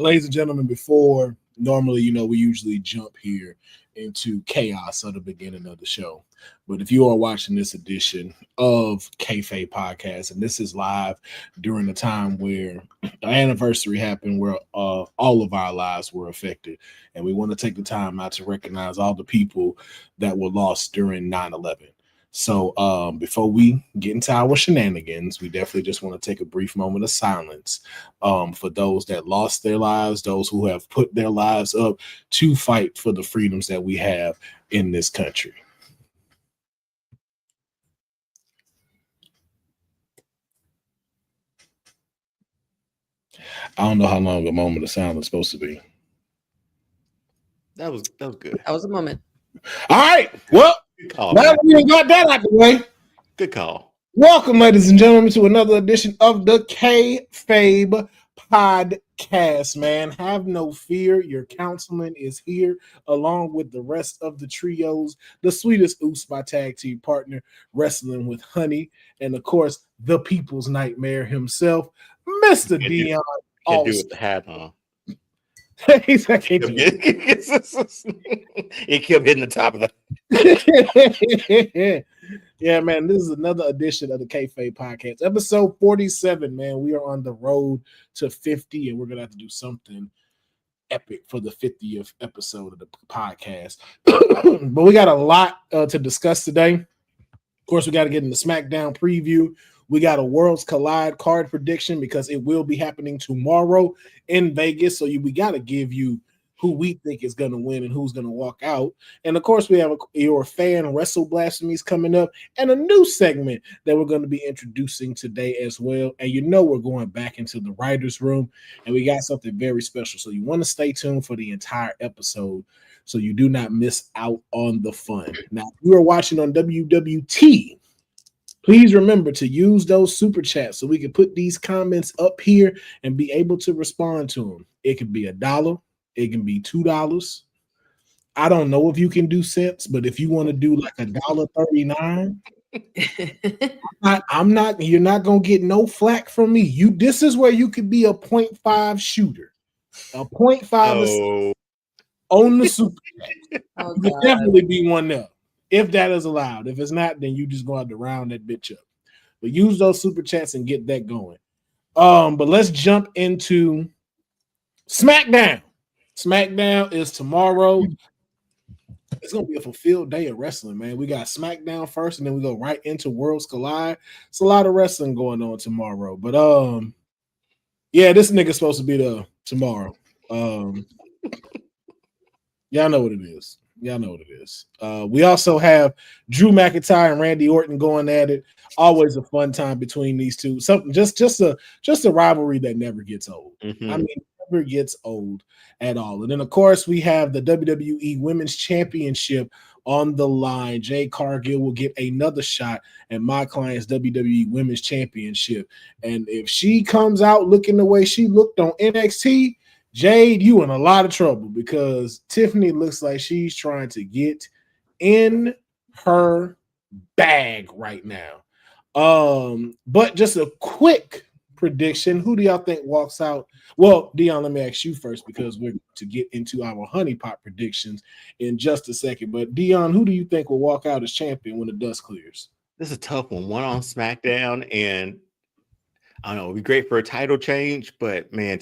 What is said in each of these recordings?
ladies and gentlemen, before normally, we usually jump here into chaos at the beginning of the show. But if you are watching this edition of Kayfabe Podcast, and this is live during the time where the anniversary happened, where all of our lives were affected, and we want to take the time out to recognize all the people that were lost during 9/11. So before we get into our shenanigans, we definitely just want to take a brief moment of silence for those that lost their lives, those who have put their lives up to fight for the freedoms that we have in this country. I don't know how long a moment of silence is supposed to be. That was good. That was a moment. All right. Well, now that we got that out the way. Good call. Welcome, ladies and gentlemen, to another edition of the Kayfabe Podcast, man. Have no fear. Your councilman is here, along with the rest of the trios, the sweetest Oos, my tag team partner, Wrestling with Honey, and, of course, the people's nightmare himself, Mr. Dion. Can't do it with the hat on. He's like, It kept hitting the top of the. Yeah, man, this is another edition of the Kayfabe Podcast, episode 47. Man, we are on the road to 50, and we're gonna have to do something epic for the 50th episode of the podcast. But we got a lot to discuss today. Of course, we got to get in the SmackDown preview. We got a Worlds Collide card prediction because it will be happening tomorrow in Vegas. So we got to give you who we think is going to win and who's going to walk out. And, of course, we have your fan Wrestling Blasphemy coming up and a new segment that we're going to be introducing today as well. And we're going back into the writer's room, and we got something very special. So you want to stay tuned for the entire episode so you do not miss out on the fun. Now, if you are watching on WWT, please remember to use those super chats so we can put these comments up here and be able to respond to them. It could be $1. It can be $2. I don't know if you can do cents, but if you want to do like $1.39, you're not going to get no flack from me. This is where you could be a 0.5 shooter. A 0.5 on the super chat. You could definitely be one there. If that is allowed. If it's not, then you just go out to round that bitch up. But use those super chats and get that going. But let's jump into SmackDown. SmackDown is tomorrow. It's gonna be a fulfilled day of wrestling, man. We got SmackDown first, and then we go right into Worlds Collide. It's a lot of wrestling going on tomorrow. But yeah, this nigga's supposed to be there tomorrow. Y'all know what it is. Y'all know what it is. We also have Drew McIntyre and Randy Orton going at it. Always a fun time between these two. Something just a rivalry that never gets old. Mm-hmm. I mean, never gets old at all. And then, of course, we have the WWE Women's Championship on the line. Jade Cargill will get another shot at my client's WWE Women's Championship. And if she comes out looking the way she looked on NXT, Jade, you in a lot of trouble because Tiffany looks like she's trying to get in her bag right now. But just a quick prediction. Who do y'all think walks out? Well, Dion, let me ask you first because we're to get into our honeypot predictions in just a second. But Dion, who do you think will walk out as champion when the dust clears? This is a tough one. One on SmackDown, and I don't know, it'd be great for a title change, but man,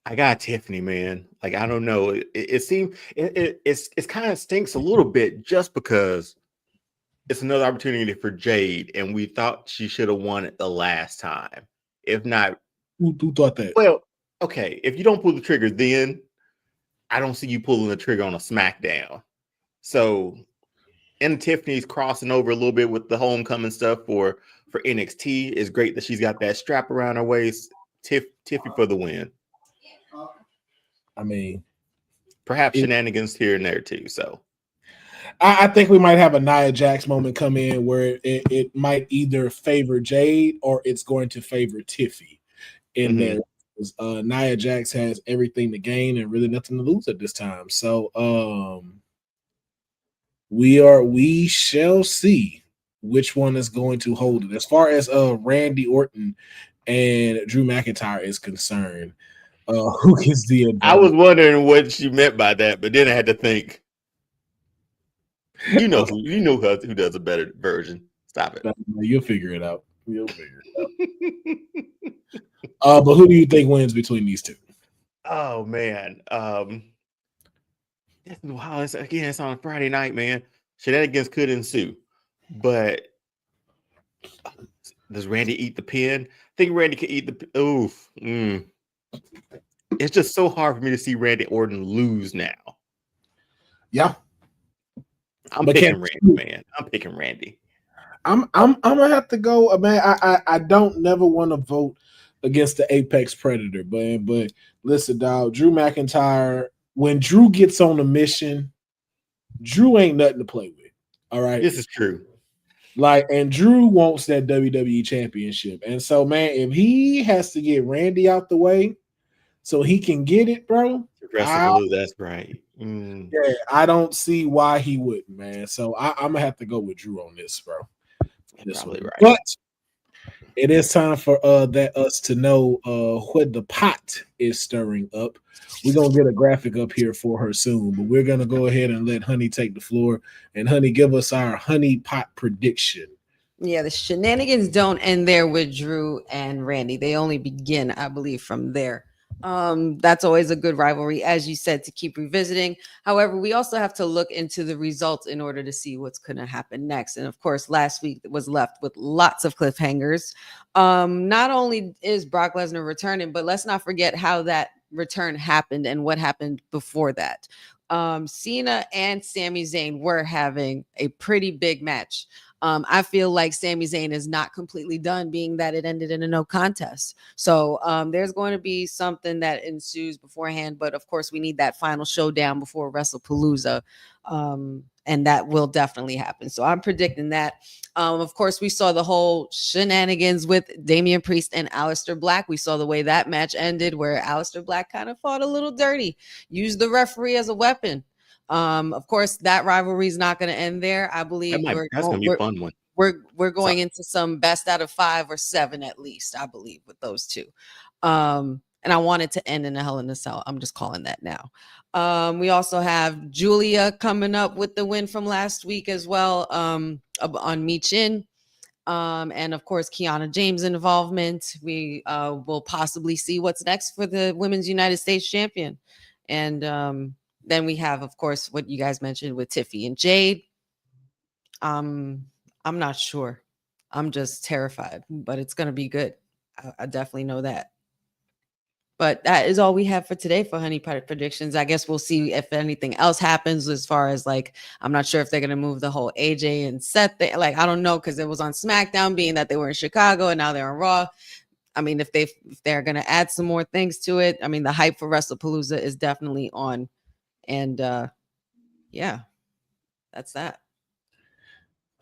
I got Tiffany, man. Like, I don't know. It seems it's kind of stinks a little bit just because it's another opportunity for Jade, and we thought she should have won it the last time. If not, who thought that? Well, okay, if you don't pull the trigger, then I don't see you pulling the trigger on a SmackDown. So, and Tiffany's crossing over a little bit with the homecoming stuff for NXT. It's great that she's got that strap around her waist. Tiffy for the win. I mean, perhaps shenanigans here and there too. So I think we might have a Nia Jax moment come in where it might either favor Jade or it's going to favor Tiffy in there. Nia Jax has everything to gain and really nothing to lose at this time. So we shall see which one is going to hold it. As far as Randy Orton and Drew McIntyre is concerned, Who gets the advantage? I was wondering what she meant by that, but then I had to think. You know who does a better version. Stop it. You'll figure it out. But who do you think wins between these two? Oh man. Wow, it's on a Friday night, man. Shenanigans could ensue. But does Randy eat the pin? I think Randy could eat the oof. It's just so hard for me to see Randy Orton lose now. Yeah. I'm picking Randy, man. I'm picking Randy. I'm gonna have to go, man. I don't never want to vote against the Apex Predator, but listen, dog, Drew McIntyre, when Drew gets on a mission, Drew ain't nothing to play with. All right. This is true. And Drew wants that WWE championship. And so, man, if he has to get Randy out the way so he can get it, bro. That's right. Yeah, I don't see why he wouldn't, man. So I'm gonna have to go with Drew on this, bro. Probably right. But it is time for us to know what the pot is stirring up. We're gonna get a graphic up here for her soon, but we're gonna go ahead and let Honey take the floor. And Honey, give us our honey pot prediction. Yeah, the shenanigans don't end there with Drew and Randy. They only begin, I believe, from there. That's always a good rivalry, as you said, to keep revisiting. However, we also have to look into the results in order to see what's going to happen next. And of course, last week was left with lots of cliffhangers. Not only is Brock Lesnar returning, but let's not forget how that return happened and what happened before that. Cena and Sami Zayn were having a pretty big match. I feel like Sami Zayn is not completely done, being that it ended in a no contest. So there's going to be something that ensues beforehand. But of course, we need that final showdown before Wrestlepolooza. And that will definitely happen. So I'm predicting that. Of course, we saw the whole shenanigans with Damian Priest and Aleister Black. We saw the way that match ended, where Aleister Black kind of fought a little dirty, used the referee as a weapon. Of course, that rivalry is not going to end there. I believe that's going to be a fun one. We're going into some best out of 5 or 7 at least, I believe, with those two. And I want it to end in a Hell in a Cell. I'm just calling that now. We also have Julia coming up with the win from last week as well, on Michin. And of course, Kiana James' involvement. We will possibly see what's next for the Women's United States Champion. And then we have, of course, what you guys mentioned with Tiffy and Jade. I'm not sure. I'm just terrified, but it's going to be good. I definitely know that. But that is all we have for today for Honey Pot predictions. I guess we'll see if anything else happens as far as I'm not sure if they're going to move the whole AJ and Seth thing. I don't know, because it was on SmackDown, being that they were in Chicago and now they're on Raw. I mean, if they're going to add some more things to it, I mean, the hype for Wrestlepolooza is definitely on. And yeah, that's that.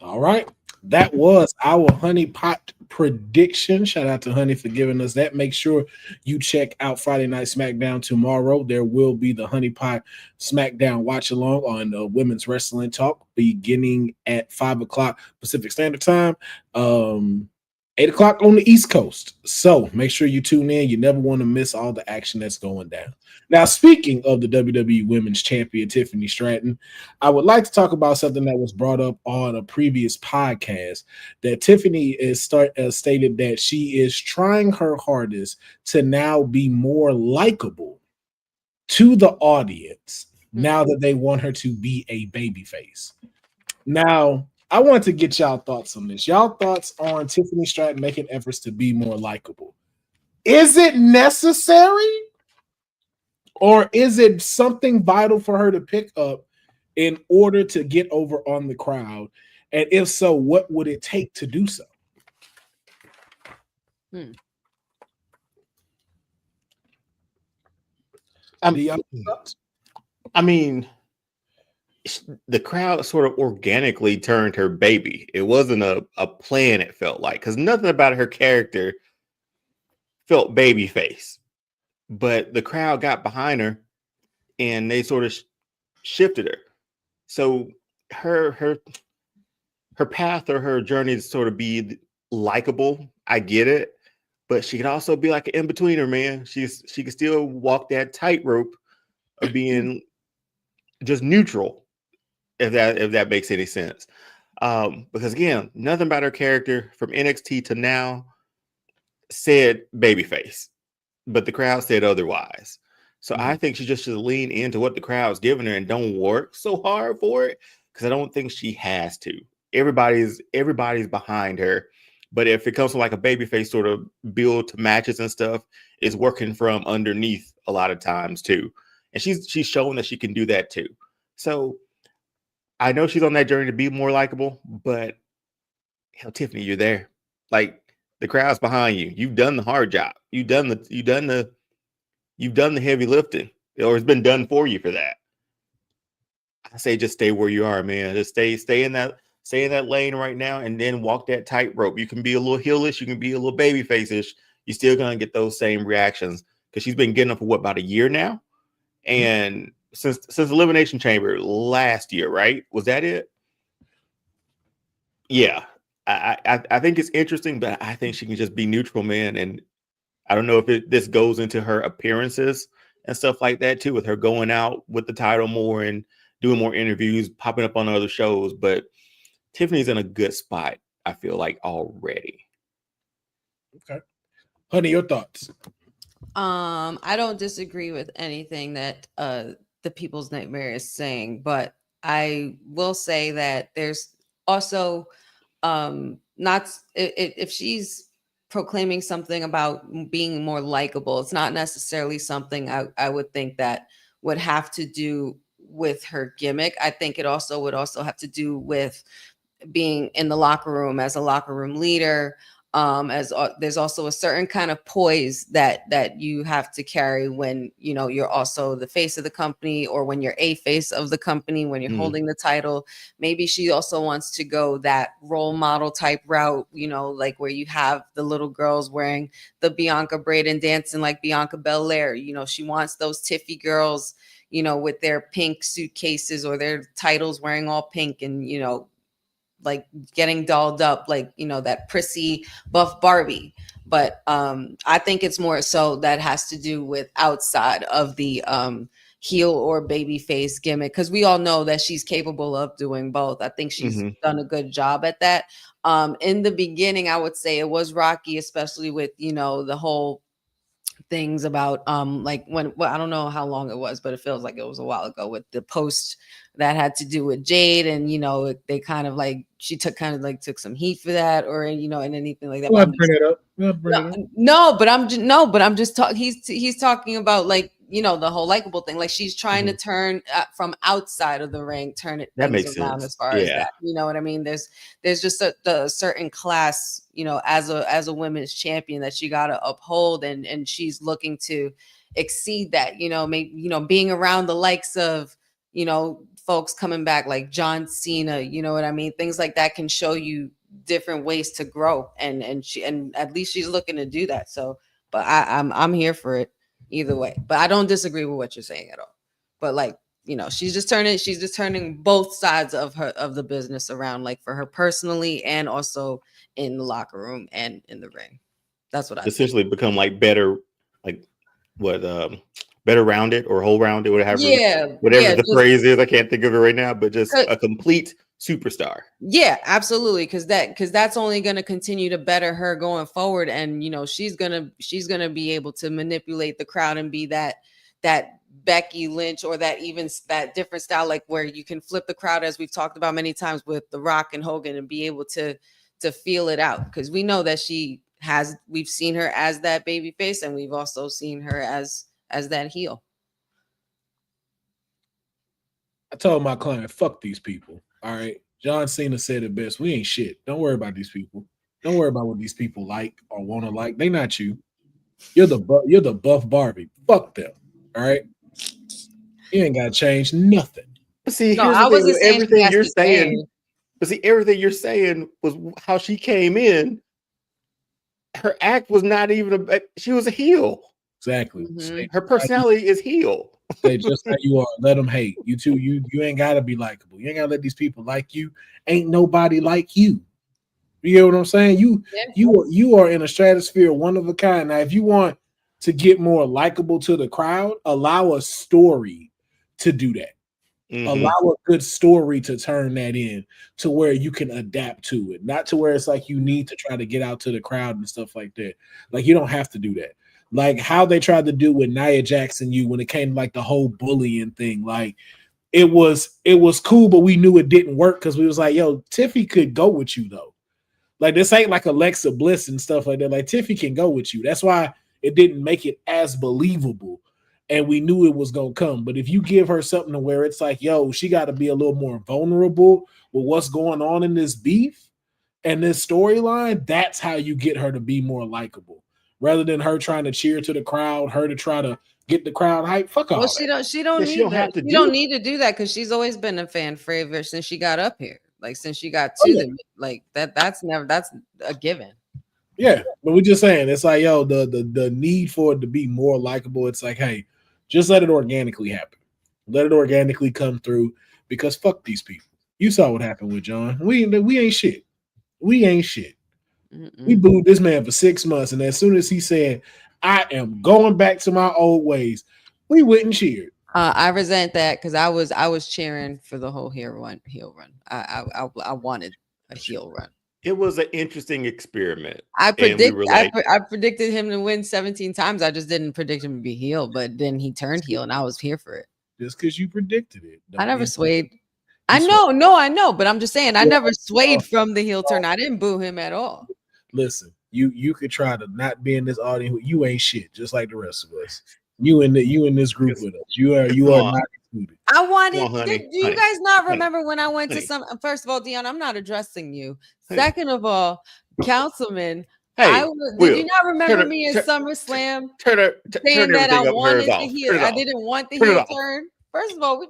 All right. That was our Honey Pot prediction. Shout out to Honey for giving us that. Make sure you check out Friday Night SmackDown tomorrow. There will be the Honey Pot SmackDown watch along on Women's Wrestling Talk beginning at 5 o'clock Pacific Standard Time. 8 o'clock on the East Coast. So make sure you tune in. You never want to miss all the action that's going down. Now, speaking of the WWE Women's Champion, Tiffany Stratton, I would like to talk about something that was brought up on a previous podcast, that Tiffany is stated that she is trying her hardest to now be more likable to the audience now that they want her to be a babyface. Now, I want to get y'all thoughts on this. Y'all thoughts on Tiffany Stratton making efforts to be more likable. Is it necessary? Or is it something vital for her to pick up in order to get over on the crowd? And if so, what would it take to do so? I mean, the crowd sort of organically turned her baby. It wasn't a plan, it felt like, because nothing about her character felt babyface. But the crowd got behind her and they sort of shifted her. So her path or her journey to sort of be likable, I get it. but she could also be like an in-betweener, man. She can still walk that tightrope of being just neutral, if that makes any sense. Because again, nothing about her character from NXT to now said babyface, but the crowd said otherwise. So I think she just should lean into what the crowd's giving her and don't work so hard for it, because I don't think she has to. Everybody's behind her, but if it comes to like a babyface sort of build to matches and stuff, it's working from underneath a lot of times too, and she's shown that she can do that too. So I know she's on that journey to be more likable, but hell, Tiffany, you're there. Like, the crowd's behind you. You've done the hard job. You've done the heavy lifting, or it's been done for you for that. I say just stay where you are, man. Just stay in that lane right now, and then walk that tightrope. You can be a little heelish, you can be a little baby face-ish. You're still gonna get those same reactions, because she's been getting them for what, about a year now, and since Elimination Chamber last year, right? Was that it? Yeah. I think it's interesting, but I think she can just be neutral, man. And I don't know if this goes into her appearances and stuff like that too, with her going out with the title more and doing more interviews, popping up on other shows. But Tiffany's in a good spot, I feel like, already. Okay. Honey, your thoughts? I don't disagree with anything that the People's Nightmare is saying, but I will say that there's also not if she's proclaiming something about being more likable, it's not necessarily something I would think that would have to do with her gimmick. I think it would also have to do with being in the locker room as a locker room leader. There's also a certain kind of poise that you have to carry when you're also the face of the company, or when you're a face of the company, when you're holding the title. Maybe she also wants to go that role model type route, like where you have the little girls wearing the Bianca braid and dancing like Bianca Belair. She wants those Tiffy girls, with their pink suitcases or their titles wearing all pink, and like getting dolled up, like that prissy buff Barbie. But I think it's more so that has to do with outside of the heel or baby face gimmick, because we all know that she's capable of doing both. I think she's done a good job at that. In the beginning, I would say it was rocky, especially with the whole things about like I don't know how long it was, but it feels like it was a while ago, with the post that had to do with Jade, and they kind of like she took some heat for that, or and anything like that. Well, bring it up. But I'm just talking. He's talking about like the whole likable thing. Like, she's trying to turn from outside of the ring, turn it that makes around sense. as far as that. You know what I mean? There's just a certain class, as a women's champion that she got to uphold, and she's looking to exceed that. Maybe being around the likes of folks coming back like John Cena. You know what I mean? Things like that can show you different ways to grow, and at least she's looking to do that. So, but I'm here for it either way. But I don't disagree with what you're saying at all. But like, she's just turning both sides of the business around, like for her personally and also in the locker room and in the ring. That's what I essentially think. Become like better, like what better rounded or whole rounded, whatever the phrase is. I can't think of it right now, but just a complete superstar. Yeah, absolutely. Because that's only going to continue to better her going forward, and she's gonna be able to manipulate the crowd and be that Becky Lynch, or that different style, like where you can flip the crowd, as we've talked about many times with The Rock and Hogan, and be able to feel it out, because we know that we've seen her as that baby face, and we've also seen her as that heel. I told my client, fuck these people. All right. John Cena said it best. We ain't shit. Don't worry about these people. Don't worry about what these people like or want to like. They not you. You're the buff Barbie. Fuck them. All right. You ain't got to change nothing. But see, everything you're saying. But see, everything you're saying was how she came in. Her act was not even she was a heel. Exactly. Her personality is heel. Say just how you are. Let them hate you too. You ain't gotta be likable. You ain't gotta let these people like you. Ain't nobody like you. You get what I'm saying? Yeah. You are in a stratosphere, one of a kind. Now, if you want to get more likable to the crowd, allow a story to do that. Allow a good story to turn that in to where you can adapt to it, not to where it's like you need to try to get out to the crowd and stuff like that. Like you don't have to do that. Like how they tried to do with Nia Jackson, when it came to like the whole bullying thing, like it was cool, but we knew it didn't work because we was like, yo, Tiffy could go with you though. Like this ain't like Alexa Bliss and stuff like that. Like Tiffy can go with you. That's why it didn't make it as believable. And we knew it was going to come. But if you give her something to where it's like, yo, she got to be a little more vulnerable with what's going on in this beef and this storyline, that's how you get her to be more likable. Rather than her trying to cheer to the crowd, her to try to get the crowd hype. Fuck all Well, that. she don't need that. She don't need to do that because she's always been a fan favorite since she got up here. Like since she got to the like that's a given. Yeah, but we're just saying it's like, yo, the need for it to be more likable. It's like, hey, just let it organically happen. Let it organically come through because fuck these people. You saw what happened with John. We ain't shit. We ain't shit. We booed this man for 6 months, and as soon as he said, I am going back to my old ways, we went and cheered. I resent that because I was cheering for the whole heel run. I wanted a heel run. It was an interesting experiment. I predicted him to win 17 times. I just didn't predict him to be heel, but then he turned heel, and I was here for it. Just because you predicted it, I never swayed. I know, but I'm just saying I never swayed from the heel turn. I didn't boo him at all. Listen, you could try to not be in this audience. You ain't shit, just like the rest of us. You in this group with us. You are not included. I wanted. Do you guys not remember when I went to some? First of all, Dion, I'm not addressing you. Second of all, Councilman, did you not remember me in SummerSlam saying that I wanted the heel? I didn't want the heel turn. First of all, we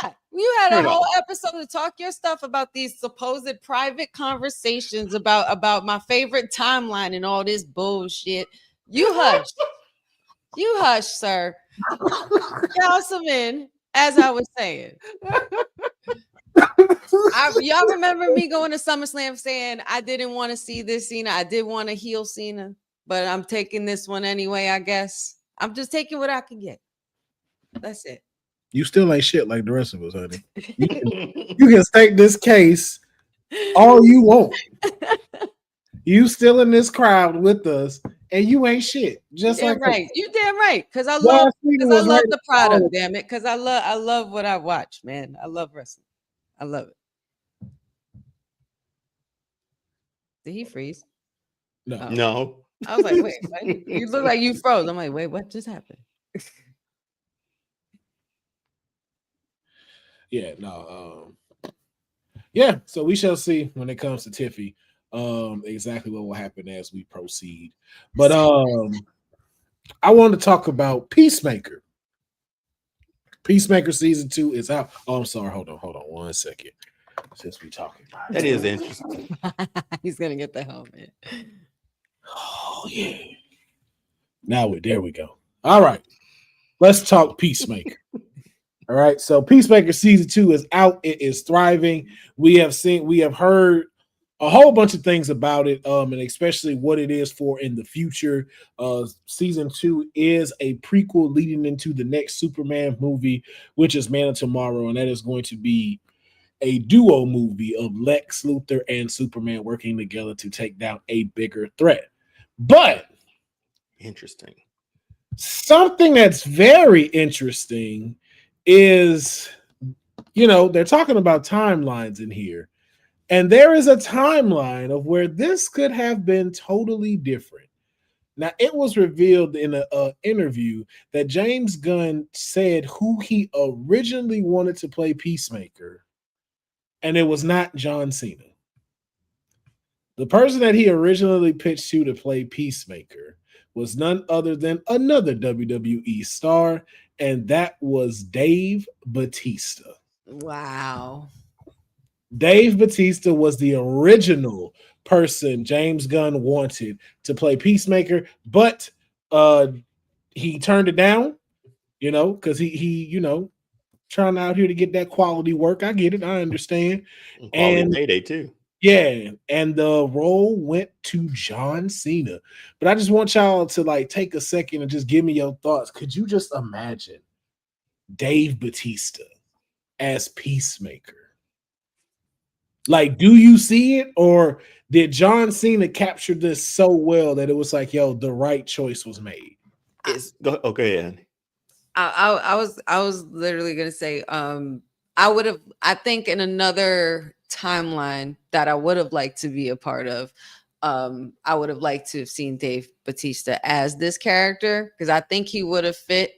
not. You had a whole episode to talk your stuff about these supposed private conversations about my favorite timeline and all this bullshit. You hush. You hush, sir. Councilman, as I was saying. Y'all remember me going to SummerSlam saying I didn't want to see this Cena. I did want to heel Cena, but I'm taking this one anyway, I guess. I'm just taking what I can get. That's it. You still ain't shit like the rest of us, honey. You can state this case all you want. You still in this crowd with us, and you ain't shit. Just like right. You damn right. Because I love the product, damn it. Because I love what I watch, man. I love wrestling. I love it. Did he freeze? No. Oh. No. I was like, wait, you look like you froze. I'm like, wait, what just happened? Yeah, no. Yeah, so we shall see when it comes to Tiffy exactly what will happen as we proceed. But I want to talk about Peacemaker. Peacemaker season 2 is out. Oh, I'm sorry. Hold on 1 second. Since we talking about that is interesting. He's gonna get the helmet. Oh yeah. There we go. All right. Let's talk Peacemaker. All right, so Peacemaker season 2 is out. It is thriving. We have heard a whole bunch of things about it, and especially what it is for in the future. Season 2 is a prequel leading into the next Superman movie, which is Man of Tomorrow, and that is going to be a duo movie of Lex Luthor and Superman working together to take down a bigger threat. But interesting. Something that's very interesting is, they're talking about timelines in here. And there is a timeline of where this could have been totally different. Now, it was revealed in an interview that James Gunn said who he originally wanted to play Peacemaker, and it was not John Cena. The person that he originally pitched to play Peacemaker was none other than another WWE star, and that was Dave Bautista. Wow. Dave Bautista was the original person James Gunn wanted to play Peacemaker, but he turned it down, because he trying out here to get that quality work. I get it. I understand. Quality payday too. Yeah, and the role went to John Cena. But I just want y'all to like take a second and just give me your thoughts. Could you just imagine Dave Bautista as Peacemaker? Like, do you see it, or did John Cena capture this so well that it was like, yo, the right choice was made? Okay. I was literally gonna say, I think in another timeline that I would have liked to be a part of, I would have liked to have seen Dave Bautista as this character because I think he would have fit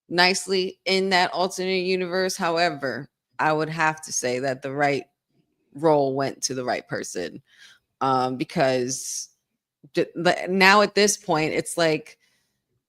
nicely in that alternate universe. However, I would have to say that the right role went to the right person, because now at this point it's like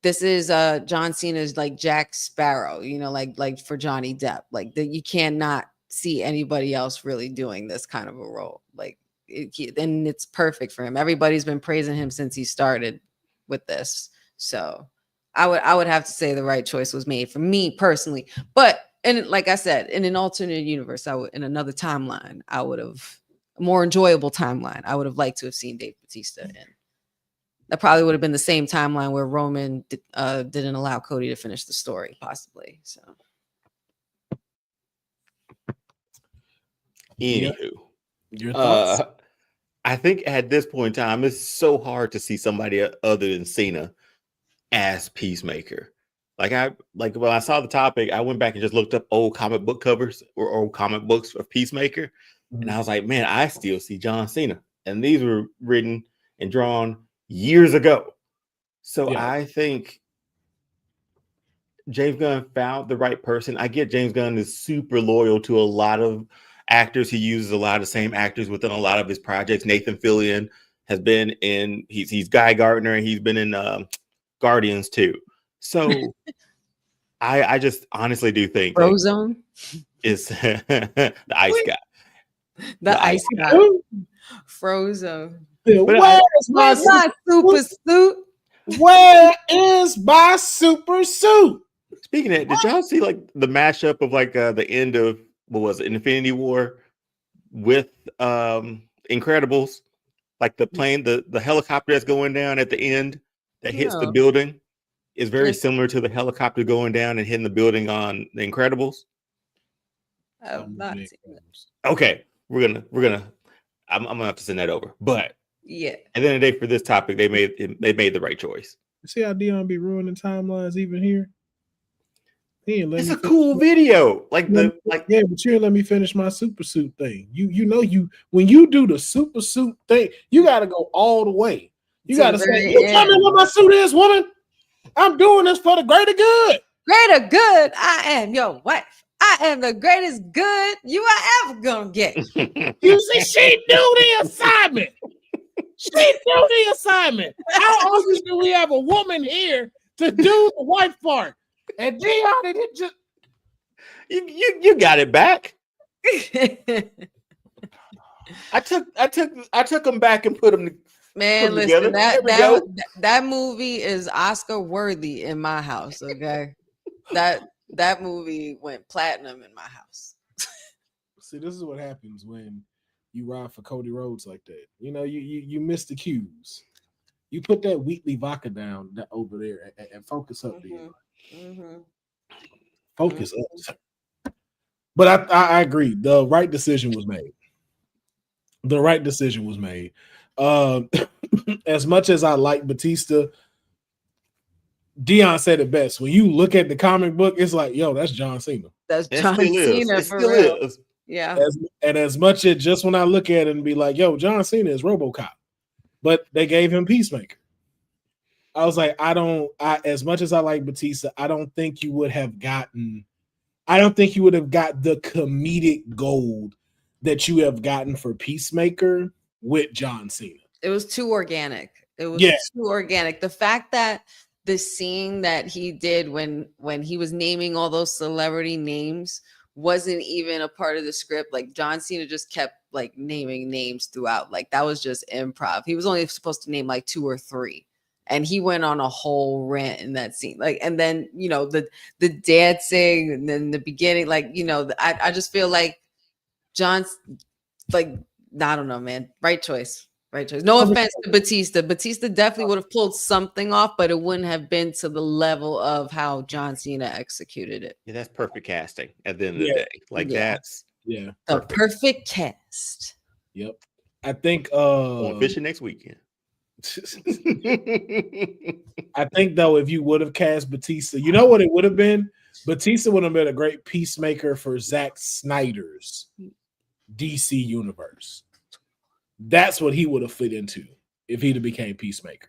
this is John Cena's like Jack Sparrow, like for Johnny Depp, like that you cannot see anybody else really doing this kind of a role, like and it's perfect for him. Everybody's been praising him since he started with this, so I would have to say the right choice was made for me personally. But and like I said, in an alternate universe, in another timeline, I would have a more enjoyable timeline. I would have liked to have seen Dave Bautista in. That probably would have been the same timeline where Roman didn't allow Cody to finish the story, possibly. So, Anywho, your thoughts? I think at this point in time, it's so hard to see somebody other than Cena as Peacemaker. Like when I saw the topic, I went back and just looked up old comic book covers or old comic books of Peacemaker, and I was like, man, I still see John Cena, and these were written and drawn years ago. So Yeah. I think James Gunn found the right person. I get James Gunn is super loyal to a lot of actors. He uses a lot of the same actors within a lot of his projects. Nathan Fillion has been in, he's Guy Gardner, and he's been in Guardians too. So I just honestly do think Frozone is the ice guy. The ice guy. Frozone. Where's my super suit? Where is my super suit? Speaking of that, did y'all see like the mashup of like the end of what was it, Infinity War with Incredibles? Like the plane, the helicopter that's going down at the end that hits the building is very similar to the helicopter going down and hitting the building on the Incredibles. I'm not seeing that. Okay, I'm gonna have to send that over. But yeah, at the end of the day, for this topic, they made the right choice. See how Dion be ruining timelines even here? It's a cool video. Yeah, but you didn't let me finish my super suit thing. You when you do the super suit thing, you gotta go all the way. You gotta say, you tell me what my suit is, woman. I'm doing this for the greater good. Greater good. I am your wife. I am the greatest good you are ever gonna get. You see, she do the assignment. She do the assignment. How often do we have a woman here to do the wife part? And Dion, it just you got it back. I took them back and put them. Man, listen, that movie is Oscar worthy in my house. Okay, that movie went platinum in my house. See, this is what happens when you ride for Cody Rhodes like that. You know, you miss the cues. You put that Wheatley vodka down over there and focus up there. Mm-hmm. Focus up. But I agree. The right decision was made. The right decision was made. As much as I like Batista, Dion said it best. When you look at the comic book, it's like, yo, that's John Cena. That's John Cena for real. Yeah. As much as just when I look at it and be like, yo, John Cena is RoboCop, but they gave him Peacemaker. I was like, as much as I like Batista, I don't think you would have got the comedic gold that you have gotten for Peacemaker with John Cena. It was too organic. Too organic. The fact that the scene that he did when he was naming all those celebrity names wasn't even a part of the script. Like John Cena just kept like naming names throughout. Like that was just improv. He was only supposed to name like 2 or 3. And he went on a whole rant in that scene. Like, and then, you know, the dancing and then the beginning, like, you know, I just feel like John's like I don't know, man. Right choice. Right choice. No offense to Batista. Batista definitely would have pulled something off, but it wouldn't have been to the level of how John Cena executed it. Yeah, that's perfect casting at the end of the day. Like that's the perfect cast. Yep. I think going fishing next weekend. I think though, if you would have cast Batista, you know what it would have been? Batista would have been a great peacemaker for Zack Snyder's DC universe. That's what he would have fit into if he'd have became Peacemaker.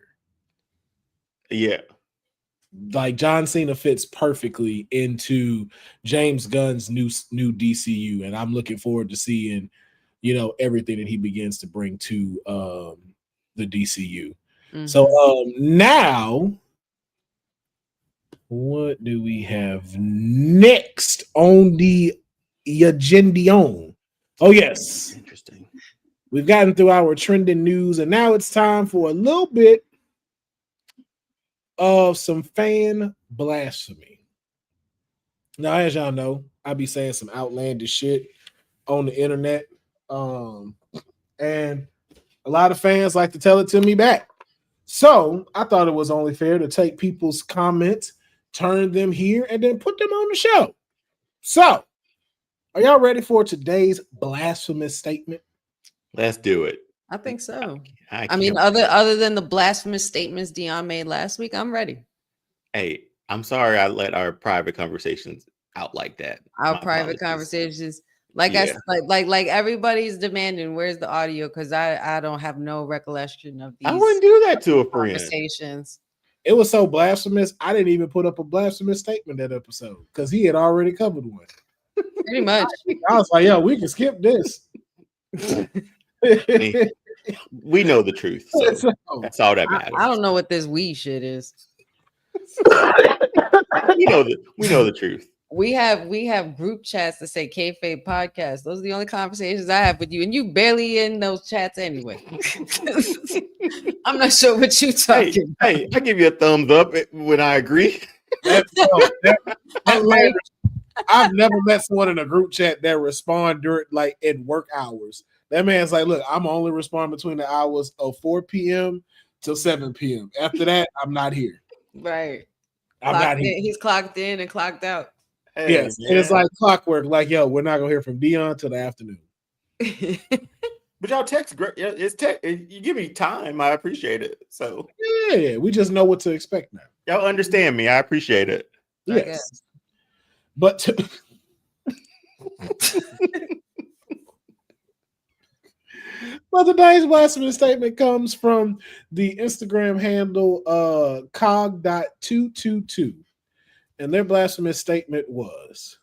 Yeah. Like John Cena fits perfectly into James Gunn's new DCU, and I'm looking forward to seeing, everything that he begins to bring to the DCU. Mm-hmm. So now, what do we have next on the agenda? Oh yes, interesting. We've gotten through our trending news, and now it's time for a little bit of some fan blasphemy. Now, as y'all know, I be saying some outlandish shit on the internet, and a lot of fans like to tell it to me back. So I thought it was only fair to take people's comments, turn them here, and then put them on the show. So, are y'all ready for today's blasphemous statement? Let's do it. I think so. I mean, other than the blasphemous statements Dion made last week, I'm ready. Hey, I'm sorry I let our private conversations out like that. Our private conversations, like everybody's demanding, where's the audio? Because I don't have no recollection of these. I wouldn't do that to a friend. Conversations. It was so blasphemous. I didn't even put up a blasphemous statement that episode because he had already covered one. Pretty much. I was like, yo, we can skip this. We know the truth, so that's all that matters. I don't know what this we shit is. we know the truth. We have group chats that say Kayfabe Podcast. Those are the only conversations I have with you, and you barely in those chats anyway. I'm not sure what you talking. Hey, I give you a thumbs up when I agree. I've never met someone in a group chat that respond during in work hours. That man's like, look, I'm only responding between the hours of 4 p.m. till 7 p.m. After that, I'm not here. Right. I'm not here. He's clocked in and clocked out. Hey, yes. Yeah. And it's like clockwork. Like, yo, we're not going to hear from Dion till the afternoon. But y'all text great. It's you give me time. I appreciate it. So yeah, we just know what to expect now. Y'all understand me. I appreciate it. Yes. But But today's blasphemous statement comes from the Instagram handle cog.222. And their blasphemous statement was,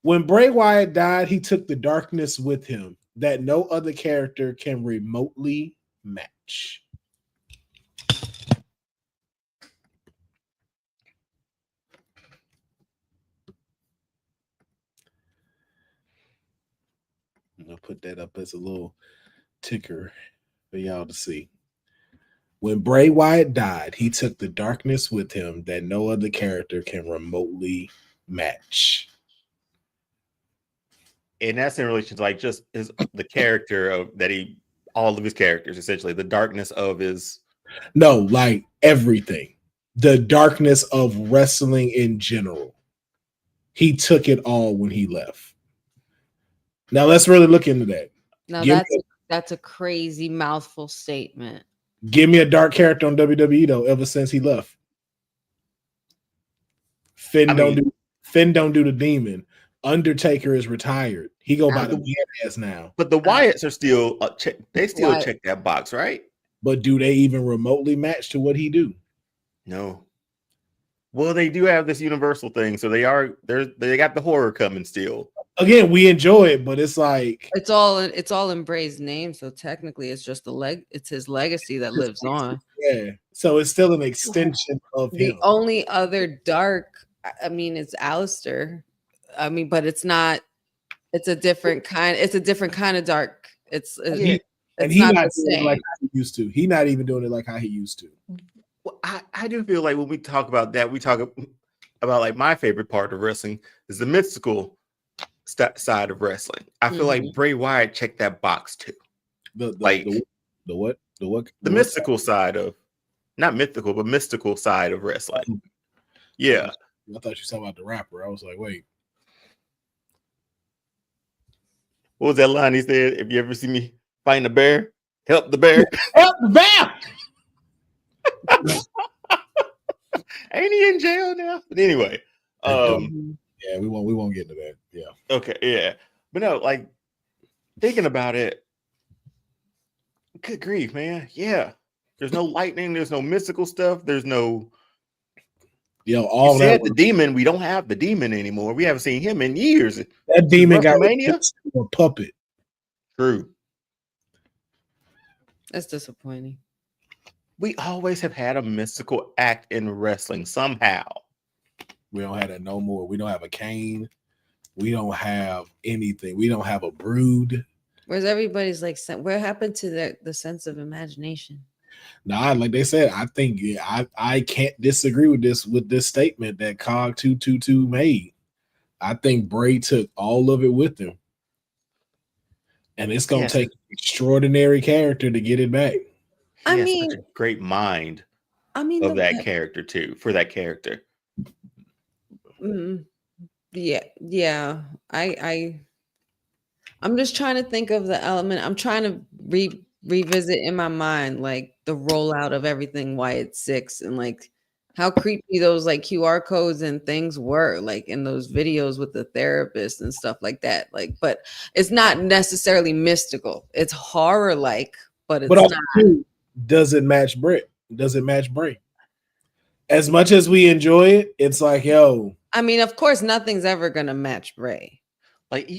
when Bray Wyatt died, he took the darkness with him that no other character can remotely match. I'll put that up as a little ticker for y'all to see. When Bray Wyatt died, he took the darkness with him that no other character can remotely match. And that's in relation to just the character of all of his characters, essentially the darkness of his. No, everything, the darkness of wrestling in general. He took it all when he left. Now let's really look into that. Now that's a crazy mouthful statement. Give me a dark character on WWE though. Ever since he left, Finn don't do the demon. Undertaker is retired. He go by the badass now. But the Wyatts are still they still check that box, right? But do they even remotely match to what he do? No. Well, they do have this universal thing, so they got the horror coming still. Again, we enjoy it, but it's like it's all in Bray's name, so technically it's just it's his legacy that lives on. Yeah, so it's still an extension of him. The only other dark, it's Alistair. But it's not. It's a different kind. It's a different kind of dark. He's not doing it like how he used to. He's not even doing it like how he used to. Well, I do feel like when we talk about that, we talk about my favorite part of wrestling is the mystical side of wrestling. I feel like Bray Wyatt checked that box too. The what? The mystical side of, not mythical, but mystical side of wrestling. Yeah. I thought you were talking about the rapper. I was like, wait. What was that line he said? If you ever see me fighting a bear, help the bear. Help the bear! Ain't he in jail now? But anyway. Yeah, we won't get into that. Yeah. Okay, yeah. But no, like thinking about it, good grief, man. Yeah. There's no lightning, there's no mystical stuff, there's no all you said the demon. We don't have the demon anymore. We haven't seen him in years. That demon got a puppet. True. That's disappointing. We always have had a mystical act in wrestling somehow. We don't have that no more. We don't have a Kane. We don't have anything. We don't have a Brood. Where's everybody's like? Where happened to the sense of imagination? Nah, like they said, I think I can't disagree with this statement that Cog 222 made. I think Bray took all of it with him, and it's gonna take an extraordinary character to get it back. I mean, such a great mind. Of that character too, for that character. Yeah. I'm just trying to think of the element. I'm trying to revisit in my mind like the rollout of everything Wyatt 6 and like how creepy those like QR codes and things were like in those videos with the therapist and stuff like that. Like, but it's not necessarily mystical. It's horror like, but it's not. Doesn't match Bray. Doesn't match Bray. As much as we enjoy it, it's like, yo. I mean, of course, nothing's ever gonna match Bray. Like,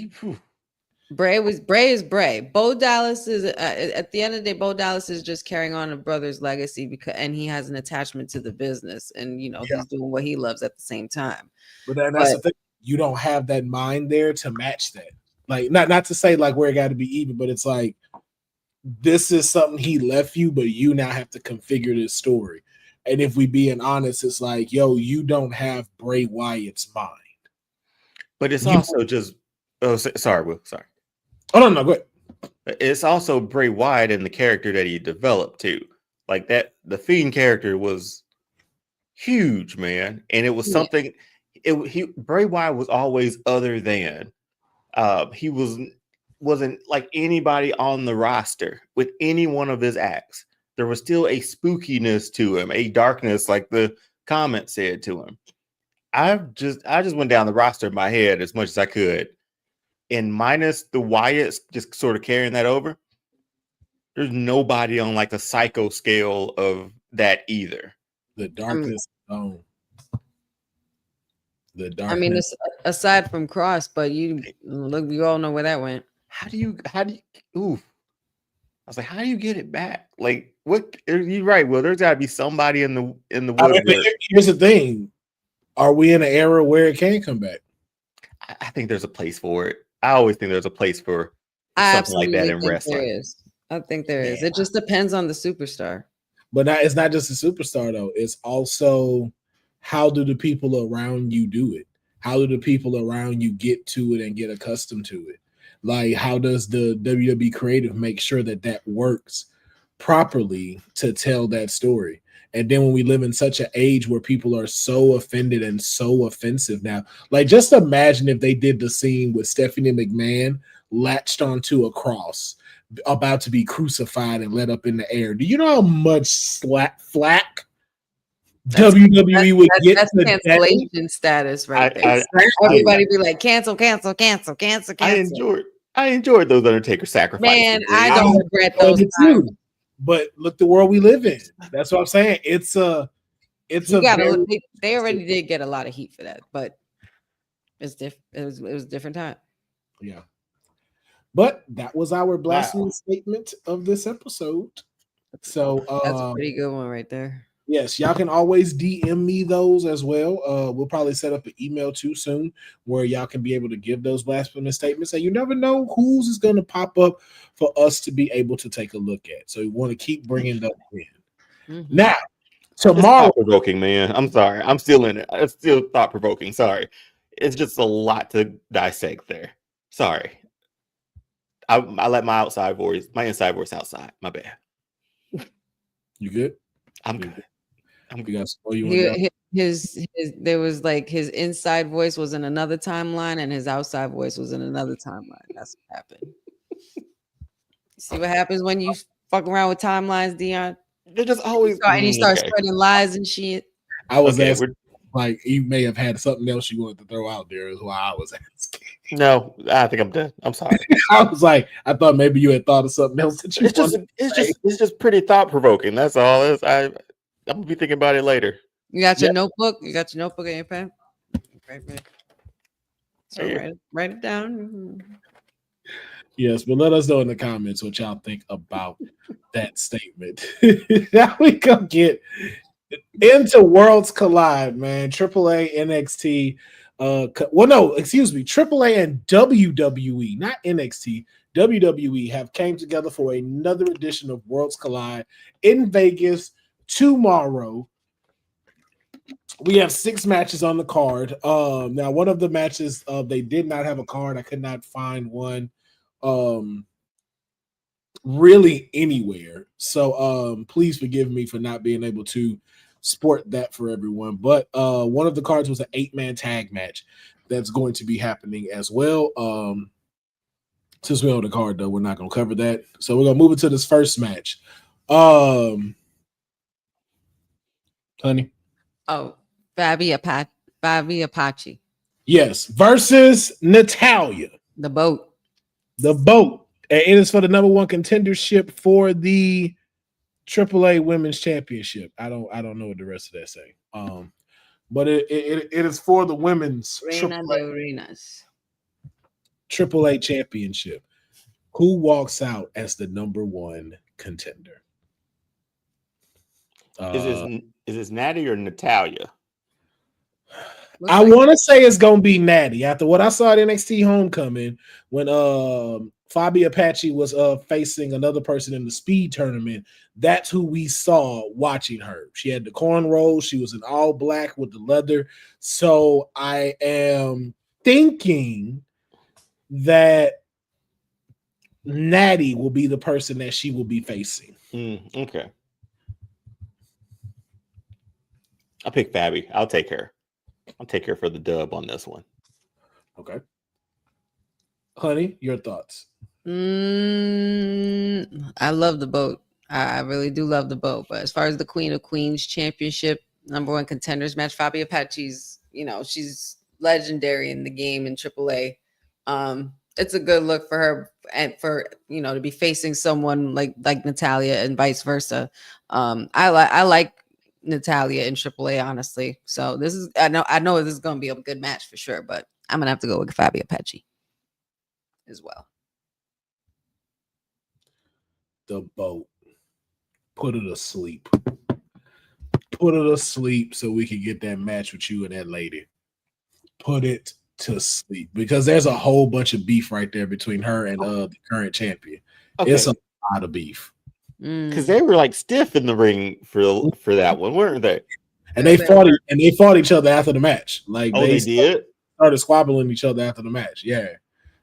Bray is Bray. Bo Dallas is at the end of the day, Bo Dallas is just carrying on a brother's legacy and he has an attachment to the business, and he's doing what he loves at the same time. But that's the thing. You don't have that mind there to match that. Like, not to say like where it got to be even, but it's like this is something he left you, but you now have to configure this story. And if we being honest, it's like, yo, you don't have Bray Wyatt's mind. But it's also just sorry, Will. Sorry. Oh no, go ahead. It's also Bray Wyatt and the character that he developed too. Like that, the Fiend character was huge, man, and it was something. Bray Wyatt was always other than. He wasn't like anybody on the roster with any one of his acts. There was still a spookiness to him, a darkness, like the comment said to him. I just went down the roster in my head as much as I could. And minus the Wyatts just sort of carrying that over, there's nobody on like the psycho scale of that either. The darkness zone. The darkness. I mean, aside from Cross, but you all know where that went. How do you oof. I was like, how do you get it back? Like, what? You're right. Well, there's got to be somebody in the woodwork. Here's the thing: are we in an era where it can come back? I think there's a place for it. I always think there's a place for something like that in wrestling. I think there is. It just depends on the superstar. But it's not just a superstar though. It's also how do the people around you do it? How do the people around you get to it and get accustomed to it? Like, how does the WWE creative make sure that works properly to tell that story? And then when we live in such an age where people are so offended and so offensive now, like just imagine if they did the scene with Stephanie McMahon latched onto a cross, about to be crucified and let up in the air. Do you know how much flack WWE would get? That's cancellation status right there. Everybody be like, cancel. I enjoyed those Undertaker sacrifices. Man, I don't regret those times. But look the world we live in. That's what I'm saying. They already did get a lot of heat for that, but it's different. It was a different time. Yeah. But that was our blasphemy statement of this episode. So that's a pretty good one right there. Yes, y'all can always DM me those as well. We'll probably set up an email too soon where y'all can be able to give those blasphemous statements. And you never know whose is going to pop up for us to be able to take a look at. So we want to keep bringing those in. Mm-hmm. Now, tomorrow. It's thought-provoking, man. I'm sorry. I'm still in it. It's still thought-provoking. Sorry. It's just a lot to dissect there. Sorry. I let my inside voice outside. My bad. You good? I'm good. You got to there was like his inside voice was in another timeline and his outside voice was in another timeline. That's what happened. See what happens when you fuck around with timelines, Dion? They're just always and you start spreading lies and shit. I was asking, like, you may have had something else you wanted to throw out there, is why I was asking. No, I think I'm done. I'm sorry. I was like, I thought maybe you had thought of something else that you it's just pretty thought provoking. That's all. I'm gonna be thinking about it later. You got your notebook? You got your notebook and your pen? Right. So write it down. Yes, but let us know in the comments what y'all think about that statement. Now we go get into Worlds Collide, man. AAA, NXT. AAA and WWE, not NXT. WWE have came together for another edition of Worlds Collide in Vegas tomorrow. We have 6 matches on the card. Now, one of the matches, they did not have a card. I could not find one really anywhere. So please forgive me for not being able to sport that for everyone. But one of the cards was an 8-man tag match that's going to be happening as well. Since we're on the card, though, we're not going to cover that. So we're going to move into this first match. Honey. Oh, Fabi Apache. Yes, versus Natalya. The boat. And it is for the number 1 contendership for the AAA Women's Championship. I don't know what the rest of that say. But it is for the women's AAA Championship. Who walks out as the number 1 contender? Is this Natty or Natalya? I want to say it's gonna be Natty. After what I saw at NXT Homecoming, when Fabi Apache was facing another person in the speed tournament, that's who we saw watching her. She had the cornrows, she was in all black with the leather. So I am thinking that Natty will be the person that she will be facing. Okay. I'll pick Fabi. I'll take her for the dub on this one. Okay. Honey, your thoughts? I love the boat. I really do love the boat. But as far as the Queen of Queens Championship, number 1 contenders match, Fabi Apache's, she's legendary in the game in AAA. It's a good look for her and for, to be facing someone like Natalya and vice versa. I like Natalya in AAA, honestly. So this is I know this is going to be a good match for sure, but I'm gonna have to go with Fabi Apache as well. The boat. Put it asleep. Put it asleep so we can get that match with you and that lady. Put it to sleep, because there's a whole bunch of beef right there between her and the current champion. Okay. It's a lot of beef. Because they were like stiff in the ring for that one, weren't they? And they fought each other after the match. Like they did started squabbling each other after the match. Yeah.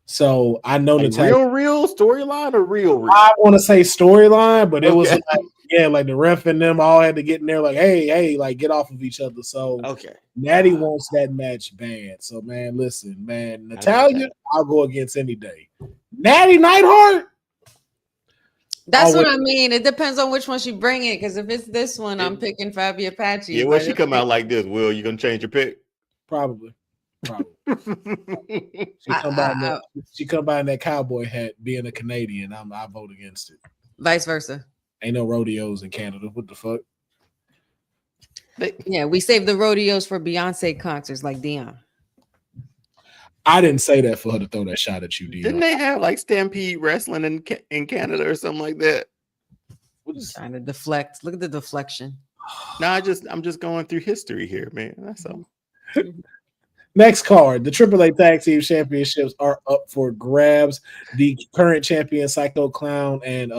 So I know like real storyline or real. I want to say storyline, but it was like the ref and them all had to get in there like, hey, like get off of each other. So Natty wants that match bad. So man, listen, man, Natalya, I'll go against any day. Natty Neidhart. That's what I mean. It depends on which one she bring it. Because if it's this one, I'm picking Fabi Apache. Yeah, well, she come out like this. Will you gonna change your pick? Probably. She come by in that cowboy hat, being a Canadian. I vote against it. Vice versa. Ain't no rodeos in Canada. What the fuck? Yeah, we save the rodeos for Beyonce concerts like Dion. I didn't say that for her to throw that shot at you, Dion. Didn't they have like Stampede Wrestling in Canada or something like that? Trying to deflect. Look at the deflection. No, I'm just going through history here, man. That's all. Next card, the AAA Tag Team Championships are up for grabs. The current champion, Psycho Clown and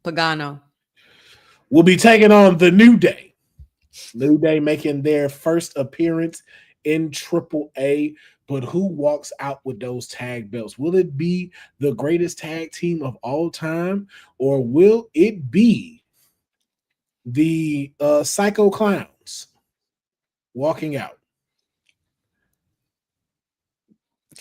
Pagano, will be taking on the New Day. New Day making their first appearance in AAA. but who walks out with those tag belts? Will it be the greatest tag team of all time, or will it be the Psycho Clowns walking out?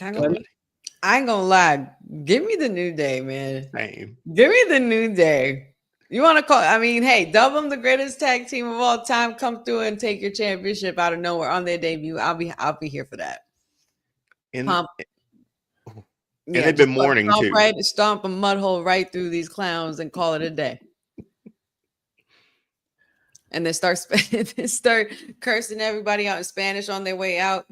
I ain't gonna lie. Give me the New Day, man. Same. Give me the New Day. You want to call? I mean, hey, dub them the greatest tag team of all time. Come through and take your championship out of nowhere on their debut. I'll be here for that. And Yeah, they've been mourning too. Right, stomp a mud hole right through these clowns and call it a day. And then start cursing everybody out in Spanish on their way out.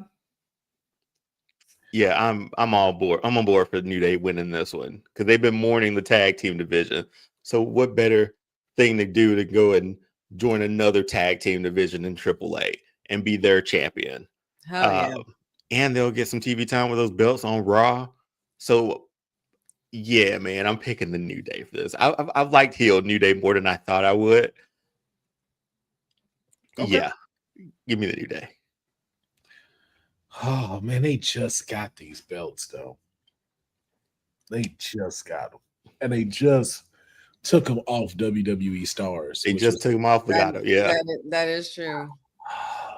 Yeah, I'm all board. I'm on board for New Day winning this one because they've been mourning the tag team division. So what better thing to do to go and join another tag team division in AAA and be their champion? Hell yeah. And they'll get some TV time with those belts on Raw. So yeah, man, I'm picking the New Day for this. I've liked heel New Day more than I thought I would. Okay. Yeah, give me the New Day. Oh man, they just got these belts though. They just got them, and they just took them off WWE stars. They just took them off Legato. Yeah, that is true.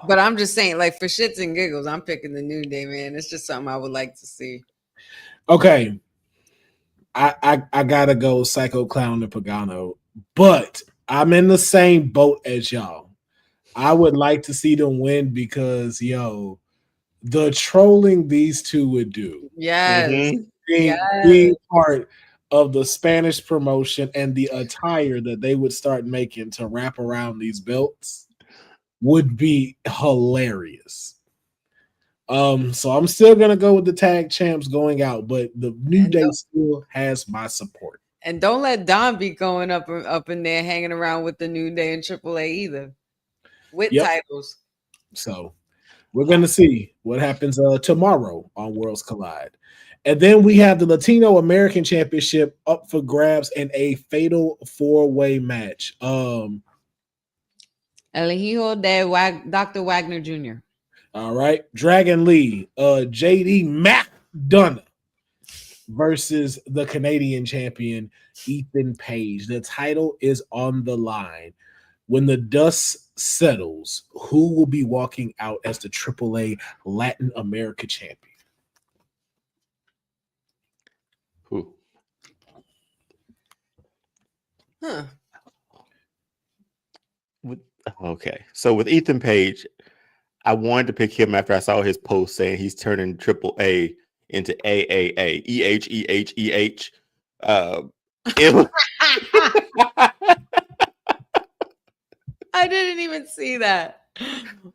But I'm just saying, like for shits and giggles, I'm picking the New Day, man. It's just something I would like to see. Okay, I gotta go Psycho Clown and Pagano, but I'm in the same boat as y'all. I would like to see them win because the trolling these two would do. Yes. Being part of the Spanish promotion and the attire that they would start making to wrap around these belts would be hilarious. So I'm still gonna go with the tag champs going out, but the New Day still has my support. And don't let Don be going up in there hanging around with the New Day and AAA either. With titles. So we're going to see what happens tomorrow on Worlds Collide. And then we have the Latino American Championship up for grabs in a fatal 4-way match. El Hijo de Dr. Wagner Jr. All right. Dragon Lee, JD McDonough versus the Canadian champion, Ethan Page. The title is on the line. When the dust settles, who will be walking out as the AAA Latin America champion? Who? Okay. So with Ethan Page, I wanted to pick him after I saw his post saying he's turning AAA into AAA. EH. I didn't even see that.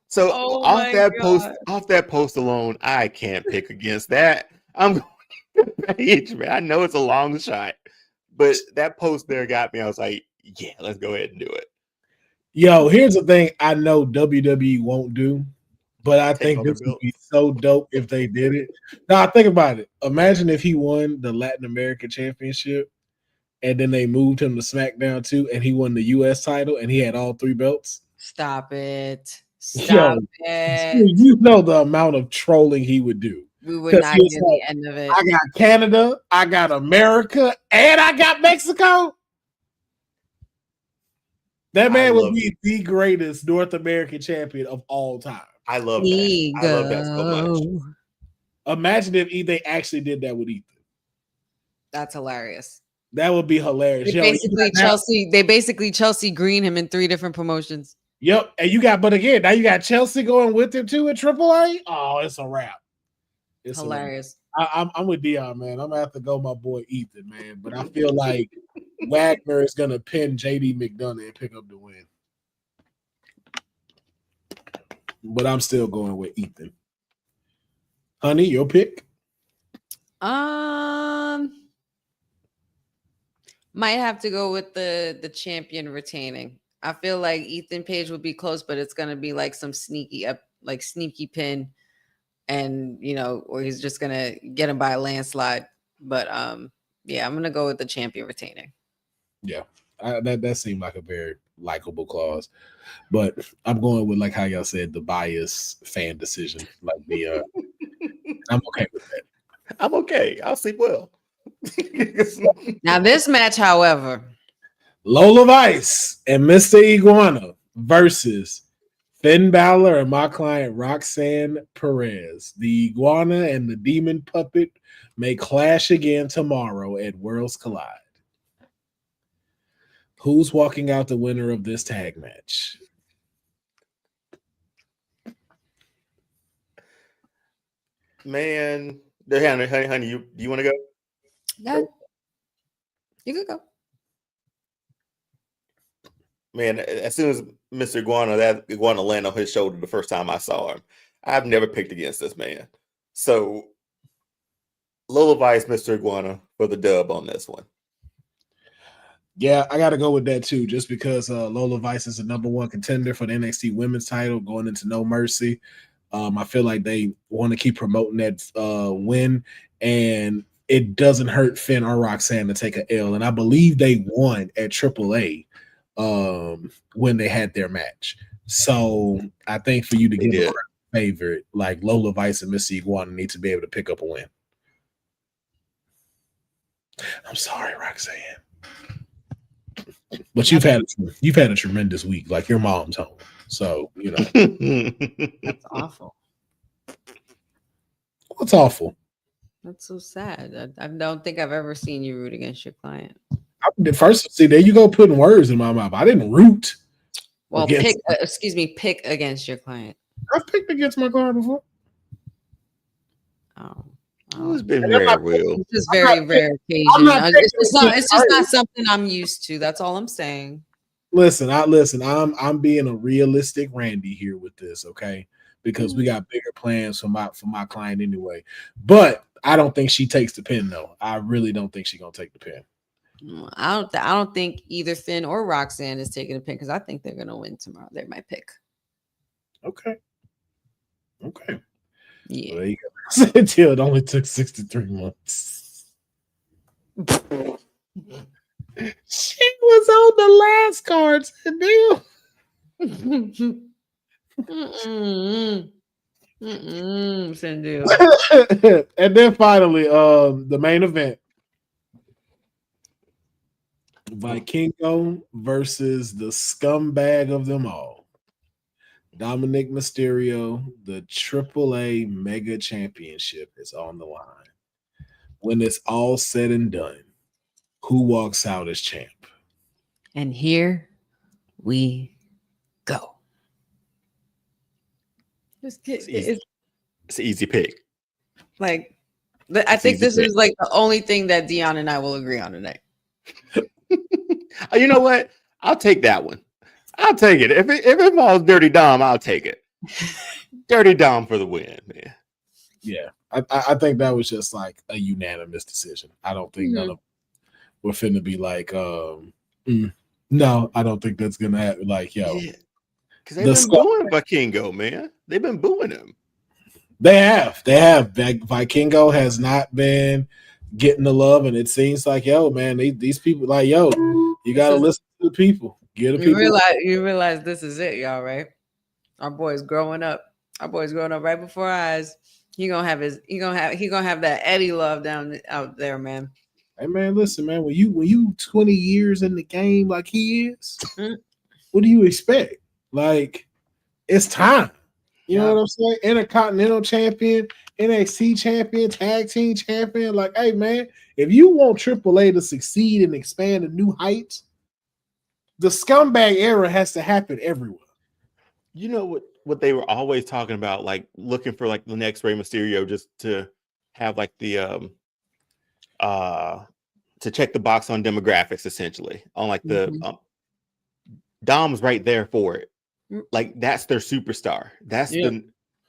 So off that post alone, I can't pick against that. I'm going to Page, man. I know it's a long shot, but that post there got me. I was like, yeah, let's go ahead and do it. Yo, here's the thing I know WWE won't do, but I think this would be so dope if they did it. Now, think about it. Imagine if he won the Latin America Championship and then they moved him to SmackDown too, and he won the U.S. title and he had all 3 belts. Stop it. You know the amount of trolling he would do. We would not get the end of it. I got Canada, I got America, and I got Mexico. That man would be the greatest North American champion of all time. I love that. I love that so much. Imagine if they actually did that with Ethan. That's hilarious. That would be hilarious. They basically Chelsea Green him in 3 different promotions. Yep. And now you got Chelsea going with him too at AAA. Oh, it's a wrap. It's hilarious. I'm with Dion, man. I'm gonna have to go my boy Ethan, man. But I feel like Wagner is gonna pin JD McDonough and pick up the win. But I'm still going with Ethan. Honey, your pick? Might have to go with the champion retaining. I feel like Ethan Page would be close, but it's gonna be like some sneaky pin, and or he's just gonna get him by a landslide. But yeah, I'm gonna go with the champion retaining. Yeah, that seemed like a very likable clause, but I'm going with like how y'all said the bias fan decision, like the I'm okay with that. I'm okay. I'll sleep well. Now, this match, however, Lola Vice and Mr. Iguana versus Finn Balor and my client Roxanne Perez. The Iguana and the Demon Puppet may clash again tomorrow at Worlds Collide. Who's walking out the winner of this tag match? Man, honey, do you want to go? yeah, you could go. Man, as soon as Mr. Iguana, that Iguana landed on his shoulder the first time I saw him, I've never picked against this man. So, Lola Vice, Mr. Iguana for the dub on this one. Yeah, I got to go with that too, just because Lola Vice is the number one contender for the NXT Women's title going into No Mercy. I feel like they want to keep promoting that win, and it doesn't hurt Finn or Roxanne to take an L. And I believe they won at AAA when they had their match. So I think for you to give a favorite, like Lola Vice and Missy Iguana need to be able to pick up a win. I'm sorry, Roxanne. But you've had a tremendous week, like your mom's home. So, you know. That's awful. What's awful? That's so sad. I don't think I've ever seen you root against your client. See, there you go putting words in my mouth. I didn't root. Well, pick against your client. I've picked against my client before. Oh. It's been rare, Will. It's just very rare occasion. It's just not something I'm used to. That's all I'm saying. Listen. I'm being a realistic Randy here with this, okay? Because we got bigger plans for my client anyway. But I don't think she takes the pin though. I really don't think she's gonna take the pin. I don't think either Finn or Roxanne is taking the pin because I think they're gonna win tomorrow. They're my pick. Okay. Yeah. Well, there you go. Until it only took 63 months. She was on the last cards and deal. And then finally, the main event. Vikingo versus the scumbag of them all. Dominic Mysterio, the AAA Mega Championship is on the line. When it's all said and done, who walks out as champ? And here we go. It's an easy pick. Like, I think this is like the only thing that Dion and I will agree on tonight. You know what? I'll take that one. I'll take it. If it involves Dirty Dom, I'll take it. Dirty Dom for the win, man. Yeah, I think that was just like a unanimous decision. I don't think none of we're finna be like, no, I don't think that's gonna happen. Like, yo, because they've been booing Vikingo, man. They've been booing him. They have. Vikingo has not been getting the love, and it seems like, yo, man, these people, like, yo, you gotta listen to the people. You realize this is it, y'all, right? Our boy's growing up. Right before our eyes. He gonna have that Eddie love out there, man. Hey man, listen, man. When you 20 years in the game like he is, what do you expect? Like, it's time. You know what I'm saying? Intercontinental champion, NXT champion, tag team champion. Like, hey man, if you want AAA to succeed and expand to new heights, the scumbag era has to happen everywhere. You know what they were always talking about, like looking for like the next Rey Mysterio, just to have like the to check the box on demographics, essentially on like the Dom's right there for it. Like that's their superstar.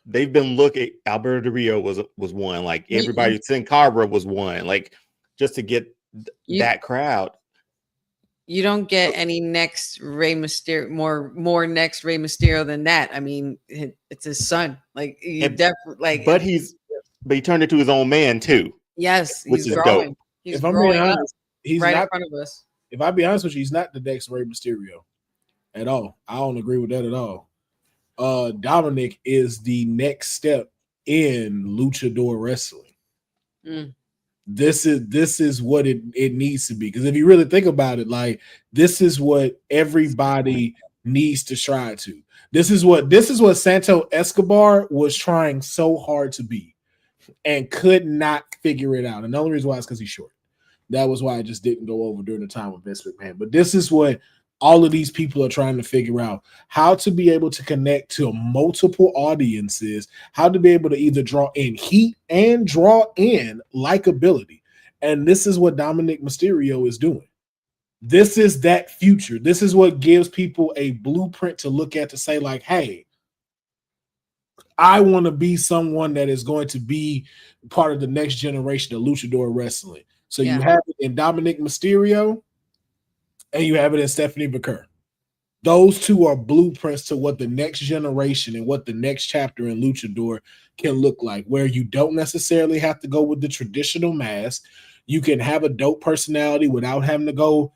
They've been looking. Alberto Del Rio was one. Like everybody, Sin Cara was one. Like just to get that crowd. You don't get any next Rey Mysterio, more next Rey Mysterio than that. I mean, it's his son. Like definitely, like, but he turned into his own man too. Yes, he's growing. Dope. He's growing up. He's right in front of us. If I be honest with you, he's not the next Rey Mysterio at all. I don't agree with that at all. Dominic is the next step in luchador wrestling. Mm. This is what it needs to be. Because if you really think about it, like this is what everybody needs to strive to. This is what Santo Escobar was trying so hard to be and could not figure it out. And the only reason why is because he's short. That was why it just didn't go over during the time of Vince McMahon. But this is what all of these people are trying to figure out: how to be able to connect to multiple audiences, how to be able to either draw in heat and draw in likability. And this is what Dominic Mysterio is doing. This is that future. This is what gives people a blueprint to look at to say, like, hey, I want to be someone that is going to be part of the next generation of luchador wrestling. So you have it in Dominic Mysterio and you have it in Stephanie McCurry. Those two are blueprints to what the next generation and what the next chapter in luchador can look like, where you don't necessarily have to go with the traditional mask. You can have a dope personality without having to go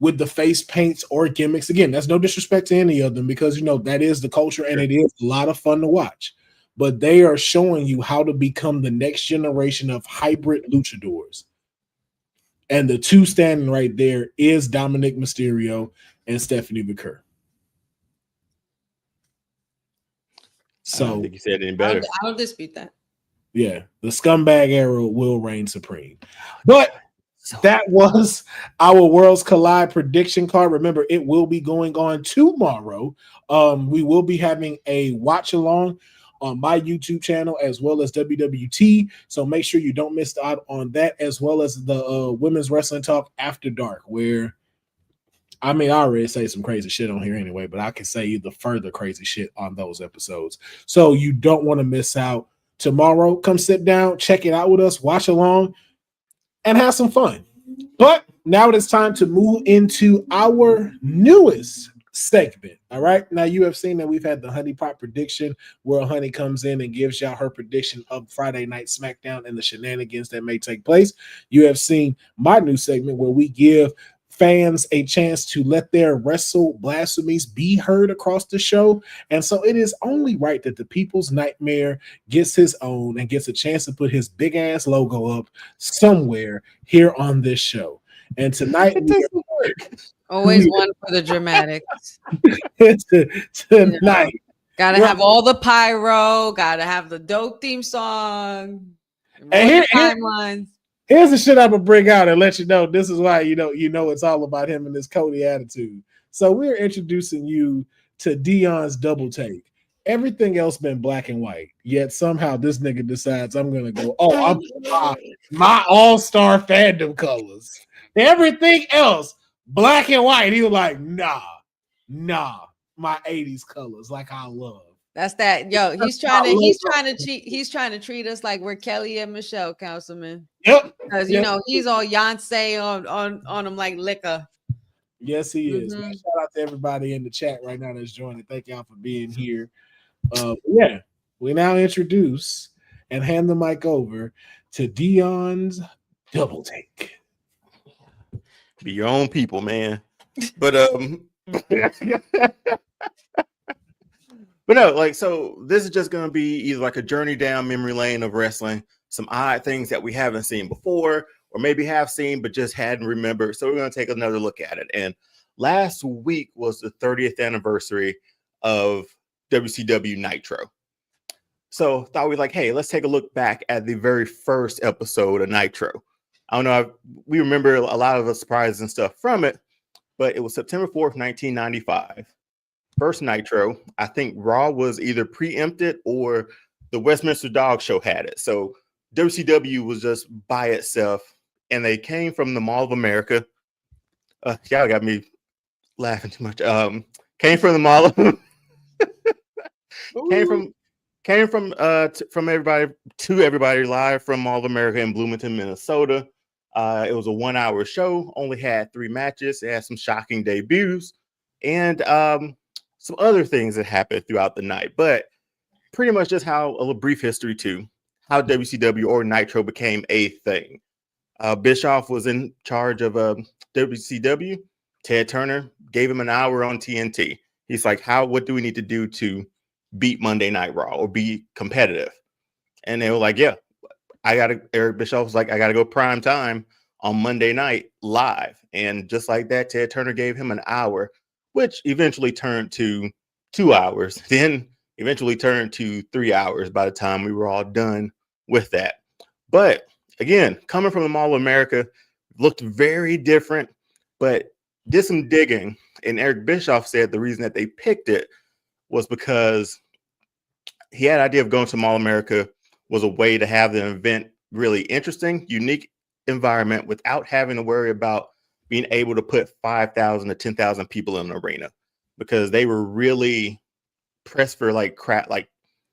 with the face paints or gimmicks. Again, that's no disrespect to any of them, because, you know, that is the culture and it is a lot of fun to watch. But they are showing you how to become the next generation of hybrid luchadors. And the two standing right there is Dominic Mysterio and Stephanie McCurry. So I don't think you said any better. I don't dispute that. Yeah, the scumbag era will reign supreme. But that was our Worlds Collide prediction card. Remember, it will be going on tomorrow. We will be having a watch along on my YouTube channel as well as WWT. So make sure you don't miss out on that, as well as the Women's Wrestling Talk After Dark, where, I mean, I already say some crazy shit on here anyway, but I can say even further crazy shit on those episodes. So you don't want to miss out. Tomorrow, come sit down, check it out with us, watch along, and have some fun. But now it is time to move into our newest segment. All right. Now you have seen that we've had the Honey Pot prediction, where Honey comes in and gives y'all her prediction of Friday Night SmackDown and the shenanigans that may take place. You have seen my new segment where we give fans a chance to let their wrestle blasphemies be heard across the show. And so it is only right that the People's Nightmare gets his own and gets a chance to put his big ass logo up somewhere here on this show. And tonight, Always one for the dramatics. Tonight, gotta have all the pyro, gotta have the dope theme song, and timelines. Here's the shit I'm gonna bring out and let you know. This is why you know it's all about him and his Cody attitude. So we're introducing you to Dion's double take. Everything else been black and white, yet somehow this nigga decides I'm gonna go. Oh, I'm my all-star fandom colors. Everything else black and white. He was like, nah, my 80s colors, like I love. That's that. Yo, he's trying to treat us like we're Kelly and Michelle, Councilman. Yep. Because you know he's all Beyonce on him like liquor. Yes, he is. Man, shout out to everybody in the chat right now that's joining. Thank y'all for being here. Yeah, we now introduce and hand the mic over to Dion's double take. Be your own people, man. But But no, like, so this is just going to be either like a journey down memory lane of wrestling, some odd things that we haven't seen before, or maybe have seen, but just hadn't remembered. So we're going to take another look at it. And last week was the 30th anniversary of WCW Nitro. So thought we like, hey, let's take a look back at the very first episode of Nitro. I don't know, we remember a lot of the surprises and stuff from it, but it was September 4th, 1995. First Nitro. I think Raw was either preempted or the Westminster Dog Show had it. So WCW was just by itself, and they came from the Mall of America. Y'all got me laughing too much. Came from the Mall of came from everybody to everybody live from Mall of America in Bloomington, Minnesota. It was a 1-hour show, only had 3 matches. It had some shocking debuts and some other things that happened throughout the night, but pretty much just how a brief history to how WCW or Nitro became a thing. Bischoff was in charge of WCW. Ted Turner gave him an hour on TNT. He's like, what do we need to do to beat Monday Night Raw or be competitive? And they were like, yeah, Eric Bischoff was like, I got to go prime time on Monday night live. And just like that, Ted Turner gave him an hour, which eventually turned to 2 hours, then eventually turned to 3 hours by the time we were all done with that. But again, coming from the Mall of America, looked very different, but did some digging. And Eric Bischoff said the reason that they picked it was because he had an idea of going to Mall of America was a way to have the event really interesting, unique environment without having to worry about being able to put 5,000 to 10,000 people in an arena, because they were really pressed for like crowd, like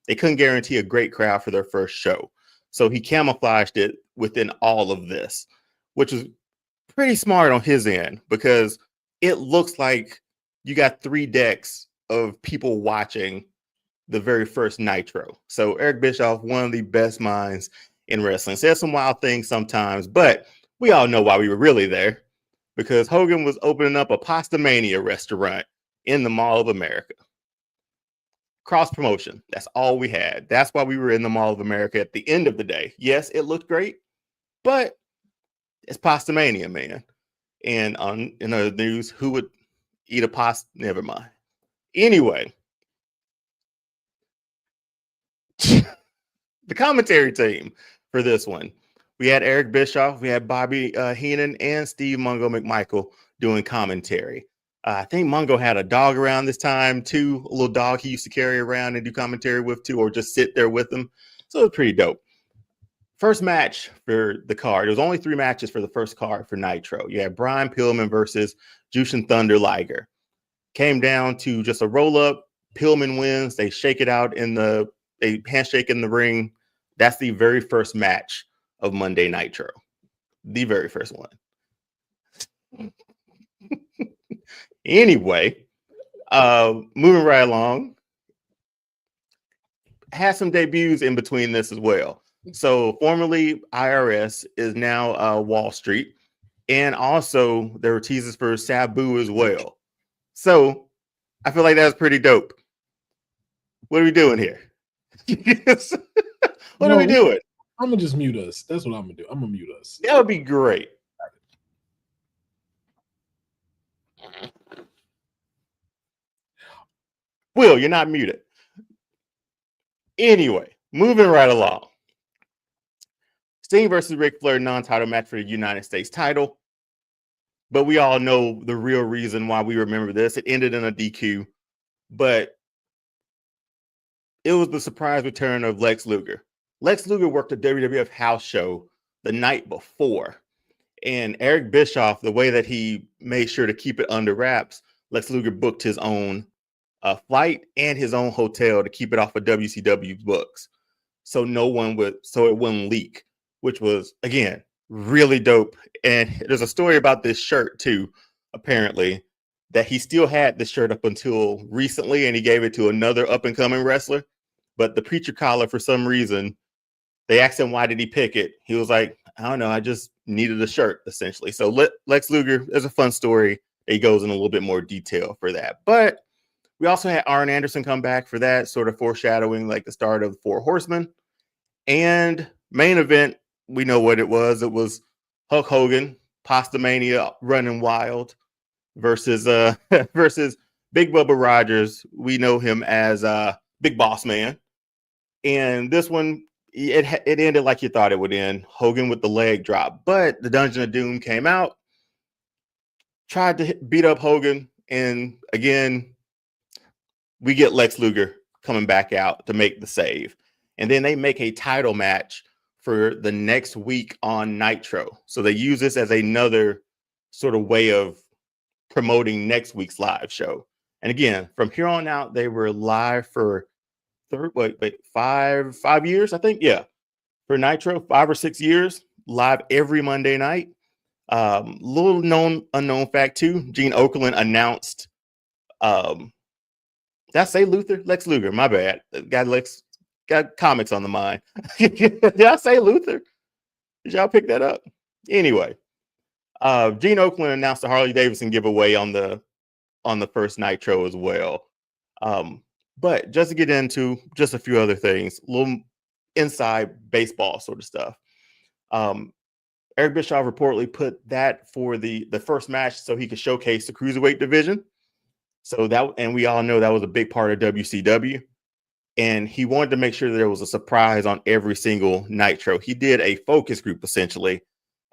they couldn't guarantee a great crowd for their first show. So he camouflaged it within all of this, which is pretty smart on his end, because it looks like you got 3 decks of people watching the very first Nitro. So Eric Bischoff, one of the best minds in wrestling, says some wild things sometimes, but we all know why we were really there, because Hogan was opening up a Pasta Mania restaurant in the Mall of America. Cross promotion. That's all we had. That's why we were in the Mall of America at the end of the day. Yes, it looked great, but it's Pasta Mania, man. And in other news, who would eat a pasta? Never mind. Anyway, the commentary team for this one, we had Eric Bischoff, we had Bobby Heenan, and Steve Mungo McMichael doing commentary. I think Mungo had a dog around this time too, a little dog he used to carry around and do commentary with too, or just sit there with him. So it was pretty dope. First match for the card. There was only 3 matches for the first card for Nitro. You had Brian Pillman versus Jushin Thunder Liger. Came down to just a roll up. Pillman wins. They shake it out they handshake in the ring. That's the very first match of Monday Nitro. The very first one. Anyway, moving right along, had some debuts in between this as well. So formerly IRS is now Wall Street, and also there were teases for Sabu as well. So I feel like that's pretty dope. What are we doing here? What are we doing? I'm gonna just mute us. That's what I'm gonna do. I'm gonna mute us. That would be great. Will, you're not muted. Anyway, moving right along. Sting versus Ric Flair non-title match for the United States title. But we all know the real reason why we remember this. It ended in a DQ, but it was the surprise return of Lex Luger. Lex Luger worked a WWF house show the night before. And Eric Bischoff, the way that he made sure to keep it under wraps, Lex Luger booked his own flight and his own hotel to keep it off of WCW's books. So it wouldn't leak, which was, again, really dope. And there's a story about this shirt too, apparently, that he still had this shirt up until recently, and he gave it to another up-and-coming wrestler. But the preacher collar, for some reason, they asked him, why did he pick it? He was like, I don't know, I just needed a shirt, essentially. So Lex Luger, there's a fun story. He goes in a little bit more detail for that. But we also had Arn Anderson come back for that, sort of foreshadowing like the start of the 4 Horsemen. And main event, we know what it was. It was Hulk Hogan, Pasta Mania running wild versus versus Big Bubba Rogers. We know him as Big Boss Man. And this one, it ended like you thought it would end. Hogan with the leg drop. But the Dungeon of Doom came out, tried to beat up Hogan. And again, we get Lex Luger coming back out to make the save. And then they make a title match for the next week on Nitro. So they use this as another sort of way of promoting next week's live show. And again, from here on out, they were live for 5 years, I think. Yeah. For Nitro, 5 or 6 years, live every Monday night. Little unknown fact too, Gene Okerlund announced, did I say Luther? Lex Luger, my bad. Got comics on the mind. Did I say Luther? Did y'all pick that up? Anyway, Gene Okerlund announced the Harley Davidson giveaway on the first Nitro as well. But just to get into just a few other things, little inside baseball sort of stuff. Eric Bischoff reportedly put that for the first match so he could showcase the cruiserweight division. So that, and we all know that was a big part of WCW. And he wanted to make sure that there was a surprise on every single Nitro. He did a focus group essentially,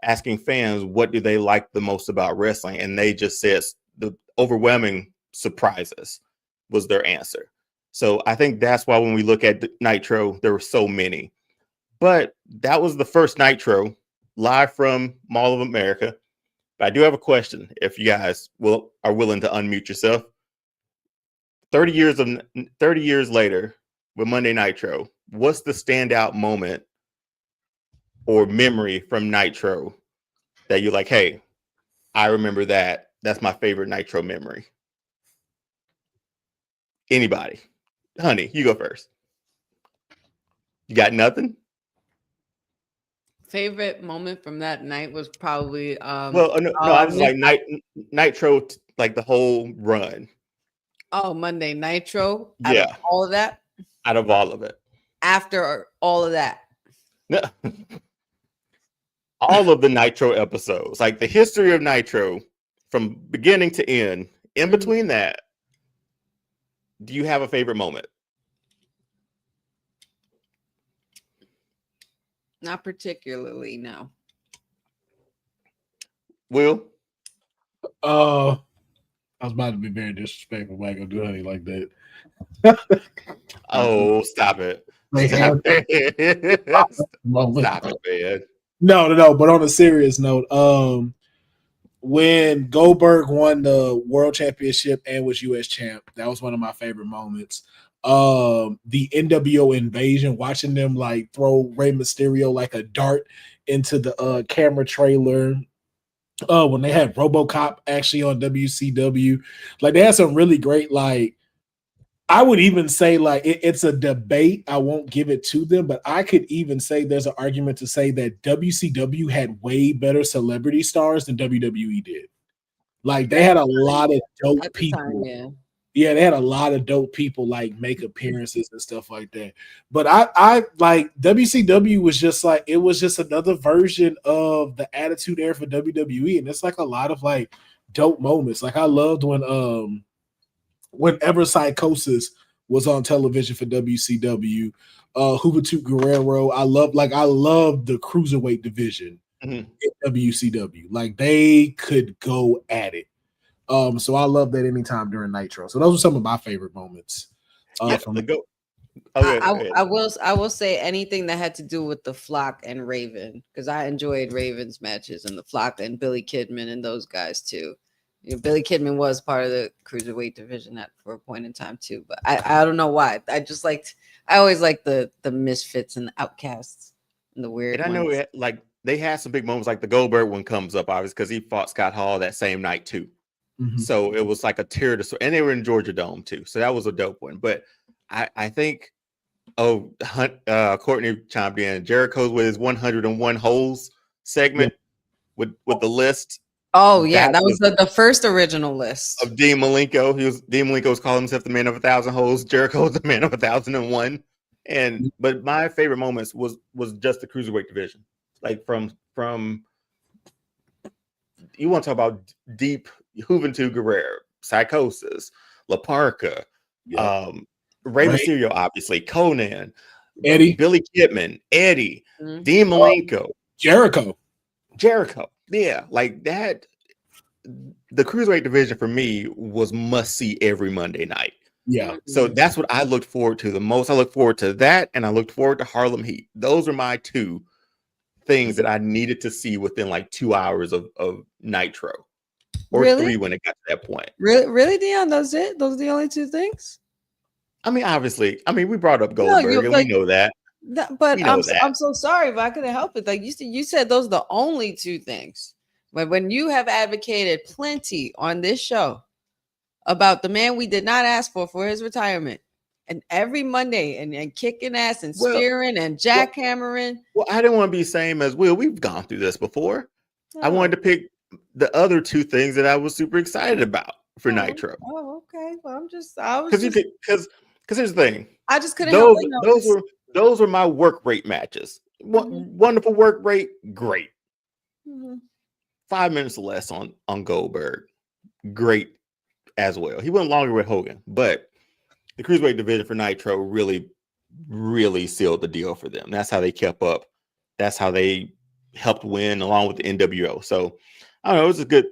asking fans what do they like the most about wrestling, and they just said the overwhelming surprises was their answer. So I think that's why when we look at Nitro, there were so many. But that was the first Nitro live from Mall of America. But I do have a question. If you guys are willing to unmute yourself, 30 years later with Monday Nitro, what's the standout moment or memory from Nitro that you're like, hey, I remember that. That's my favorite Nitro memory. Anybody? Honey, you go first. You got nothing? Favorite moment from that night was probably no, I was like Nitro, like the whole run. Oh, Monday Nitro. Yeah. Out of all of that. Out of all of it. After all of that. No. All of the Nitro episodes, like the history of Nitro from beginning to end. In between that, do you have a favorite moment? Not particularly, no. Will? I was about to be very disrespectful, but I ain't gonna do anything like that. Oh, stop it. Stop it. Stop it, man. No. But on a serious note, when Goldberg won the world championship and was US champ, that was one of my favorite moments. The NWO invasion, watching them like throw Rey Mysterio like a dart into the camera trailer. When they had RoboCop actually on WCW, like they had some really great, like I would even say like it's a debate. I won't give it to them, but I could even say there's an argument to say that WCW had way better celebrity stars than WWE did. Like they had a lot of dope people. Yeah, they had a lot of dope people like make appearances and stuff like that. But I like WCW was just like it was just another version of the Attitude Era for WWE, and it's like a lot of like dope moments. Like I loved whenever Psychosis was on television for WCW, Juventud Guerrero. I love the cruiserweight division in WCW. Like they could go at it. So I love that anytime during Nitro. So those are some of my favorite moments. I will say anything that had to do with the Flock and Raven, because I enjoyed Raven's matches and the Flock and Billy Kidman and those guys too. You know, Billy Kidman was part of the cruiserweight division for a point in time too, but I don't know why. I always liked the misfits and the outcasts and the weird. And I know like they had some big moments, like the Goldberg one comes up obviously because he fought Scott Hall that same night too. Mm-hmm. So it was like a tear to, and they were in Georgia Dome too. So that was a dope one. But I think, Courtney chimed in. Jericho's with his 101 holes segment with the list. Oh yeah, that was the first original list of Dean Malenko. Dean Malenko was calling himself the man of 1,000 holes. Jericho was the man of 1,001. But my favorite moments was just the cruiserweight division. Like from you want to talk about deep Juventud Guerrero, Psychosis, La Parka, Rey Mysterio, obviously, Conan, Eddie, Billy Kidman, Eddie, Dean Malenko, Jericho. Yeah, like that. The cruiserweight division for me was must see every Monday night. Yeah. So that's what I looked forward to the most. I looked forward to that, and I looked forward to Harlem Heat. Those are my two things that I needed to see within like 2 hours of Nitro. Or 3 when it got to that point. Really, Dion? Those are the only two things? I mean, obviously. I mean, we brought up Goldberg, and we know that. I'm so sorry, but I couldn't help it. Like you said, those are the only two things. But when you have advocated plenty on this show about the man we did not ask for his retirement, and every Monday and kicking ass and spearing and jackhammering. Well, I didn't want to be same as Will. We've gone through this before. I wanted to pick the other two things that I was super excited about for Nitro. Oh, okay. Well, because here's the thing. I just couldn't. Those are my work rate matches. Wonderful work rate, great. 5 minutes or less on Goldberg, great as well. He went longer with Hogan, but the cruiserweight division for Nitro really, really sealed the deal for them. That's how they kept up. That's how they helped win along with the NWO. So I don't know. It was a good,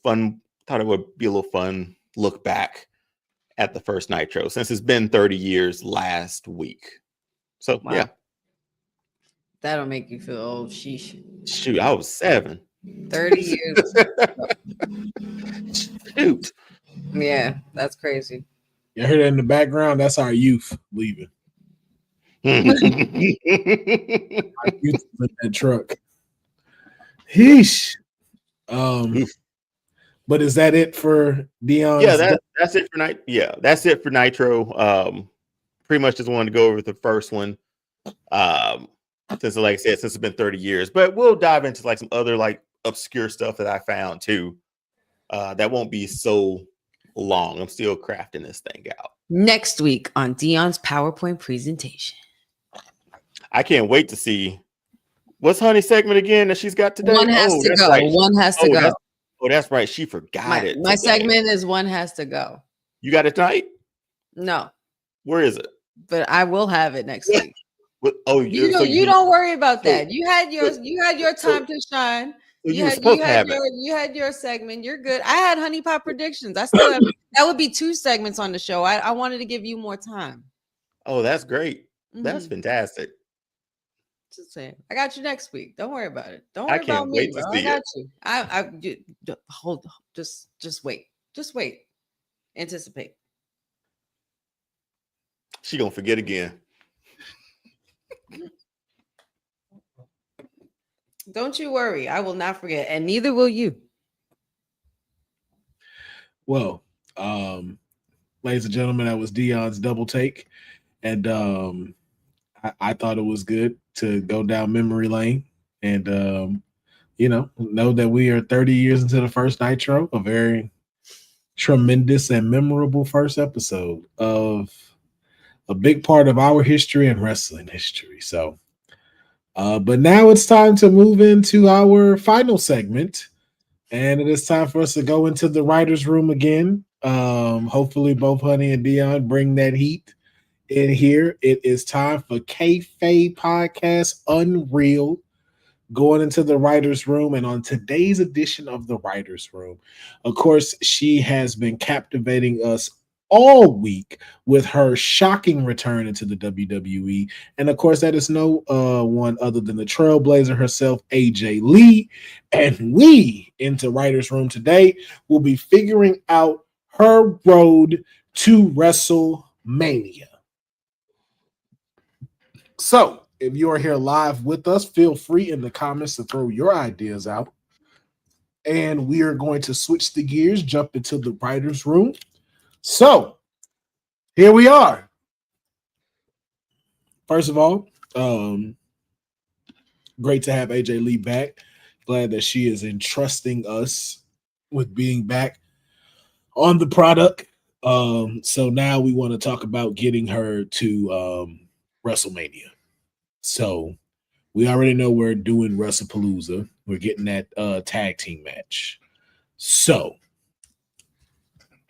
fun. Thought it would be a little fun look back at the first Nitro since it's been 30 years last week. So Wow. yeah, That'll make you feel old. Sheesh. shoot, I was 7. 30 years. Shoot. Yeah, that's crazy. You heard it in the background? That's our youth leaving. Our youth in that truck. Heesh. But is that it for Dion's? Yeah, that's it for night. Yeah, that's it for Nitro. Pretty much just wanted to go over the first one. Since, like I said, since it's been 30 years, but we'll dive into like some other like obscure stuff that I found too. That won't be so long. I'm still crafting this thing out. Next week on Dion's PowerPoint presentation. I can't wait to see what's Honey's segment again that she's got today. One has to go. Right. One has to go. That's right. She forgot it. My segment is one has to go. You got it tonight? No. Where is it? But I will have it next week. You don't worry about that. You had your time to shine. You had your segment. You're good. I had honey pot predictions. I still have, that would be 2 segments on the show. I wanted to give you more time. Oh, that's great. That's fantastic. Just saying. I got you next week. Don't worry about it. Don't worry about me. I got you. Just wait. Just wait. Anticipate. She gonna forget again. Don't you worry. I will not forget, and neither will you. Well, ladies and gentlemen, that was Dion's double take, and I thought it was good to go down memory lane and know that we are 30 years into the first Nitro, a very tremendous and memorable first episode of a big part of our history and wrestling history. So, but now it's time to move into our final segment, and it is time for us to go into the writer's room again. Hopefully both Honey and Dion bring that heat in here. It is time for Kayfabe Podcast Unreal, going into the writer's room. And on today's edition of the writer's room, of course, she has been captivating us all week with her shocking return into the WWE. And of course, that is no one other than the trailblazer herself, AJ Lee. And we, into writer's room today, will be figuring out her road to WrestleMania. So, if you are here live with us, feel free in the comments to throw your ideas out. And we are going to switch the gears, jump into the writer's room. So, here we are. First of all, great to have AJ Lee back. Glad that she is entrusting us with being back on the product. So now we want to talk about getting her to WrestleMania. So we already know we're doing Wrestlepolooza. We're getting that tag team match. So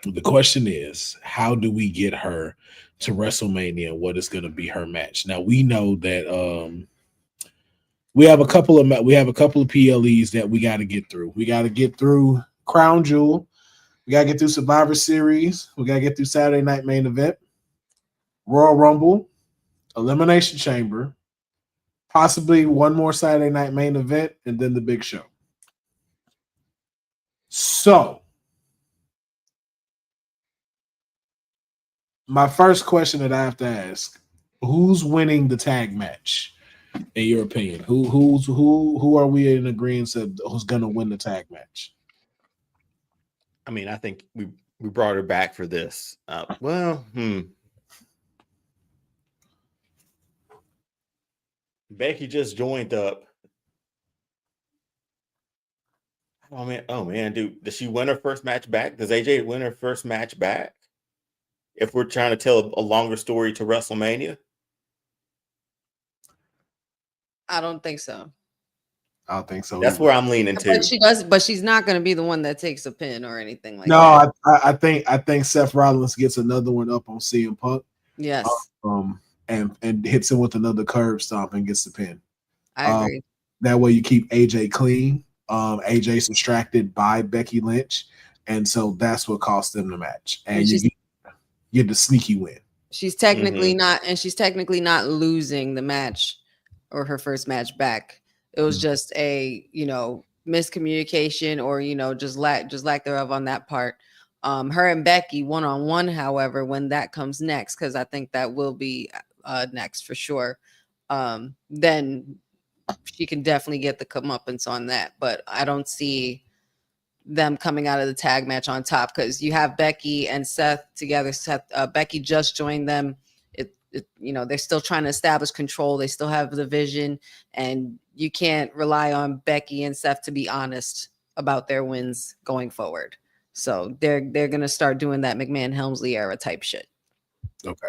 the question is, how do we get her to WrestleMania? What is going to be her match? Now we know that we have a couple of PLEs that we got to get through. We got to get through Crown Jewel. We got to get through Survivor Series. We got to get through Saturday Night Main Event, Royal Rumble, Elimination Chamber, possibly one more Saturday Night Main Event, and then the big show. So, my first question that I have to ask: who's winning the tag match? In your opinion, who are we in agreement of who's going to win the tag match? I mean, I think we brought her back for this. Becky just joined up. Oh man, dude, does she win her first match back? Does AJ win her first match back? If we're trying to tell a longer story to WrestleMania, I don't think so. I don't think so. That's either. where I'm leaning But to. she does. But she's not going to be the one that takes a pin or anything like No, that. I think Seth Rollins gets another one up on CM Punk. Yes, and hits him with another curb stomp and gets the pin. I agree. That way you keep AJ clean. AJ's distracted by Becky Lynch, and so that's what cost them the match. And you get the sneaky win. She's technically not, and she's technically not losing the match or her first match back. It was just a miscommunication or just lack thereof on that part. Her and Becky one-on-one, however, when that comes next, because I think that will be next for sure. Then she can definitely get the comeuppance on that, but I don't see them coming out of the tag match on top because you have Becky and Seth together. Becky just joined them. They're still trying to establish control. They still have the vision, and you can't rely on Becky and Seth to be honest about their wins going forward. So they're gonna start doing that McMahon Helmsley era type shit. Okay.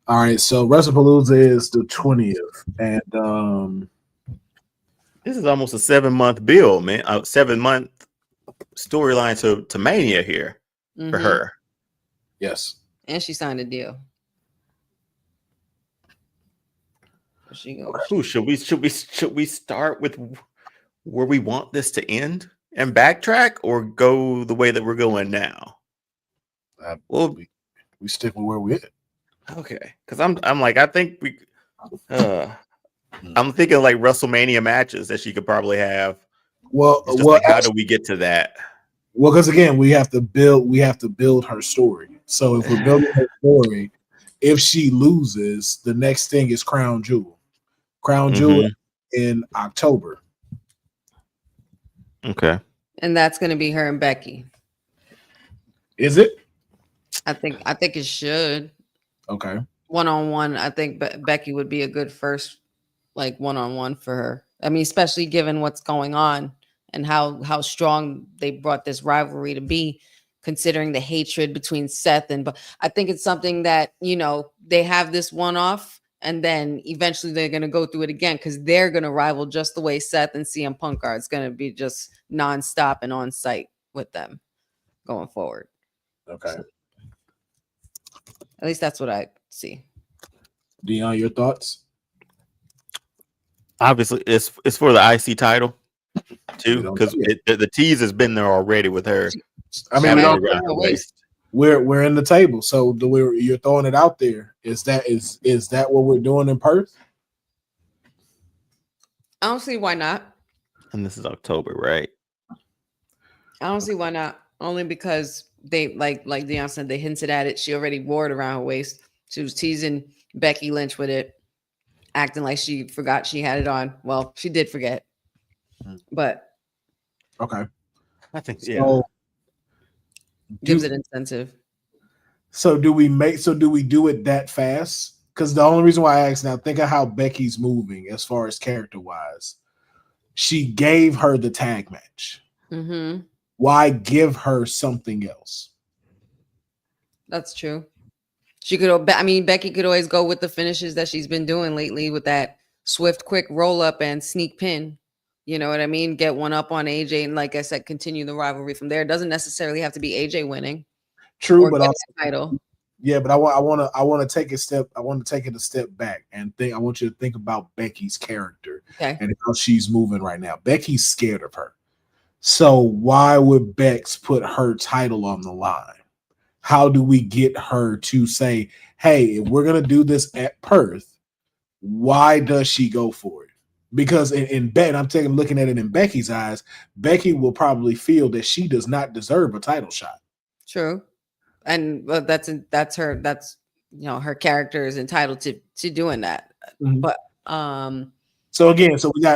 All right. So Wrestlepolooza is the 20th, and this is almost a 7-month build, man. A 7-month storyline to Mania here for her. Yes. And she signed a deal. She goes. Ooh, should we start with where we want this to end and backtrack, or go the way that we're going now? Well, we stick with where we're at. Okay, because I'm like, I think we I'm thinking like WrestleMania matches that she could probably have. Well, how do we get to that? Well, because again, we have to build her story. So if we're building her story, if she loses, the next thing is Crown Jewel. Crown Jewel in October. Okay. And that's going to be her and Becky. Is it? I think it should. Okay. One-on-one, I think Becky would be a good first, like, one-on-one for her. I mean, especially given what's going on and how strong they brought this rivalry to be, considering the hatred between Seth and. But I think it's something that they have this one-off, and then eventually they're going to go through it again because they're going to rival just the way Seth and CM Punk are. It's going to be just nonstop and on site with them going forward. Okay. So, at least that's what I see. Dion, your thoughts? Obviously, it's for the IC title too, because the tease has been there already with her. I mean, we're in the table, so you're throwing it out there. Is that what we're doing in Perth? I don't see why not. And this is October, right? I don't see why not. Only because they like Dion said, they hinted at it. She already wore it around her waist. She was teasing Becky Lynch with it, acting like she forgot she had it on. Well, she did forget, but okay. I think gives it incentive. So do we do it that fast? Because the only reason why I asked now, think of how Becky's moving as far as character wise. She gave her the tag match. Mm-hmm. Why give her something else? That's true. She could. I mean, Becky could always go with the finishes that she's been doing lately with that swift, quick roll up and sneak pin. You know what I mean? Get one up on AJ, and like I said, continue the rivalry from there. It doesn't necessarily have to be AJ winning. True, but also, title. Yeah, but I want to take a step. I want to take it a step back and think. I want you to think about Becky's character and how she's moving right now. Becky's scared of her. So why would Bex put her title on the line? How do we get her to say, hey, if we're going to do this at Perth, why does she go for it? Because in looking at it in Becky's eyes, Becky will probably feel that she does not deserve a title shot. True. And that's her, her character is entitled to doing that. Mm-hmm. But so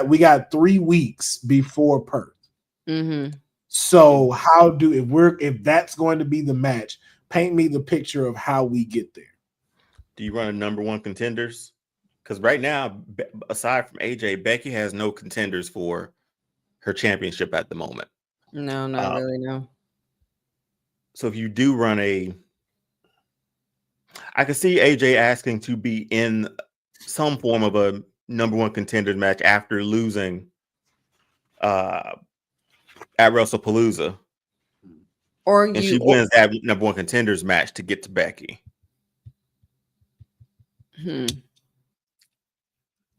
we got 3 weeks before Perth. Mm-hmm. So if that's going to be the match, paint me the picture of how we get there. Do you run a number one contenders? Because right now, aside from AJ, Becky has no contenders for her championship at the moment. No, not really, no. So if you do run I could see AJ asking to be in some form of a number one contenders match after losing at Wrestlepolooza. And she wins that number one contenders match to get to Becky.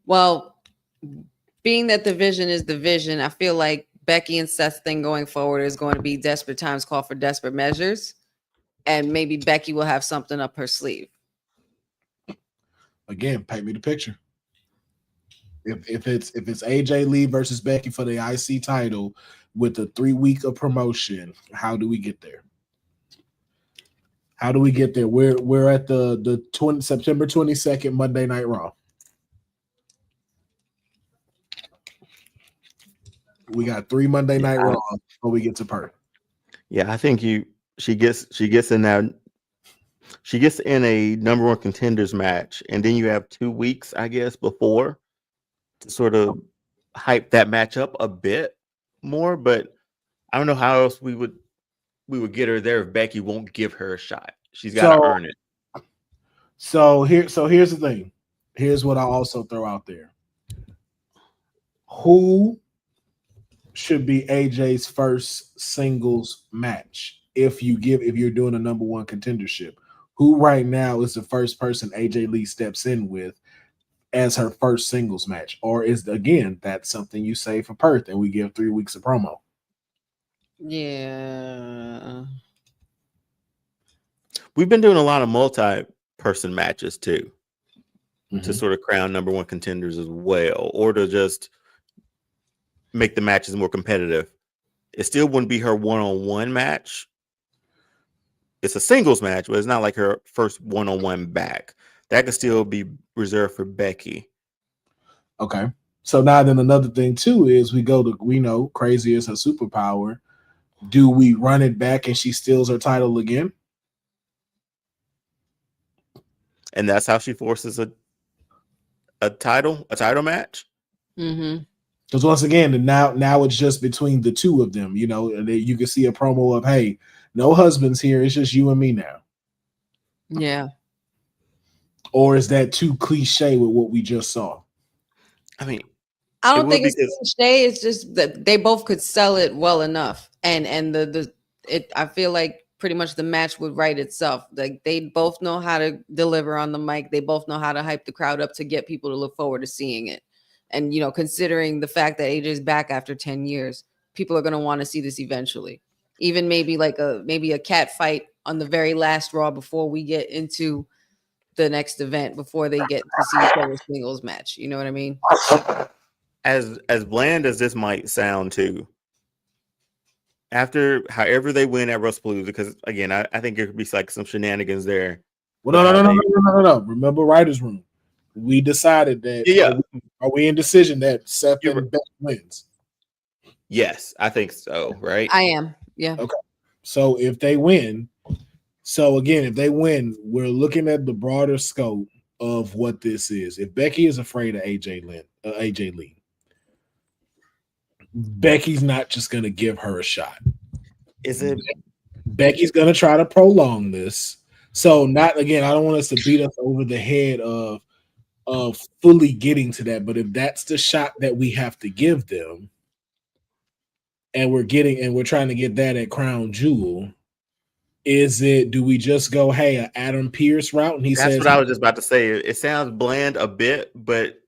Well, being that the vision is the vision, I feel like Becky and Seth's thing going forward is going to be desperate times call for desperate measures. And maybe Becky will have something up her sleeve. Again, paint me the picture. If it's AJ Lee versus Becky for the IC title with a 3 week of promotion, how do we get there? How do we get there? We're at the September 22nd Monday Night Raw. We got 3 Monday Night Raw before we get to Perth. Yeah, I think she gets in that. She gets in a number one contenders match, and then you have 2 weeks, I guess, before to sort of hype that match up a bit more. But I don't know how else we would get her there if Becky won't give her a shot. She's got to earn it. So here's the thing. Here's what I also throw out there. Who should be AJ's first singles match if you're doing a number one contendership? Who right now is the first person AJ Lee steps in with as her first singles match? Or is, again, that's something you save for Perth and we give 3 weeks of promo? Yeah. We've been doing a lot of multi-person matches too, to sort of crown number one contenders as well, or to just make the matches more competitive. It still wouldn't be her one-on-one match. It's a singles match, but it's not like her first one-on-one back. That could still be reserved for Becky. Okay. So now then another thing too is we know crazy is her superpower. Do we run it back and she steals her title again? And that's how she forces a title match? Mm-hmm. Because once again, now it's just between the two of them. You know, you can see a promo of, hey, no husbands here. It's just you and me now. Yeah. Or is that too cliche with what we just saw? I mean, I don't think it's cliche. It's just that they both could sell it well enough, and I feel like pretty much the match would write itself. Like they both know how to deliver on the mic. They both know how to hype the crowd up to get people to look forward to seeing it. And, you know, considering the fact that AJ's back after 10 years, people are going to want to see this eventually. Even maybe like a cat fight on the very last Raw before we get into the next event, before they get to see each other's singles match. You know what I mean? As bland as this might sound too, after however they win at Wrestlepolooza, because again, I think there could be like some shenanigans there. Well, no. Remember writer's room. We decided that are we in decision that Seth and Becky wins? Yes, I think so, right? I am. Yeah. Okay. So if they win, we're looking at the broader scope of what this is. If Becky is afraid of AJ Lee, Becky's not just going to give her a shot. Is it? Becky's going to try to prolong this. So I don't want us to beat us over the head of fully getting to that, but if that's the shot that we have to give them, and we're trying to get that at Crown Jewel, do we just go, hey, an Adam Pearce route? And that's what I was just about to say. It sounds bland a bit, but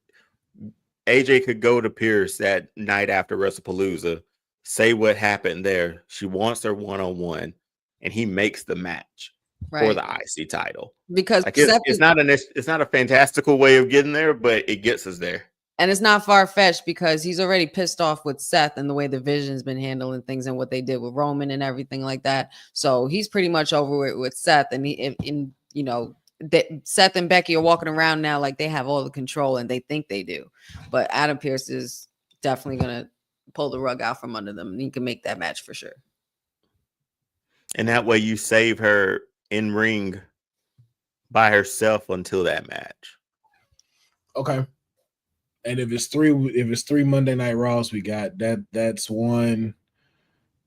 AJ could go to Pearce that night after Wrestlepolooza, say what happened there. She wants her one-on-one, and he makes the match for the IC title. Because it's not a fantastical way of getting there, but it gets us there. And it's not far-fetched because he's already pissed off with Seth and the way the Vision's been handling things and what they did with Roman and everything like that. So he's pretty much over it with Seth. And Seth and Becky are walking around now like they have all the control and they think they do. But Adam Pearce is definitely going to pull the rug out from under them. And he can make that match for sure. And that way you save her in ring by herself until that match. Okay. And if it's three Monday Night Raws, we got that's one.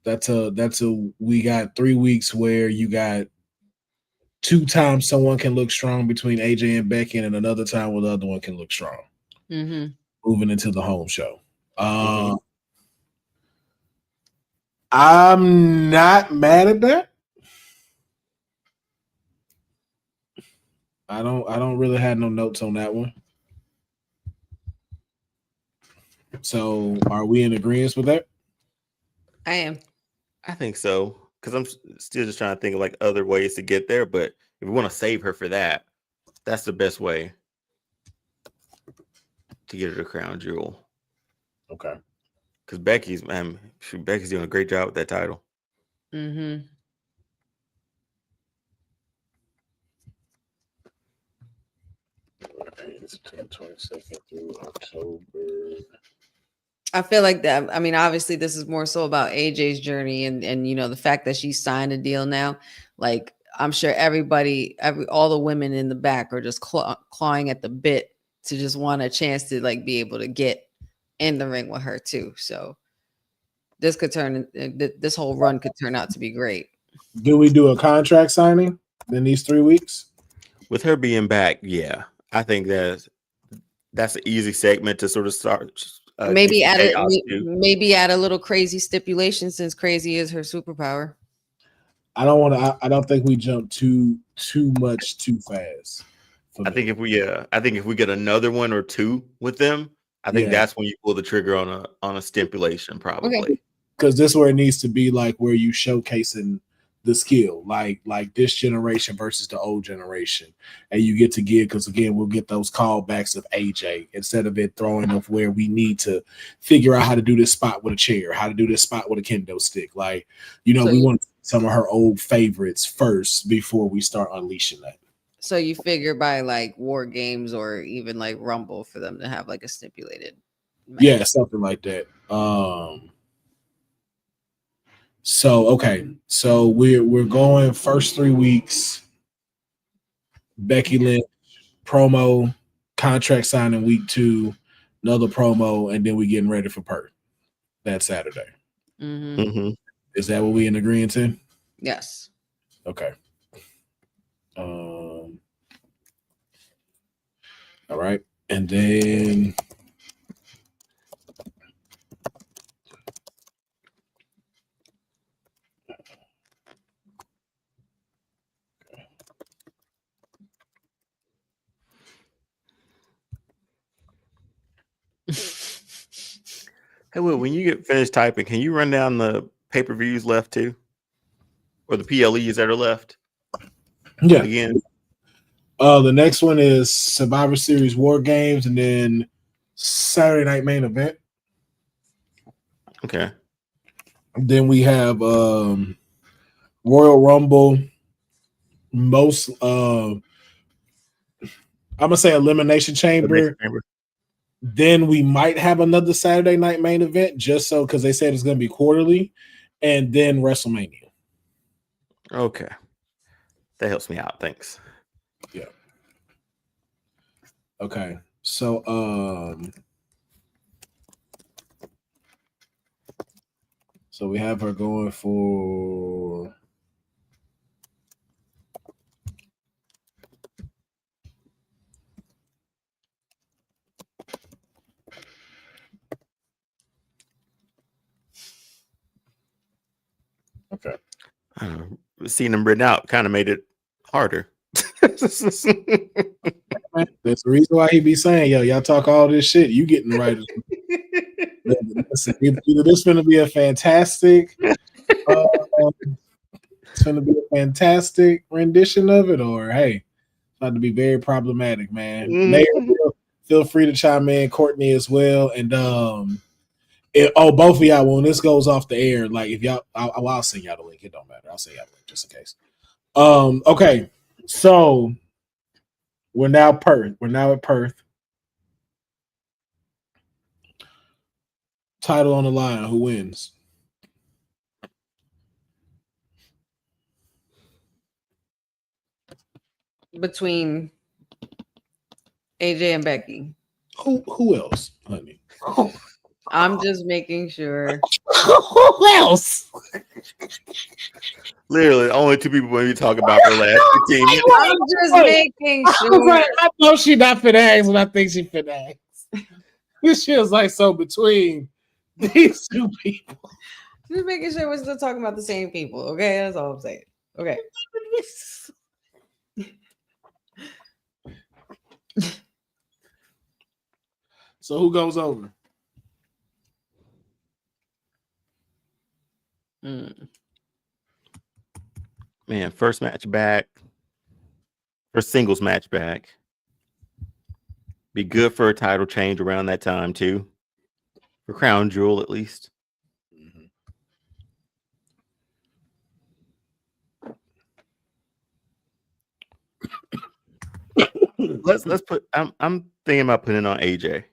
We got 3 weeks where you got 2 times someone can look strong between AJ and Becky, and another time where the other one can look strong. moving into the home show. I'm not mad at that. I don't really have no notes on that one. So are we in agreement with that? I am. I think so. Because I'm still just trying to think of like other ways to get there. But if we want to save her for that, that's the best way to get her the crown jewel. Okay. Because Becky's doing a great job with that title. Mm-hmm. It's 22nd through October. I feel like that. I mean, obviously, this is more so about AJ's journey, and the fact that she signed a deal now. Like, I'm sure all the women in the back are just clawing at the bit to just want a chance to like be able to get in the ring with her too. So this whole run could turn out to be great. Do we do a contract signing in these 3 weeks? With her being back, yeah, I think that's an easy segment to sort of start. Maybe add a little crazy stipulation, since crazy is her superpower. I don't think we jump too much too fast. I think if we get another one or two with them, I think that's when you pull the trigger on a stipulation, probably. Because this is where it needs to be, like where you showcasing the skill, like this generation versus the old generation, and you get to give, because again we'll get those callbacks of AJ instead of it throwing of where we need to figure out how to do this spot with a chair, how to do this spot with a kendo stick. Like, we want some of her old favorites first before we start unleashing that. So you figure by like War Games or even like Rumble for them to have like a stipulated match. Yeah, something like that. So we're going first 3 weeks. Becky Lynch promo, contract signing week 2, another promo, and then we getting ready for Perth that Saturday. Mm-hmm. Is that what we in agreement in? Yes. Okay. All right, and then Hey, Will, when you get finished typing, can you run down the pay-per-views left too? Or the PLEs that are left? Yeah. Again. The next one is Survivor Series War Games, and then Saturday Night Main Event. Okay. Then we have Royal Rumble. I'm gonna say Elimination Chamber. Then we might have another Saturday Night Main Event, just so, because they said it's gonna be quarterly, and then WrestleMania. Okay. That helps me out. Thanks. Yeah. Okay. So so we have her going for okay. Seeing them written out kind of made it harder. That's the reason why he be saying, yo, y'all talk all this shit. You getting right. Listen, either this going to be a fantastic it's going to be a fantastic rendition of it, or hey, it's about to be very problematic, man. Mayor, feel free to chime in, Courtney as well, and both of y'all, when this goes off the air, like if y'all, I'll send y'all the link. It don't matter. I'll send y'all the link just in case. Okay, so we're now Perth. We're now at Perth. Title on the line. Who wins? Between AJ and Becky. Who else, honey? I'm just making sure. Who else? Literally, only two people when we talk about the last 15 minutes. I'm just making sure. I know she not finna ask, but I think she finna ask. This shit is like so between these two people. Just making sure we're still talking about the same people. Okay, that's all I'm saying. Okay. So who goes over? Man, first match back. First singles match back. Be good for a title change around that time too. For Crown Jewel, at least. Let's put. I'm thinking about putting it on AJ.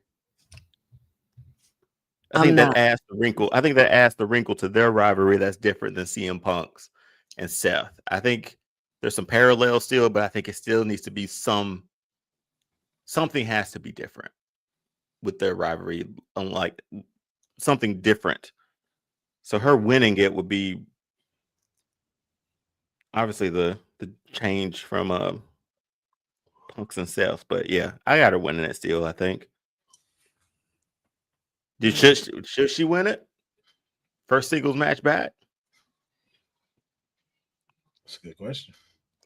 I think that adds the wrinkle. I think that adds the wrinkle to their rivalry that's different than CM Punk's and Seth. I think there's some parallels still, but I think it still needs to be something has to be different with their rivalry, unlike something different. So her winning it would be obviously the change from Punk's and Seth, but yeah, I got her winning it still, I think. Should she win it? First singles match back? That's a good question.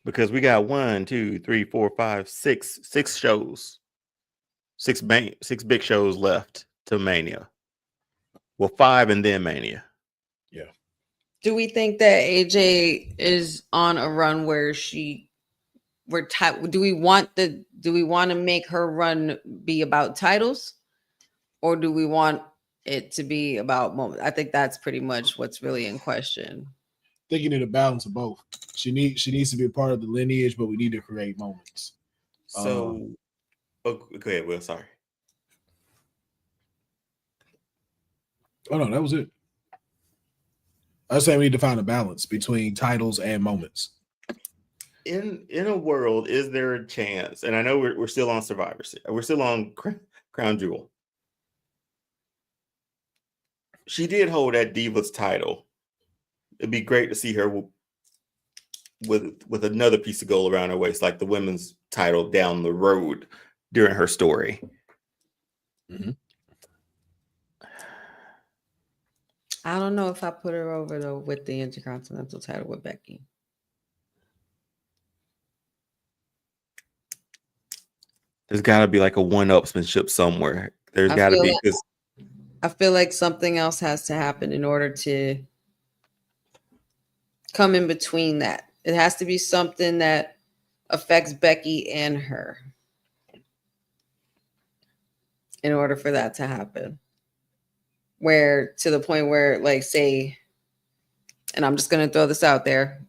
Because we got 1, 2, 3, 4, 5, 6 shows. Six big shows left to Mania. Well, 5 and then Mania. Yeah. Do we think that AJ is on a run where do we want to make her run be about titles, or do we want it to be about moments? I think that's pretty much what's really in question. I think you need a balance of both. She needs to be a part of the lineage, but we need to create moments. So, go ahead, Will. Sorry. Oh no, that was it. I was saying we need to find a balance between titles and moments. In a world, is there a chance? And I know we're still on Survivor Series. We're still on Crown Jewel. She did hold that Divas title. It'd be great to see her with another piece of gold around her waist, like the women's title down the road during her story. Mm-hmm. I don't know if I put her over though with the Intercontinental title with Becky. There's got to be like a one-upsmanship somewhere. There's got to be, because I feel like something else has to happen in order to come in between that. It has to be something that affects Becky and her in order for that to happen. Where to the point where, like, say, and I'm just going to throw this out there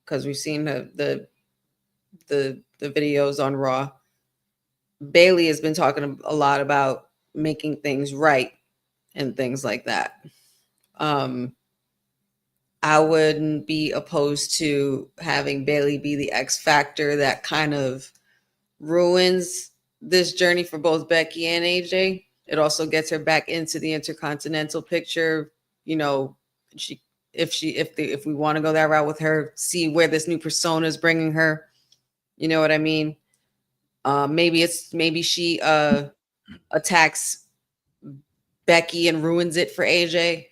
because we've seen the videos on Raw. Bayley has been talking a lot about making things right and things like that. I wouldn't be opposed to having Bayley be the X factor that kind of ruins this journey for both Becky and AJ. It also gets her back into the Intercontinental picture. You know, if we want to go that route with her, see where this new persona is bringing her. You know what I mean? Maybe she attacks Becky and ruins it for AJ,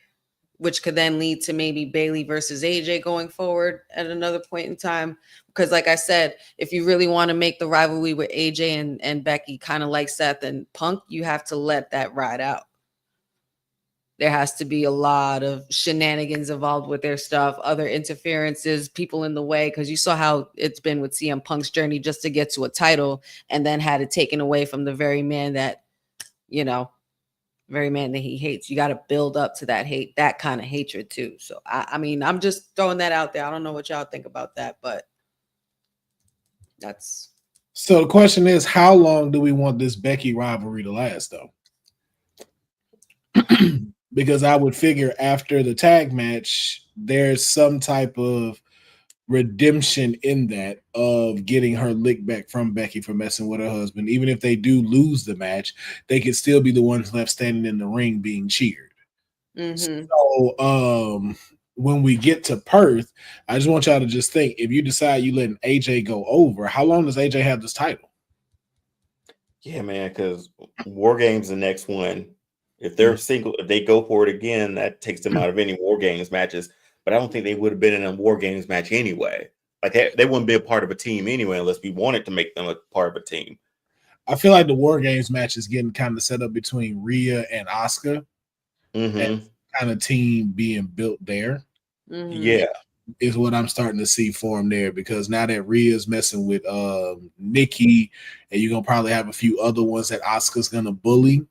which could then lead to maybe Bayley versus AJ going forward at another point in time. Because like I said, if you really want to make the rivalry with AJ and Becky kind of like Seth and Punk, you have to let that ride out. There has to be a lot of shenanigans involved with their stuff, other interferences, people in the way, because you saw how it's been with CM Punk's journey just to get to a title and then had it taken away from the very man that, very man that he hates. You got to build up to that hate, that kind of hatred too. So, I mean, I'm just throwing that out there. I don't know what y'all think about that, but that's... So the question is, how long do we want this Becky rivalry to last, though? Because I would figure after the tag match, there's some type of redemption in that of getting her lick back from Becky for messing with her husband. Even if they do lose the match, they could still be the ones left standing in the ring being cheered. Mm-hmm. So when we get to Perth, I just want y'all to just think, if you decide you letting AJ go over, how long does AJ have this title? Yeah, man, because War Games the next one. If they're single, if they go for it again, that takes them out of any War Games matches. But I don't think they would have been in a War Games match anyway. Like they wouldn't be a part of a team anyway, unless we wanted to make them a part of a team. I feel like the War Games match is getting kind of set up between Rhea and Asuka, and kind of team being built there. Yeah, is what I'm starting to see form there, because now that Rhea's messing with Nikki, and you're gonna probably have a few other ones that Asuka's gonna bully.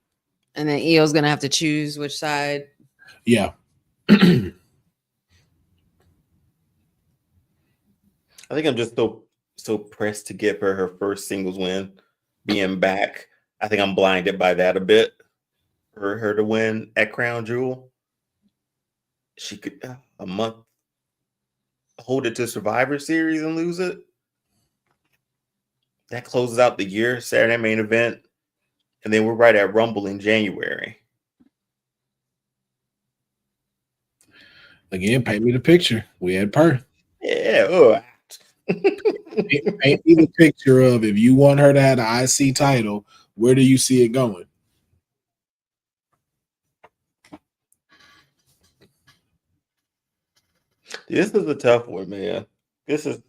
And then Io's gonna have to choose which side. Yeah. I think I'm just so pressed to give her first singles win, being back. I think I'm blinded by that a bit. For her to win at Crown Jewel, she could a month hold it to Survivor Series and lose it. That closes out the year, Saturday main event. And then we're right at Rumble in January. Again, paint me the picture. We had Perth. Yeah. Paint me the picture of, if you want her to have the IC title, where do you see it going? This is a tough one, man. This is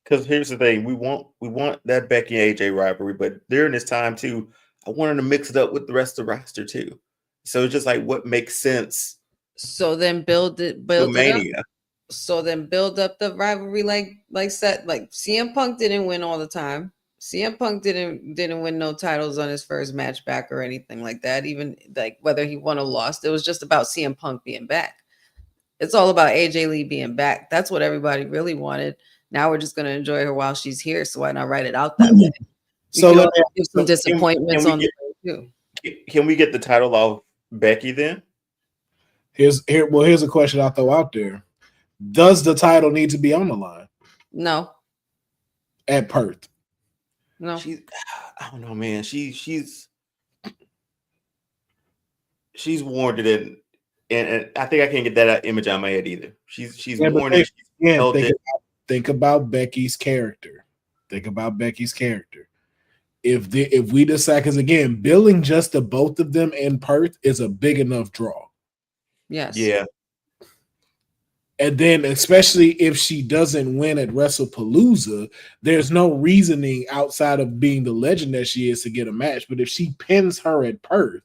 because here's the thing: we want that Becky and AJ rivalry, but during this time too, I wanted to mix it up with the rest of the roster too. So it's just like what makes sense. So then build it Mania. up. So then build up the rivalry like CM Punk didn't win all the time. CM Punk didn't win no titles on his first match back or anything like that. Even like whether he won or lost, it was just about CM Punk being back. It's all about AJ Lee being back. That's what everybody really wanted. Now we're just going to enjoy her while she's here. So why not write it out that way? So let's give some disappointments on the way too. Can we get the title off Becky then? Here's a question I'll throw out there. Does the title need to be on the line? No. At Perth? No. I don't know, man. She's warranted it. And I think I can't get that image out of my head either. She's warranted. Think about Becky's character. Think about Becky's character. If we decide, because again, billing just the both of them in Perth is a big enough draw. Yes. Yeah. And then, especially if she doesn't win at Wrestlepolooza, there's no reasoning outside of being the legend that she is to get a match. But if she pins her at Perth,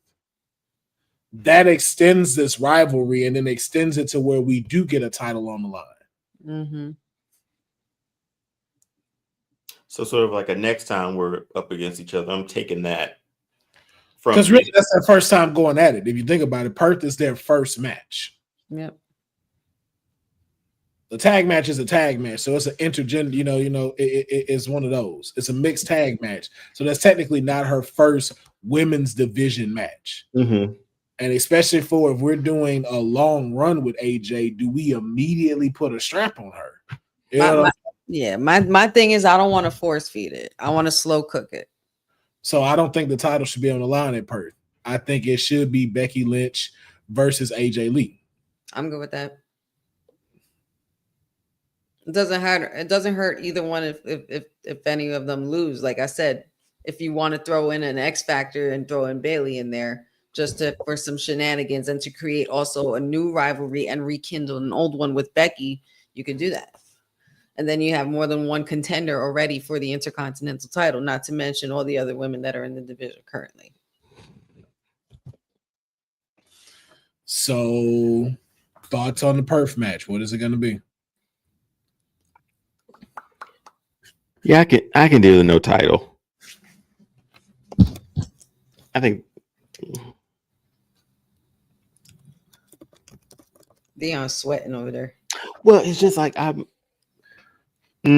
that extends this rivalry and then extends it to where we do get a title on the line. Mm-hmm. So sort of like a next time we're up against each other, I'm taking that. Because really, that's their first time going at it. If you think about it, Perth is their first match. Yep. The tag match is a tag match, so it's an intergender. It's one of those. It's a mixed tag match, so that's technically not her first women's division match. Mm-hmm. And especially if we're doing a long run with AJ, do we immediately put a strap on her? My thing is I don't want to force feed it. I want to slow cook it. So I don't think the title should be on the line at Perth. I think it should be Becky Lynch versus AJ Lee. I'm good with that. It doesn't hurt. It doesn't hurt either one if any of them lose. Like I said, if you want to throw in an X Factor and throw in Bailey in there just for some shenanigans and to create also a new rivalry and rekindle an old one with Becky, you can do that. And then you have more than one contender already for the Intercontinental title, not to mention all the other women that are in the division currently. So, thoughts on the Perth match? What is it going to be? Yeah, I can do the no title. I think Dion's sweating over there. Well, it's just like I'm. He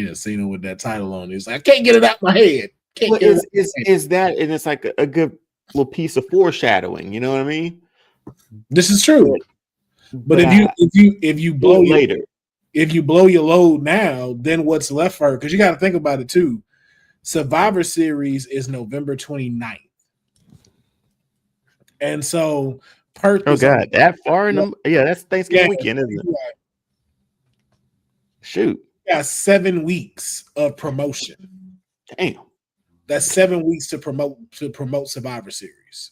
done seen him with that title on. He's like, I can't get it out my head. Is that, and it's like a good little piece of foreshadowing. You know what I mean? This is true. But if you blow later. If you blow your load now, then what's left for her? Because you got to think about it too. Survivor Series is November 29th. And so Perth. Oh, God. That far in that's Thanksgiving weekend, isn't it? Yeah. Shoot. You got 7 weeks of promotion. Damn. That's 7 weeks to promote Survivor Series.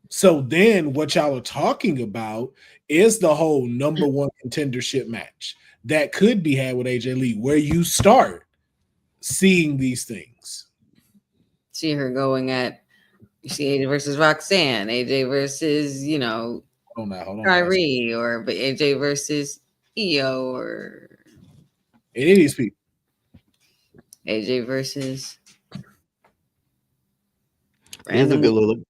So then what y'all are talking about is the whole number one contendership match that could be had with AJ Lee, where you start seeing these things. See her going at, you see AJ versus Roxanne, AJ versus, hold on. Kyrie, or AJ versus Io, or any of these people. AJ versus. There's a good little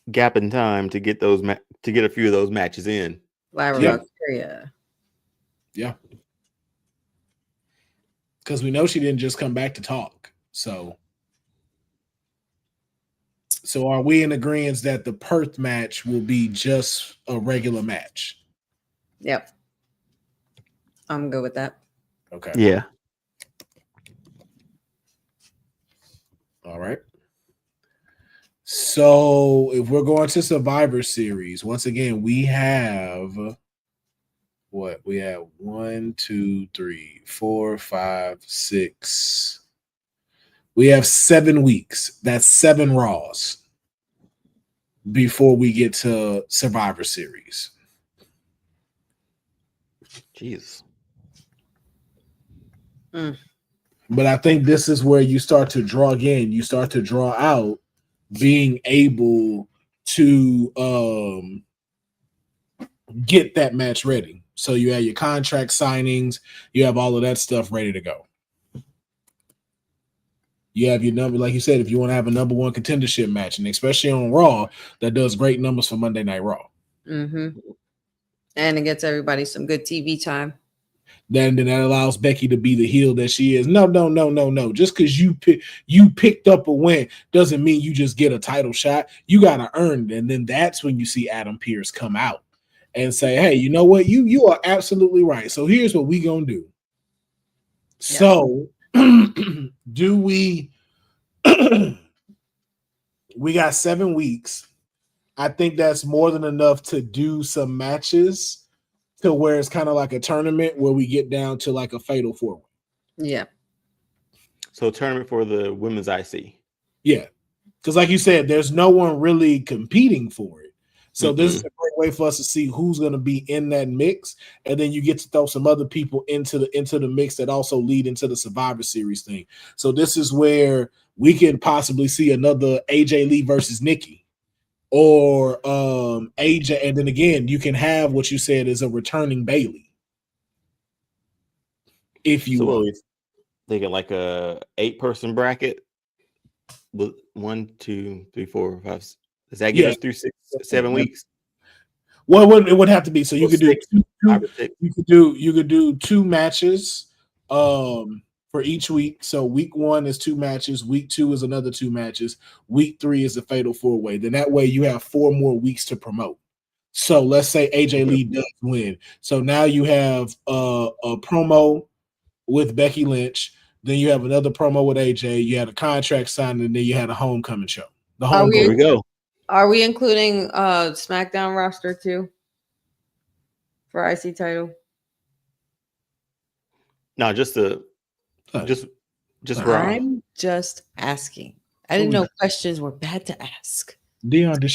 gap in time to get those to get a few of those matches in. Lyra Yeah. Because we know she didn't just come back to talk. So are we in agreement that the Perth match will be just a regular match? Yep. I'm good with that. Okay. Yeah. All right. So if we're going to Survivor Series, once again, we have what? We have 1, 2, 3, 4, 5, 6. We have 7 weeks. That's 7 Raws before we get to Survivor Series. Jeez. But I think this is where you start to draw again. You start to draw out being able to get that match ready. So you have your contract signings, you have all of that stuff ready to go. You have your number, like you said, if you want to have a number one contendership match, and especially on Raw, that does great numbers for Monday Night Raw. Mm-hmm. And it gets everybody some good TV time. Then that allows Becky to be the heel that she is. No. Just because you picked up a win doesn't mean you just get a title shot. You got to earn it. And then that's when you see Adam Pearce come out and say, hey, you know what? You are absolutely right. So here's what we going to do. Yeah. So do we we got 7 weeks. I think that's more than enough to do some matches to where it's kind of like a tournament where we get down to like a fatal 4-way. Yeah. So tournament for the women's IC. Yeah. Because like you said, there's no one really competing for it. So this is a great way for us to see who's going to be in that mix. And then you get to throw some other people into the mix that also lead into the Survivor Series thing. So this is where we can possibly see another AJ Lee versus Nikki. Or AJ, and then again, you can have what you said is a returning Bailey. If you want. They get like a 8-person bracket with 1, 2, 3, 4, 5. Does that get us through 7 weeks? Well, it would have to be. So you could do you could do 2 matches for each week. So week 1 is 2 matches, week 2 is another 2 matches, week 3 is a fatal 4-way. Then that way you have 4 more weeks to promote. So let's say AJ Lee does win. So now you have a promo with Becky Lynch, then you have another promo with AJ, you had a contract signed, and then you had a homecoming show. Here we go. Are we including SmackDown roster too for IC title? No, just Raw. I'm just asking. I didn't know questions were bad to ask. Dion, did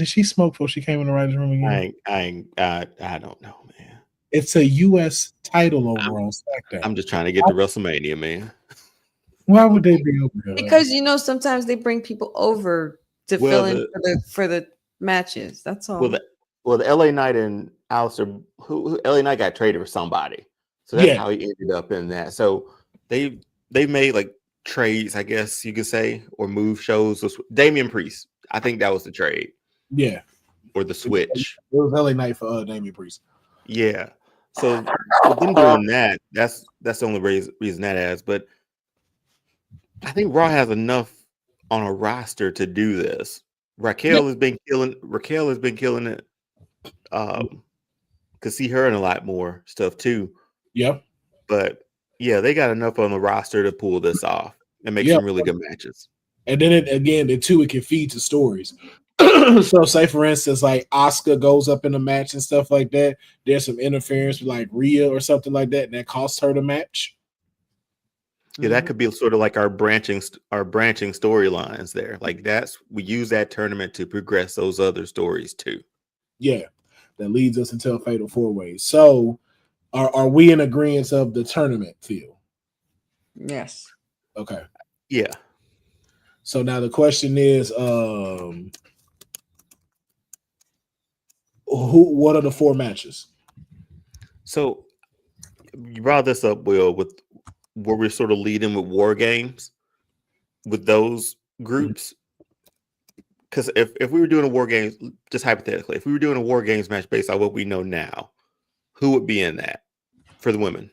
she smoke before she came in the writer's room again? I don't know, man. It's a U.S. title over on SmackDown. I'm just trying to get to WrestleMania, man. Why would they be over there? Because sometimes they bring people over to fill in for the matches. That's all. Well, the LA Knight and Alistair, who LA Knight got traded for somebody, so that's how he ended up in that. So they made like trades, I guess you could say, or move shows. Damian Priest, I think that was the trade. Yeah, or the switch. It was LA Knight for Damian Priest. Yeah. So them doing that, that's the only reason that has. But I think Raw has enough on a roster to do this. Raquel has been killing it. Could see her in a lot more stuff too. Yep. But yeah, they got enough on the roster to pull this off and make some really good matches. And then it can feed to stories. So say for instance, like Asuka goes up in a match and stuff like that. There's some interference with like Rhea or something like that, and that costs her the match. Yeah, that could be sort of like our branching storylines there. Like we use that tournament to progress those other stories too. Yeah, that leads us into a fatal 4-way. So, are we in agreement of the tournament feel? Yes. Okay. Yeah. So now the question is, what are the 4 matches? So you brought this up, Will, with where we're sort of leading with war games with those groups. Because if we were doing a war games, just hypothetically, if we were doing a war games match based on what we know now, who would be in that for the women?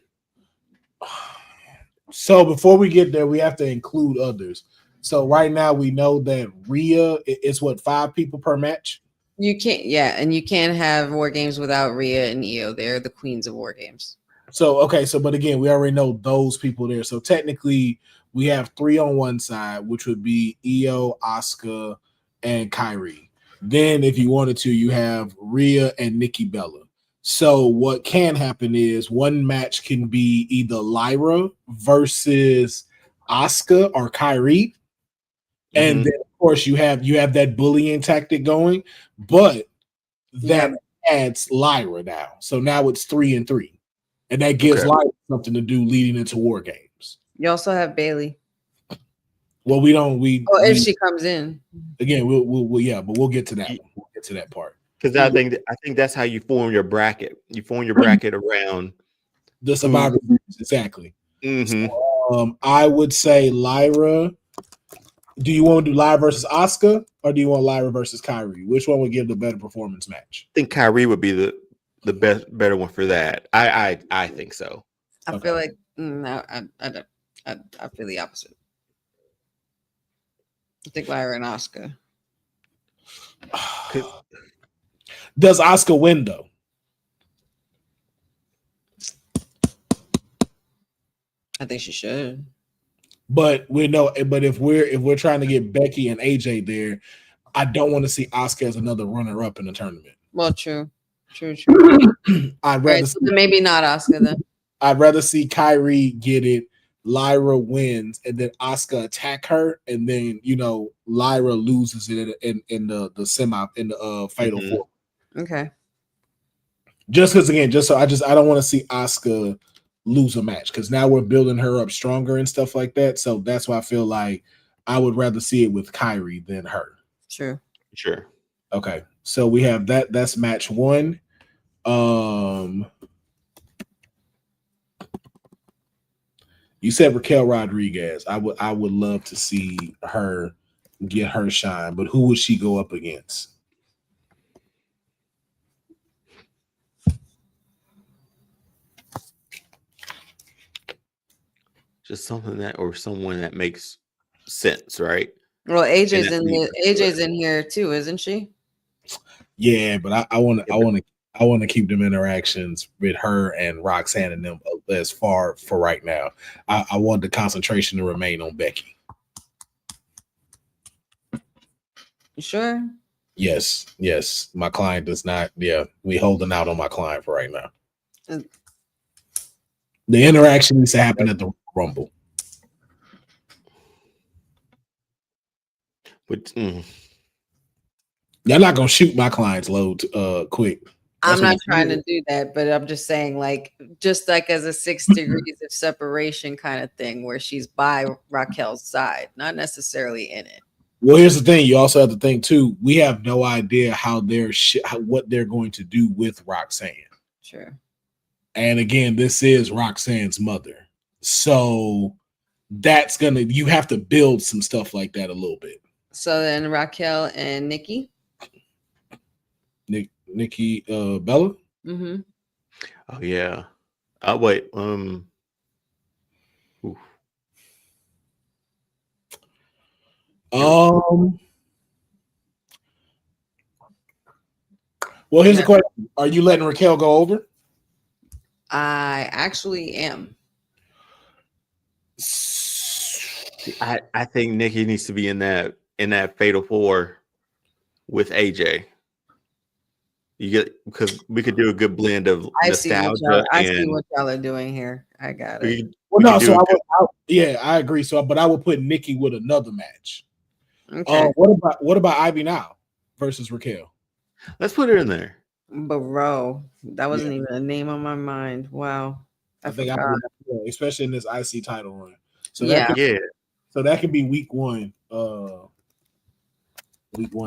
So before we get there, we have to include others. So right now we know that Rhea is 5 people per match. You can't, and you can't have war games without Rhea and Io. They're the queens of war games. So okay, but again, we already know those people there. So technically, we have 3 on one side, which would be Io, Asuka, and Kairi. Then, if you wanted to, you have Rhea and Nikki Bella. So what can happen is one match can be either Lyra versus Asuka or Kairi, and then of course you have that bullying tactic going, but that adds Lyra now. So now it's 3 and 3, and that gives Lyra something to do leading into war games. You also have Bailey. Well, we don't. If she comes in again, but we'll get to that. We'll get to that part. Because I think that's how you form your bracket. You form your bracket around the Survivor Series, exactly. Mm-hmm. So, I would say Lyra. Do you want to do Lyra versus Asuka, or do you want Lyra versus Kairi? Which one would give the better performance match? I think Kairi would be the better one for that. I think so. I feel like no, I feel the opposite. I think Lyra and Asuka. Does Asuka win though? I think she should. But if we're trying to get Becky and AJ there, I don't want to see Asuka as another runner-up in the tournament. Well, true. I'd rather maybe not Asuka then. I'd rather see Kairi get it. Lyra wins, and then Asuka attack her, and then Lyra loses it in the fatal 4. Okay. Just because I don't want to see Asuka lose a match, because now we're building her up stronger and stuff like that. So that's why I feel like I would rather see it with Kairi than her. True. Sure. Okay. So we have that. That's match 1. You said Raquel Rodriguez. I would love to see her get her shine, but who would she go up against? Just someone that makes sense, right? Well, AJ's in here too, isn't she? Yeah, but I want to keep them interactions with her and Roxanne and them as far for right now. I want the concentration to remain on Becky. You sure? Yes. My client does not. Yeah, we holding out on my client for right now. The interaction needs to happen at the Rumble. But y'all not gonna shoot my client's load quick. I'm not trying to do that, but I'm just saying, just like as a 6 degrees of separation kind of thing, where she's by Raquel's side, not necessarily in it. Well, here's the thing. You also have to think too. We have no idea what they're going to do with Roxanne. Sure. And again, this is Roxanne's mother, so you have to build some stuff like that a little bit. So then Raquel and Nikki. Nikki Bella. Mm-hmm. Oh yeah. Wait. Well, here's the question: are you letting Raquel go over? I actually am. I think Nikki needs to be in that fatal 4 with AJ. Because we could do a good blend of nostalgia. I see what y'all are doing here. I got it. Well, no, so I agree. So, but I would put Nikki with another match. Okay. What about Ivy now versus Raquel? Let's put her in there. Bro, that wasn't even a name on my mind. Wow. I think forgot. especially in this IC title run. So Yeah. So that could be week one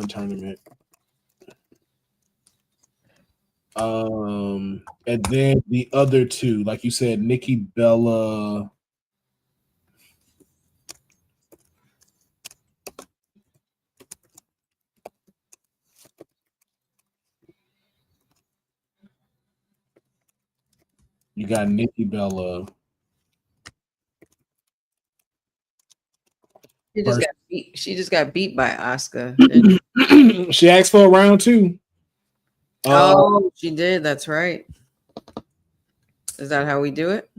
tournament. And then the other two, like you said, Nikki Bella. You got Nikki Bella. She just got beat by Asuka. She asked for a round two. She did. That's right. Is that how we do it?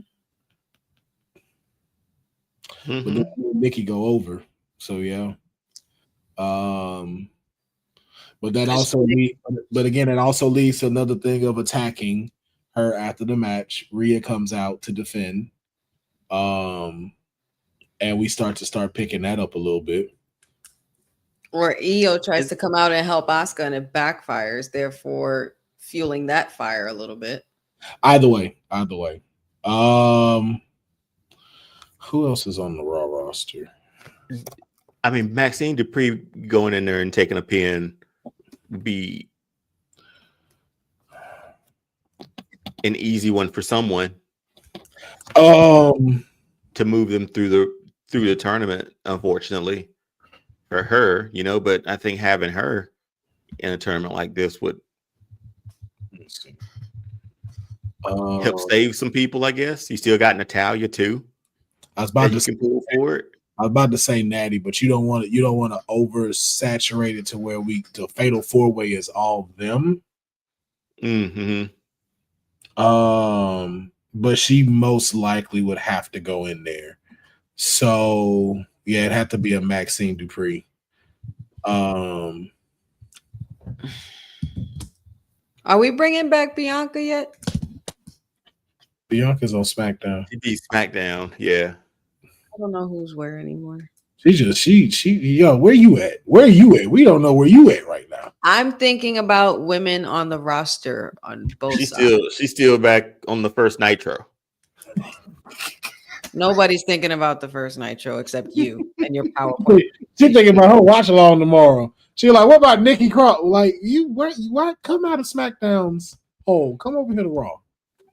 But then Nikki go over. So yeah. But that also again, it also leads to another thing of attacking her after the match. Rhea comes out to defend. And we start picking that up a little bit. Or Io tries to come out and help Asuka and it backfires, therefore fueling that fire a little bit. Either way. Who else is on the Raw roster? I mean, Maxine Dupree going in there and taking a pin would be an easy one for someone. To move them through the tournament, unfortunately for her, but I think having her in a tournament like this would help save some people, I guess. You still got Natalya too. I was about to say Natty, but you don't want to oversaturate it to where the fatal four-way is all them. But she most likely would have to go in there. So yeah, it'd have to be a Maxine Dupree. Are we bringing back Bianca yet? Bianca's on SmackDown. She'd be SmackDown, yeah. I don't know who's where anymore. Where you at? We don't know where you at right now. I'm thinking about women on the roster on both sides. She's still back on the first Nitro. Nobody's thinking about the first Nitro except you and your PowerPoint. She's thinking about her watch along tomorrow. She's like, what about Nikki Cross? Like, why come out of SmackDown's hole? Come over here to Raw.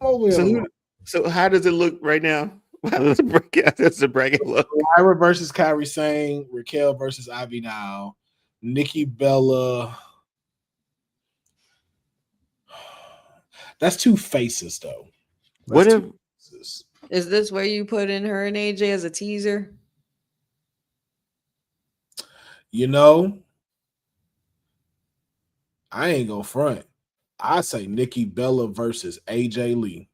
Come over here. So how does it look right now? How does the bracket look? Lyra versus Kairi Sane, Raquel versus Ivy now, Nikki Bella. That's two faces, though. Is this where you put in her and AJ as a teaser? I ain't gonna front. I say Nikki Bella versus AJ Lee.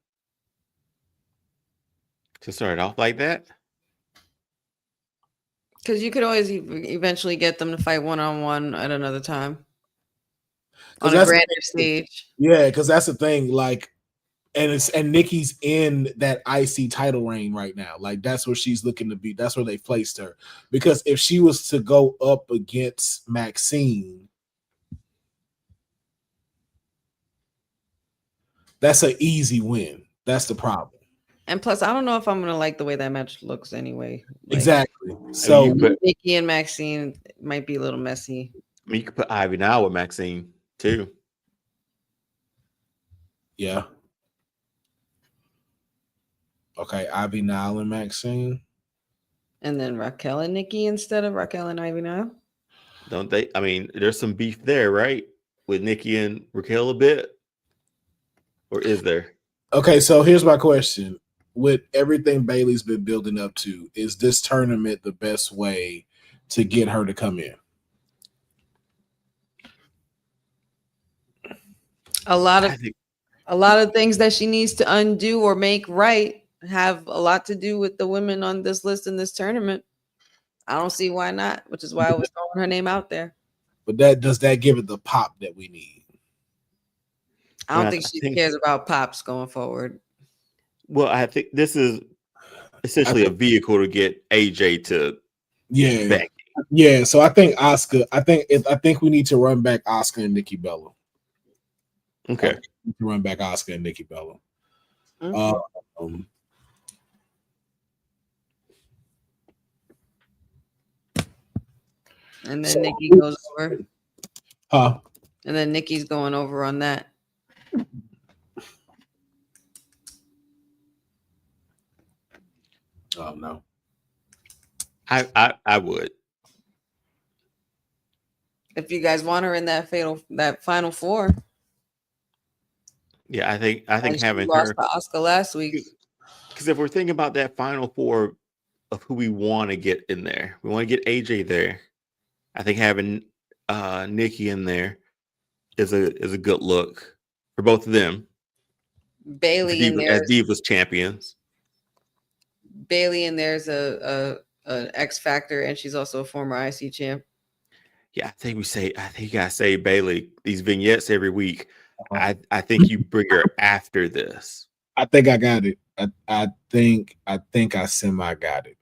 To start off like that? Because you could always eventually get them to fight one-on-one at another time. On a grander stage. Yeah, because that's the thing. Like, and Nikki's in that IC title reign right now. Like, that's where she's looking to be. That's where they placed her. Because if she was to go up against Maxine, that's an easy win. That's the problem. And plus, I don't know if I'm going to like the way that match looks anyway. Exactly. So Nikki and Maxine might be a little messy. I mean, you could put Ivy now with Maxine too. Yeah. Okay, Ivy Nile and Maxine. And then Raquel and Nikki instead of Raquel and Ivy Nile. Don't they? I mean, there's some beef there, right? With Nikki and Raquel a bit. Or is there? Okay, so here's my question. With everything Bayley's been building up to, is this tournament the best way to get her to come in? A lot of things that she needs to undo or make right have a lot to do with the women on this list in this tournament. I don't see why not, which is why I was throwing her name out there. But does that give it the pop that we need? I don't think she cares about pops going forward. Well, I think this is essentially a vehicle to get AJ to Becky. Yeah. So I think Asuka. I think we need to run back Asuka and Nikki Bella. Okay. Run back Asuka and Nikki Bella. Okay. And then Nikki goes over. And then Nikki's going over on that. Oh no. I would. If you guys want her in that final four. Yeah, I think having lost her to Asuka last week. Because if we're thinking about that final four of who we want to get in there, we want to get AJ there. I think having Nikki in there is a good look for both of them. Bailey in there as Divas champions. Bailey in there's an X Factor, and she's also a former IC champ. Yeah, I think you gotta say Bailey these vignettes every week. I think you bring her after this. I think I got it. I think I semi got it.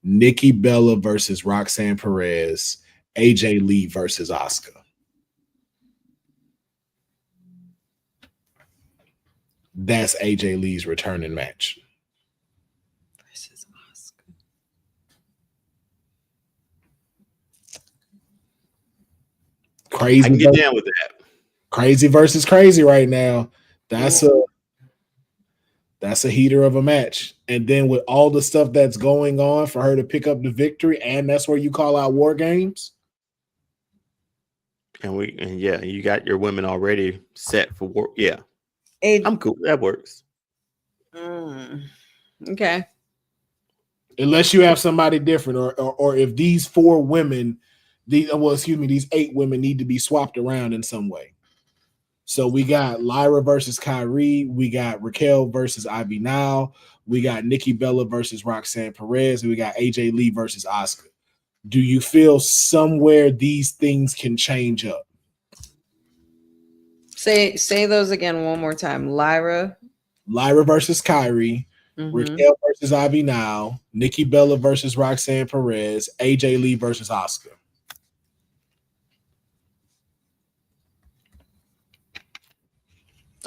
Nikki Bella versus Roxanne Perez, AJ Lee versus Asuka. That's AJ Lee's returning match. Versus Asuka. Crazy. I can get down with that. Crazy versus crazy right now. That's a heater of a match. And then with all the stuff that's going on for her to pick up the victory, and that's where you call out War Games. And you got your women already set for war. Yeah. I'm cool. That works. Okay. Unless you have somebody different, or if these four women, these 8 women need to be swapped around in some way. So we got Lyra versus Kyrie, we got Raquel versus Ivy Nile, we got Nikki Bella versus Roxanne Perez, and we got AJ Lee versus Asuka. Do you feel somewhere these things can change up? Say those again one more time. Lyra versus Kyrie, Raquel versus Ivy Nile, Nikki Bella versus Roxanne Perez, AJ Lee versus Asuka.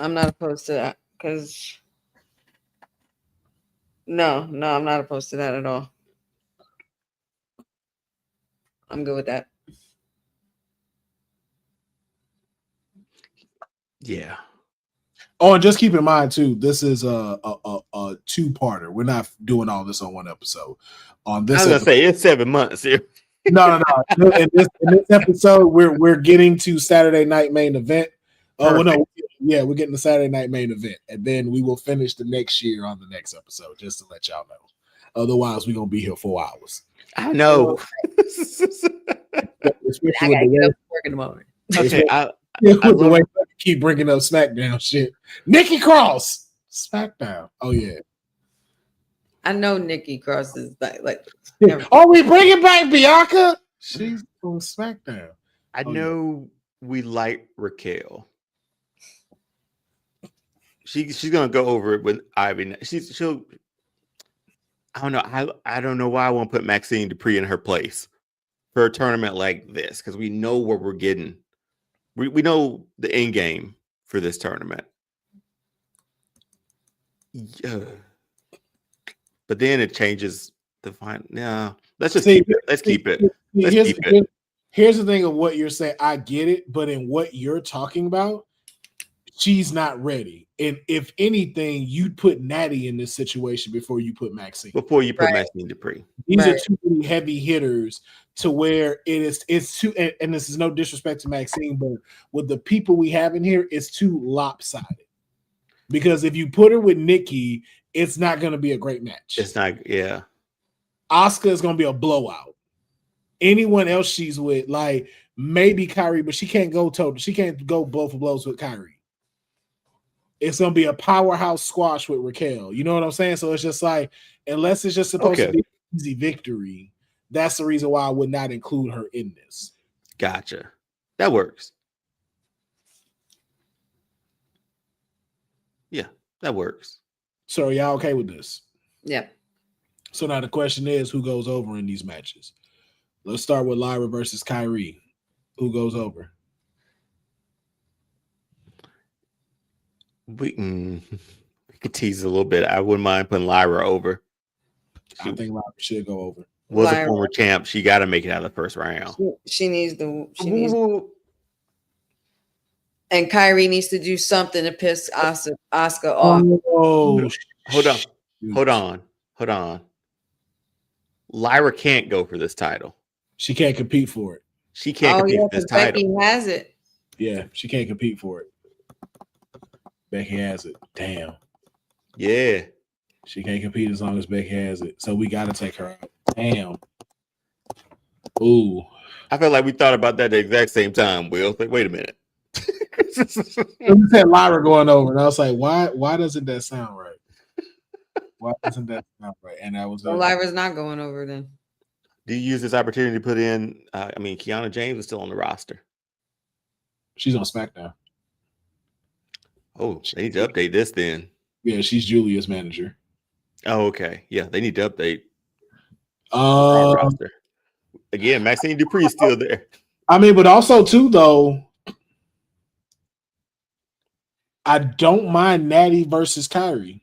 I'm not opposed to that because no, I'm not opposed to that at all. I'm good with that. Yeah. Oh, and just keep in mind too, this is a two-parter. We're not doing all this on one episode. On this, I was gonna say it's 7 months here. No. In this episode, we're getting to Saturday night main event. We're getting the Saturday night main event, and then we will finish the next year on the next episode. Just to let y'all know. Otherwise, we're gonna be here 4 hours. I know. I gotta get up work in the morning. Okay, I the way I keep bringing up SmackDown shit. Nikki Cross, SmackDown. Oh yeah, I know Nikki Cross is like. Oh, we bringing back Bianca. She's on SmackDown. I know we like Raquel. She's gonna go over it with Ivy. She'll. I don't know. I don't know why I won't put Maxine Dupree in her place for a tournament like this, because we know where we're getting. We know the end game for this tournament. Yeah. But then it changes the final. No, let's just keep it. Let's keep it. Here's the thing of what you're saying. I get it, but in what you're talking about, she's not ready. And if anything, you'd put Natty in this situation before you put Maxine. Maxine Dupree. These are too many heavy hitters to where it's too, and this is no disrespect to Maxine, but with the people we have in here, it's too lopsided. Because if you put her with Nikki, it's not going to be a great match. It's not, yeah. Asuka is going to be a blowout. Anyone else she's with, like maybe Kyrie, but she can't go total. She can't go blow for blows with Kyrie. It's going to be a powerhouse squash with Raquel. You know what I'm saying? So it's just like, unless it's just supposed to be an easy victory, that's the reason why I would not include her in this. Gotcha. That works. Yeah, that works. So are y'all okay with this? Yeah. So now the question is, who goes over in these matches? Let's start with Lyra versus Kyrie. Who goes over? We could tease a little bit. I wouldn't mind putting Lyra over. I think Lyra should go over. Was Lyra. a former champ. She got to make it out of the first round. She needs and Kyrie needs to do something to piss Asuka off. Oh, hold on. Lyra can't go for this title. She can't compete for it. She can't compete for this title. Becky has it. Yeah, she can't compete for it. Becky has it. Damn. Yeah. She can't compete as long as Becky has it. So we got to take her out. Damn. Ooh. I feel like we thought about that at the exact same time, Will. Like, wait a minute. You said Lyra going over, and I was like, why doesn't that sound right? Why doesn't that sound right? And I was Lyra's not going over then. Do you use this opportunity to put in? Kiana James is still on the roster. She's on SmackDown. Oh, they need to update this then. Yeah, she's Julia's manager. Oh, okay. Yeah, they need to update roster. Again, Maxine Dupree is still there. But also too, though, I don't mind Natty versus Kyrie.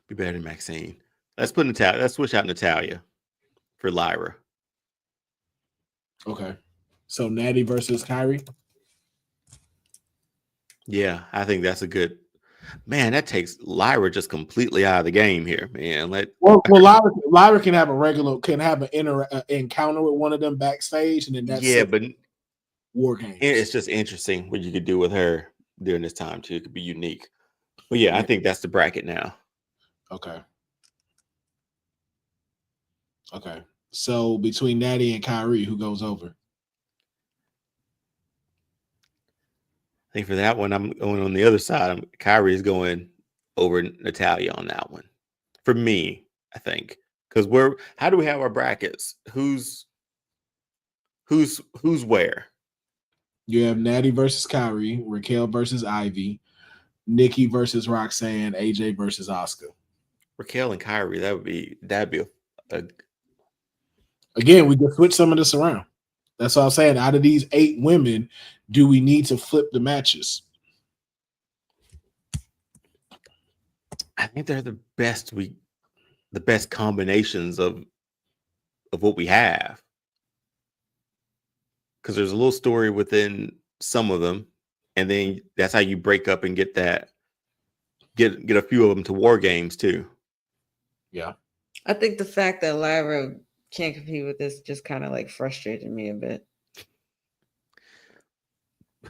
Be better than Maxine. Let's put Natalia. Let's switch out Natalia for Lyra. Okay. So Natty versus Kyrie. Yeah, I think that's a good. Man, that takes Lyra just completely out of the game here, man. Lyra can have an encounter with one of them backstage, and then that's but War Games. It's just interesting what you could do with her during this time too. It could be unique. But yeah, I think that's the bracket now. Okay. So between Natty and Kyrie, who goes over? I think for that one, I'm going on the other side. Kyrie is going over Natalia on that one. For me, I think. Because how do we have our brackets? Who's where? You have Natty versus Kyrie, Raquel versus Ivy, Nikki versus Roxanne, AJ versus Asuka. Raquel and Kyrie, that'd be again, we can switch some of this around. That's what I'm saying. Out of these 8 women, do we need to flip the matches? I think they're the best combinations of what we have. Because there's a little story within some of them, and then that's how you break up and get a few of them to War Games too. Yeah. I think the fact that Lyra can't compete with this just kind of like frustrated me a bit.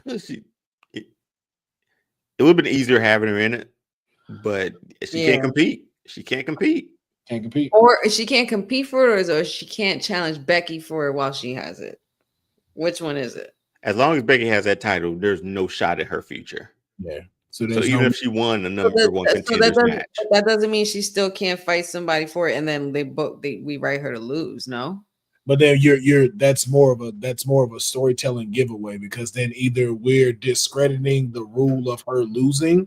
It would have been easier having her in it, but she can't compete. She can't compete. Or she can't compete for it, or she can't challenge Becky for it while she has it. Which one is it? As long as Becky has that title, there's no shot at her future. Yeah. So even if she won a number one contenders match, that doesn't mean she still can't fight somebody for it, and then we write her to lose. No. But then that's more of a storytelling giveaway, because then either we're discrediting the rule of her losing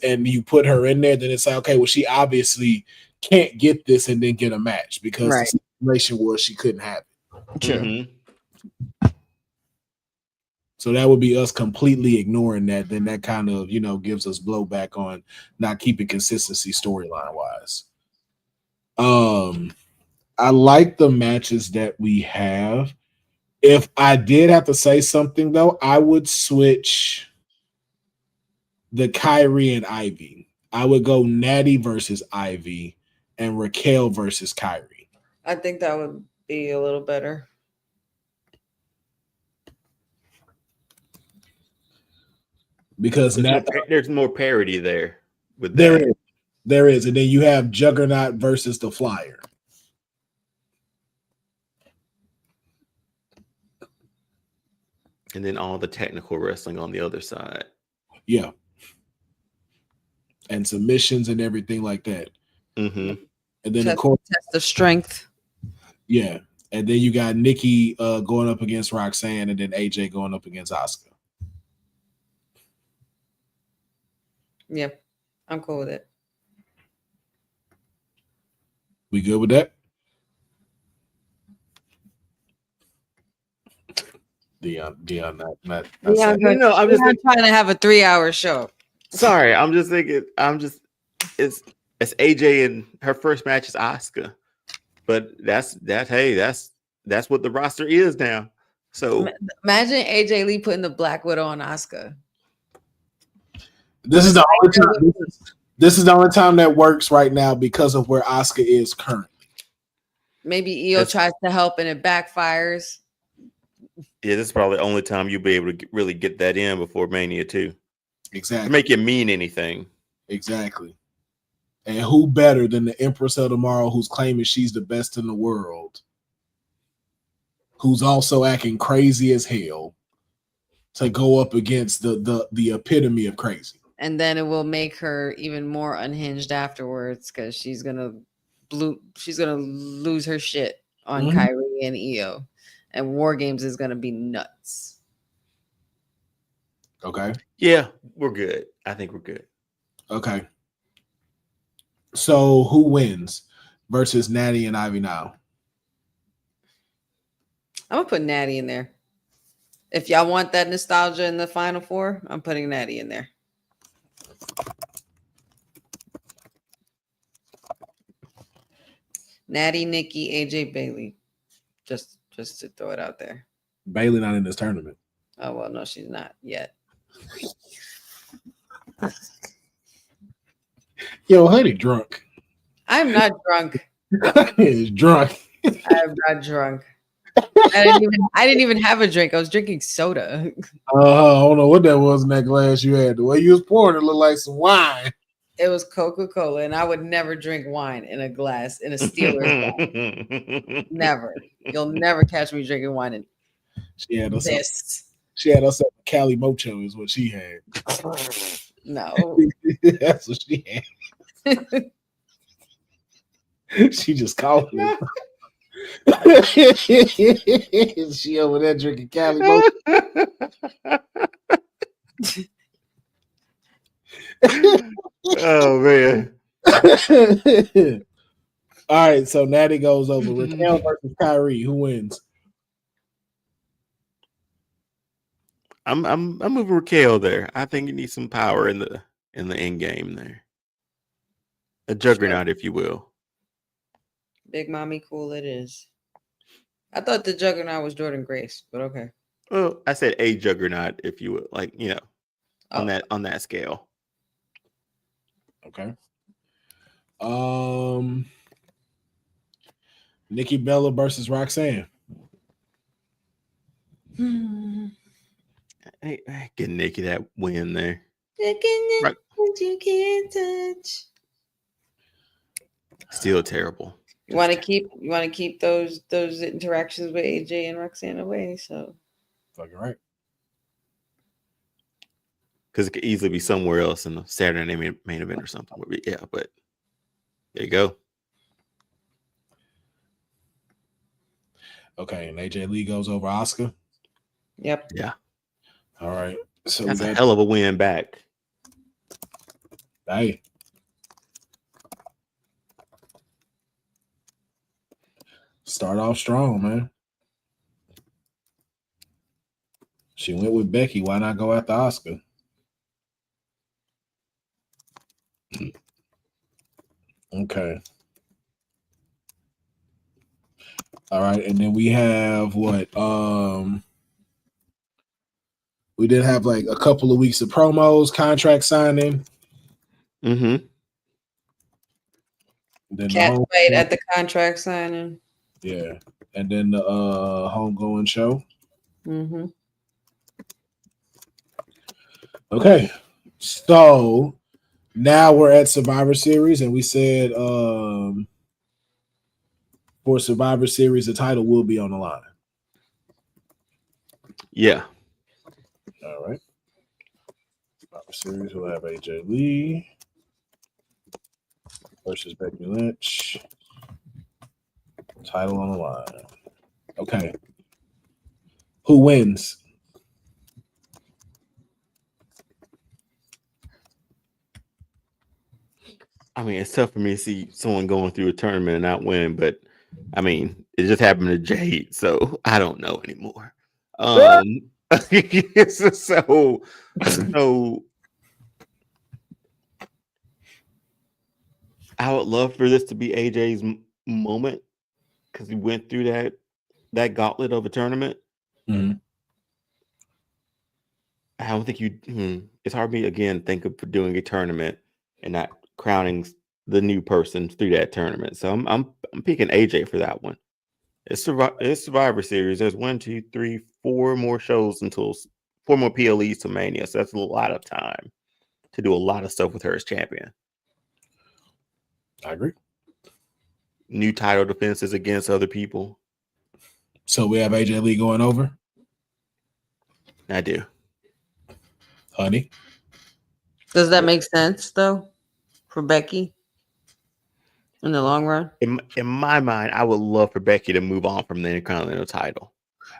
and you put her in there, then it's like, okay, well, she obviously can't get this and then get a match because the situation was she couldn't have it. True. Mm-hmm. So that would be us completely ignoring that. Then that kind of, gives us blowback on not keeping consistency storyline wise. I like the matches that we have. If I did have to say something, though, I would switch the Kyrie and Ivy. I would go Natty versus Ivy and Raquel versus Kyrie. I think that would be a little better. Because there's more parity there. There is. And then you have Juggernaut versus the Flyer. And then all the technical wrestling on the other side. Yeah. And submissions and everything like that. Mm-hmm. And then, of course, test of strength. Yeah. And then you got Nikki going up against Roxanne, and then AJ going up against Asuka. Yep, I'm cool with it. We good with that? Dion, not Leon, No, no, I'm just Leon trying to have a 3-hour show. sorry. I'm just thinking. It's AJ and her first match is Asuka, but that's what the roster is now. So Imagine AJ Lee putting the Black Widow on Asuka. This is the only time. This is the only time that works right now because of where Asuka is currently. Maybe Io tries to help and it backfires. yeah, this is probably the only time you'll be able to really get that in before Mania 2. Exactly. To make it mean anything. Exactly. And who better than the Empress of Tomorrow, who's claiming she's the best in the world, who's also acting crazy as hell, to go up against the epitome of crazy. And then it will make her even more unhinged afterwards because she's gonna lose her shit on Kyrie and Io, and War Games is gonna be nuts. Okay. Yeah, we're good. I think we're good. Okay. So who wins versus Natty and Ivy now? I'm gonna put Natty in there. If y'all want that nostalgia in the Final Four, I'm putting Natty in there. Natty, Nikki, AJ, Bailey. Just to throw it out there. Bailey not in this tournament. Oh well, no, she's not yet. Yo, honey, drunk. I'm not drunk. Is drunk. I'm not drunk. I didn't even have a drink. I was drinking soda. I don't know what that was in that glass you had. The way you was pouring it looked like some wine. It was Coca-Cola, and I would never drink wine in a glass, in a Steelers glass. Never. You'll never catch me drinking wine in this. She had herself a Cali Mocho is what she had. No. That's what she had. She just called me. She over there drinking Cali Mocho. Oh man. All right, so Natty goes over. Raquel versus Kyrie. Who wins? I'm moving Raquel there. I think you need some power in the end game there. A juggernaut, if you will. Big Mommy Cool it is. I thought the juggernaut was Jordan Grace, but okay. Well, I said a juggernaut, if you will, like, you know, on that scale. Okay. Nikki Bella versus Roxanne. Hey, get Nikki that win there. Right. You can't touch. Still terrible. You want to keep those interactions with AJ and Roxanne away. So fucking right. Because it could easily be somewhere else in the Saturday main event or something. Yeah, but there you go. Okay, and AJ Lee goes over Asuka. Yep. Yeah. All right. So that's a hell of a win back. Hey. Start off strong, man. She went with Becky. Why not go after Asuka? Okay. All right, and then we have what? We did have like a couple of weeks of promos, contract signing. Mm-hmm. Cat fight at the contract signing. Yeah, and then the homegoing show. Mm-hmm. Okay, so now we're at Survivor Series, and we said for Survivor Series, the title will be on the line. Yeah. All right. Survivor Series will have AJ Lee versus Becky Lynch. Title on the line. Okay. Who wins? I mean, it's tough for me to see someone going through a tournament and not winning, but I mean, it just happened to Jade, so I don't know anymore. So I would love for this to be AJ's moment because he went through that gauntlet of a tournament. Mm-hmm. I don't think it's hard for me again think of doing a tournament and not crowning the new person through that tournament. So I'm picking AJ for that one. It's Survivor Series. There's 1, 2, 3, 4 more shows until 4 more PLEs to Mania. So that's a lot of time to do a lot of stuff with her as champion. I agree. New title defenses against other people. So we have AJ Lee going over? I do. Honey? Does that make sense, though, for Becky in the long run? In my mind, I would love for Becky to move on from the Intercontinental title.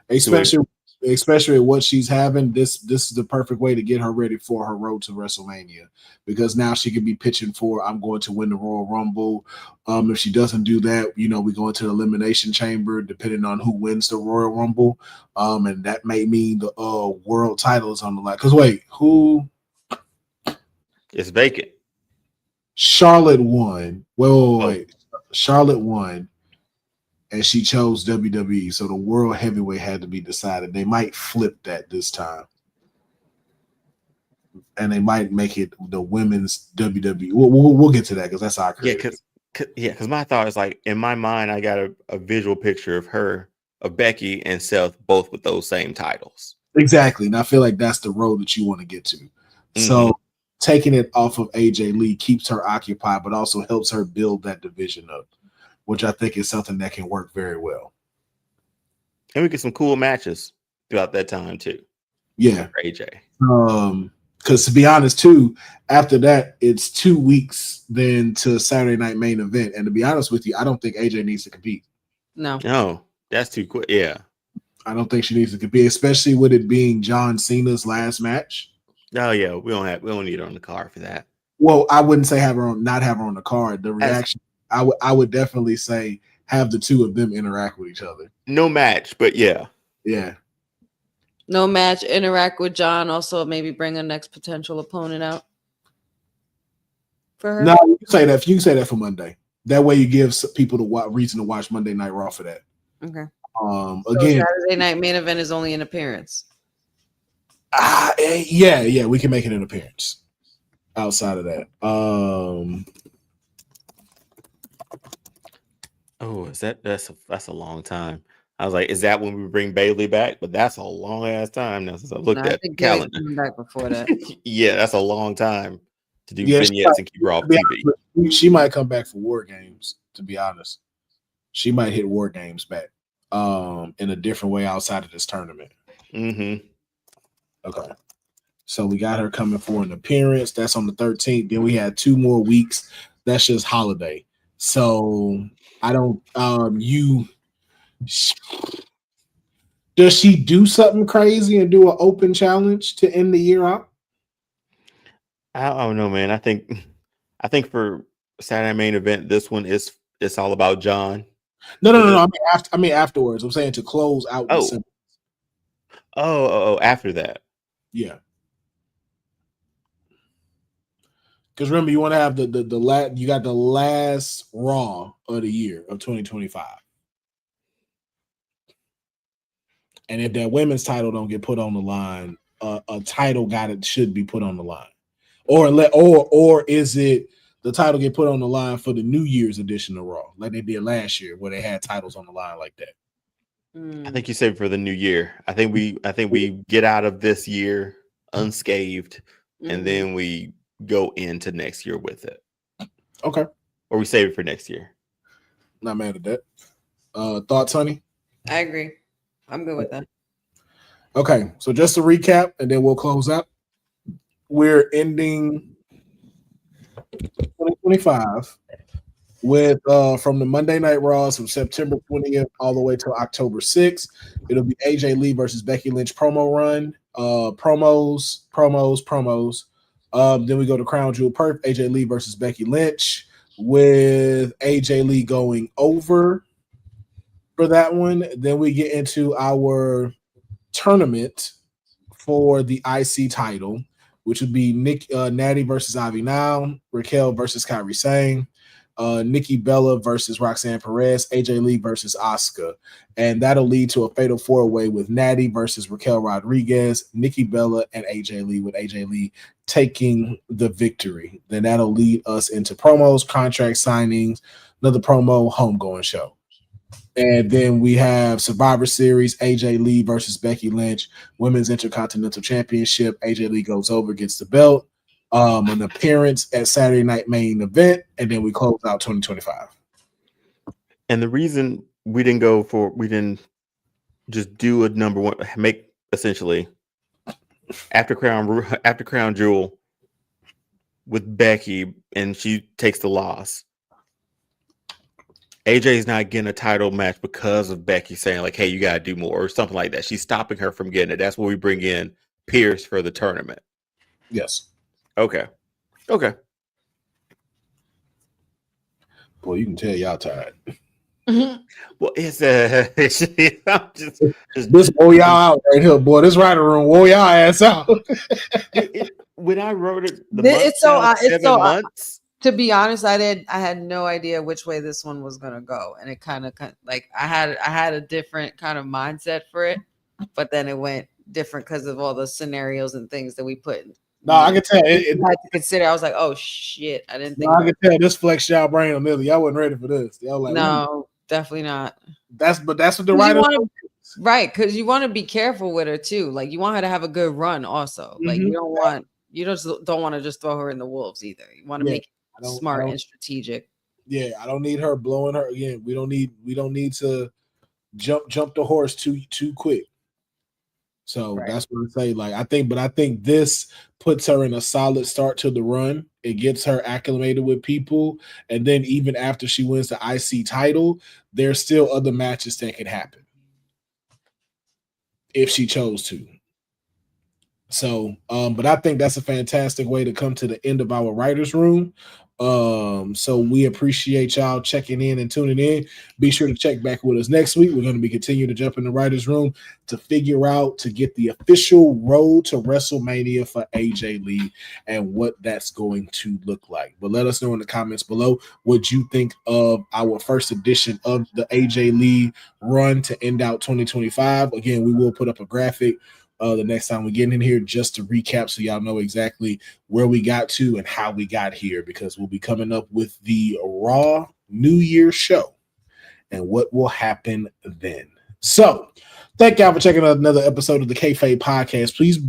Especially what she's having, this is the perfect way to get her ready for her road to WrestleMania, because now she can be pitching for, I'm going to win the Royal Rumble. If she doesn't do that, we go into the Elimination Chamber, depending on who wins the Royal Rumble. And that may mean the world title is on the line. Because wait, who? It's vacant. Charlotte won. Wait. Charlotte won. And she chose WWE, so the world heavyweight had to be decided. They might flip that this time, and they might make it the women's WWE. We'll get to that because that's our career. Because my thought is like in my mind, I got a visual picture of Becky and Seth both with those same titles. Exactly, and I feel like that's the road that you want to get to. Mm-hmm. So taking it off of AJ Lee keeps her occupied, but also helps her build that division up, which I think is something that can work very well. And we get some cool matches throughout that time too. Yeah. For AJ. Because to be honest too, after that, it's 2 weeks then to Saturday Night Main Event. And to be honest with you, I don't think AJ needs to compete. No, that's too quick. Yeah. I don't think she needs to compete, especially with it being John Cena's last match. Oh yeah, we don't need her on the card for that. Well, I wouldn't say not have her on the card. The reaction, I would definitely say have the two of them interact with each other. No match, but yeah. Yeah. No match, interact with John. Also, maybe bring a next potential opponent out for her. No, you can say that for Monday. That way, you give people the reason to watch Monday Night Raw for that. Okay. Again, Saturday Night Main Event is only an appearance. Yeah, we can make it an appearance. Outside of that, that's a long time. I was like, is that when we bring Bailey back? But that's a long ass time now since I looked at the calendar. Back before that. Yeah, that's a long time to do vignettes and keep her off TV. She might come back for War Games. To be honest, she might hit War Games back in a different way outside of this tournament. Mm-hmm. Okay. So we got her coming for an appearance. That's on the 13th. Then we had 2 more weeks. That's just holiday. So I don't does she do something crazy and do an open challenge to end the year out? I don't know, man. I think for Saturday Main Event, this one it's all about John. No. I mean afterwards. I'm saying to close out December. After that. Yeah. Because remember, you want to have you got the last Raw of the year of 2025. And if that women's title don't get put on the line, a title should be put on the line. Or is it the title get put on the line for the New Year's edition of Raw, like they did last year, where they had titles on the line like that? I think you said for the new year. I think we get out of this year unscathed, and then we go into next year with it. Okay. Or we save it for next year. Not mad at that. Thoughts, honey? I agree. I'm good with that. Okay, so just to recap, and then we'll close up. We're ending 2025 with from the Monday Night Raws from September 20th all the way to October 6th. It'll be AJ Lee versus Becky Lynch promo run. Promos. Then we go to Crown Jewel Perf, AJ Lee versus Becky Lynch. with AJ Lee going over for that one. Then we get into our tournament for the IC title, which would be Natty versus Ivy Now, Raquel versus Kairi Sane, Nikki Bella versus Roxanne Perez, AJ Lee versus Asuka. And that'll lead to a fatal four-way with Natty versus Raquel Rodriguez, Nikki Bella, and AJ Lee, with AJ Lee taking the victory. Then that'll lead us into promos, contract signings, another promo, homegoing show. And then we have Survivor Series, AJ Lee versus Becky Lynch, Women's Intercontinental Championship. AJ Lee goes over, gets the belt, an appearance at Saturday Night Main Event, and then we close out 2025. And the reason we didn't just do a number one, make essentially after Crown Jewel with Becky, and she takes the loss. AJ's not getting a title match because of Becky saying like, "Hey, you gotta do more" or something like that. She's stopping her from getting it. That's where we bring in Pierce for the tournament. Yes. Okay. Boy, you can tell y'all tired. Well, it's I'm just this wore y'all out right here, boy. This writer room wore y'all ass out. When I wrote it, It's so months. To be honest, I had no idea which way this one was gonna go, and it kind of like I had a different kind of mindset for it, but then it went different because of all the scenarios and things that we put. No, I can tell. I had to consider. I was like, oh shit, I didn't think. I can tell this flexed y'all brain on this. Y'all wasn't ready for this. Y'all like, no, definitely not. That's what the writer. Right, because you want to be careful with her too. Like you want her to have a good run, also. Mm-hmm. Like you just don't want to just throw her in the wolves either. You want to make it smart and strategic. Yeah, I don't need her blowing her again. We don't need to jump the horse too quick. So that's what I say. Like I think this puts her in a solid start to the run. It gets her acclimated with people, and then even after she wins the IC title, there's still other matches that can happen if she chose to. So, but I think that's a fantastic way to come to the end of our writers' room. So we appreciate y'all checking in and tuning in. Be sure to check back with us next week. We're going to be continuing to jump in the writers' room to figure out to get the official road to WrestleMania for AJ Lee and what that's going to look like. But let us know in the comments below what you think of our first edition of the AJ Lee run to end out 2025. Again, we will put up a graphic the next time we get in here just to recap so y'all know exactly where we got to and how we got here, because we'll be coming up with the Raw New Year show and what will happen then. So thank y'all for checking out another episode of the Kayfabe Podcast. Please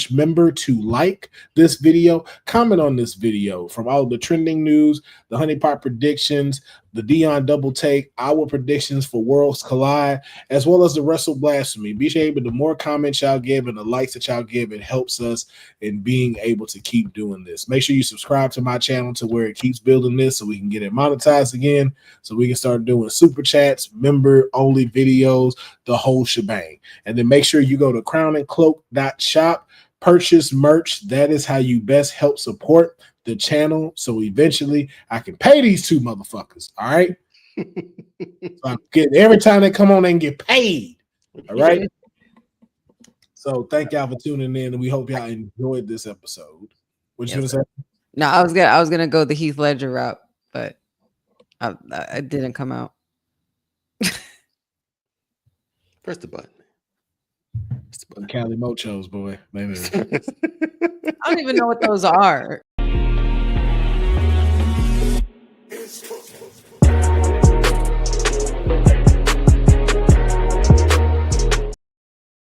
remember to like this video, comment on this video. From all the trending news, the honeypot predictions, the Dion double take, our predictions for Worlds Collide, as well as the Wrestle Blasphemy. Be sure the more comments y'all give and the likes that y'all give, it helps us in being able to keep doing this. Make sure you subscribe to my channel to where it keeps building this so we can get it monetized again, so we can start doing super chats, member only videos, the whole shebang. And then make sure you go to crownandcloak.shop, purchase merch. That is how you best help support the channel, so eventually I can pay these two motherfuckers. All right. So I'm getting every time they come on, they can get paid. All right. So thank y'all for tuning in, and we hope y'all enjoyed this episode. What you gonna say? No, I was gonna go the Heath Ledger route, but I didn't come out. Press the button. Cali Mochos, boy. Maybe. I don't even know what those are.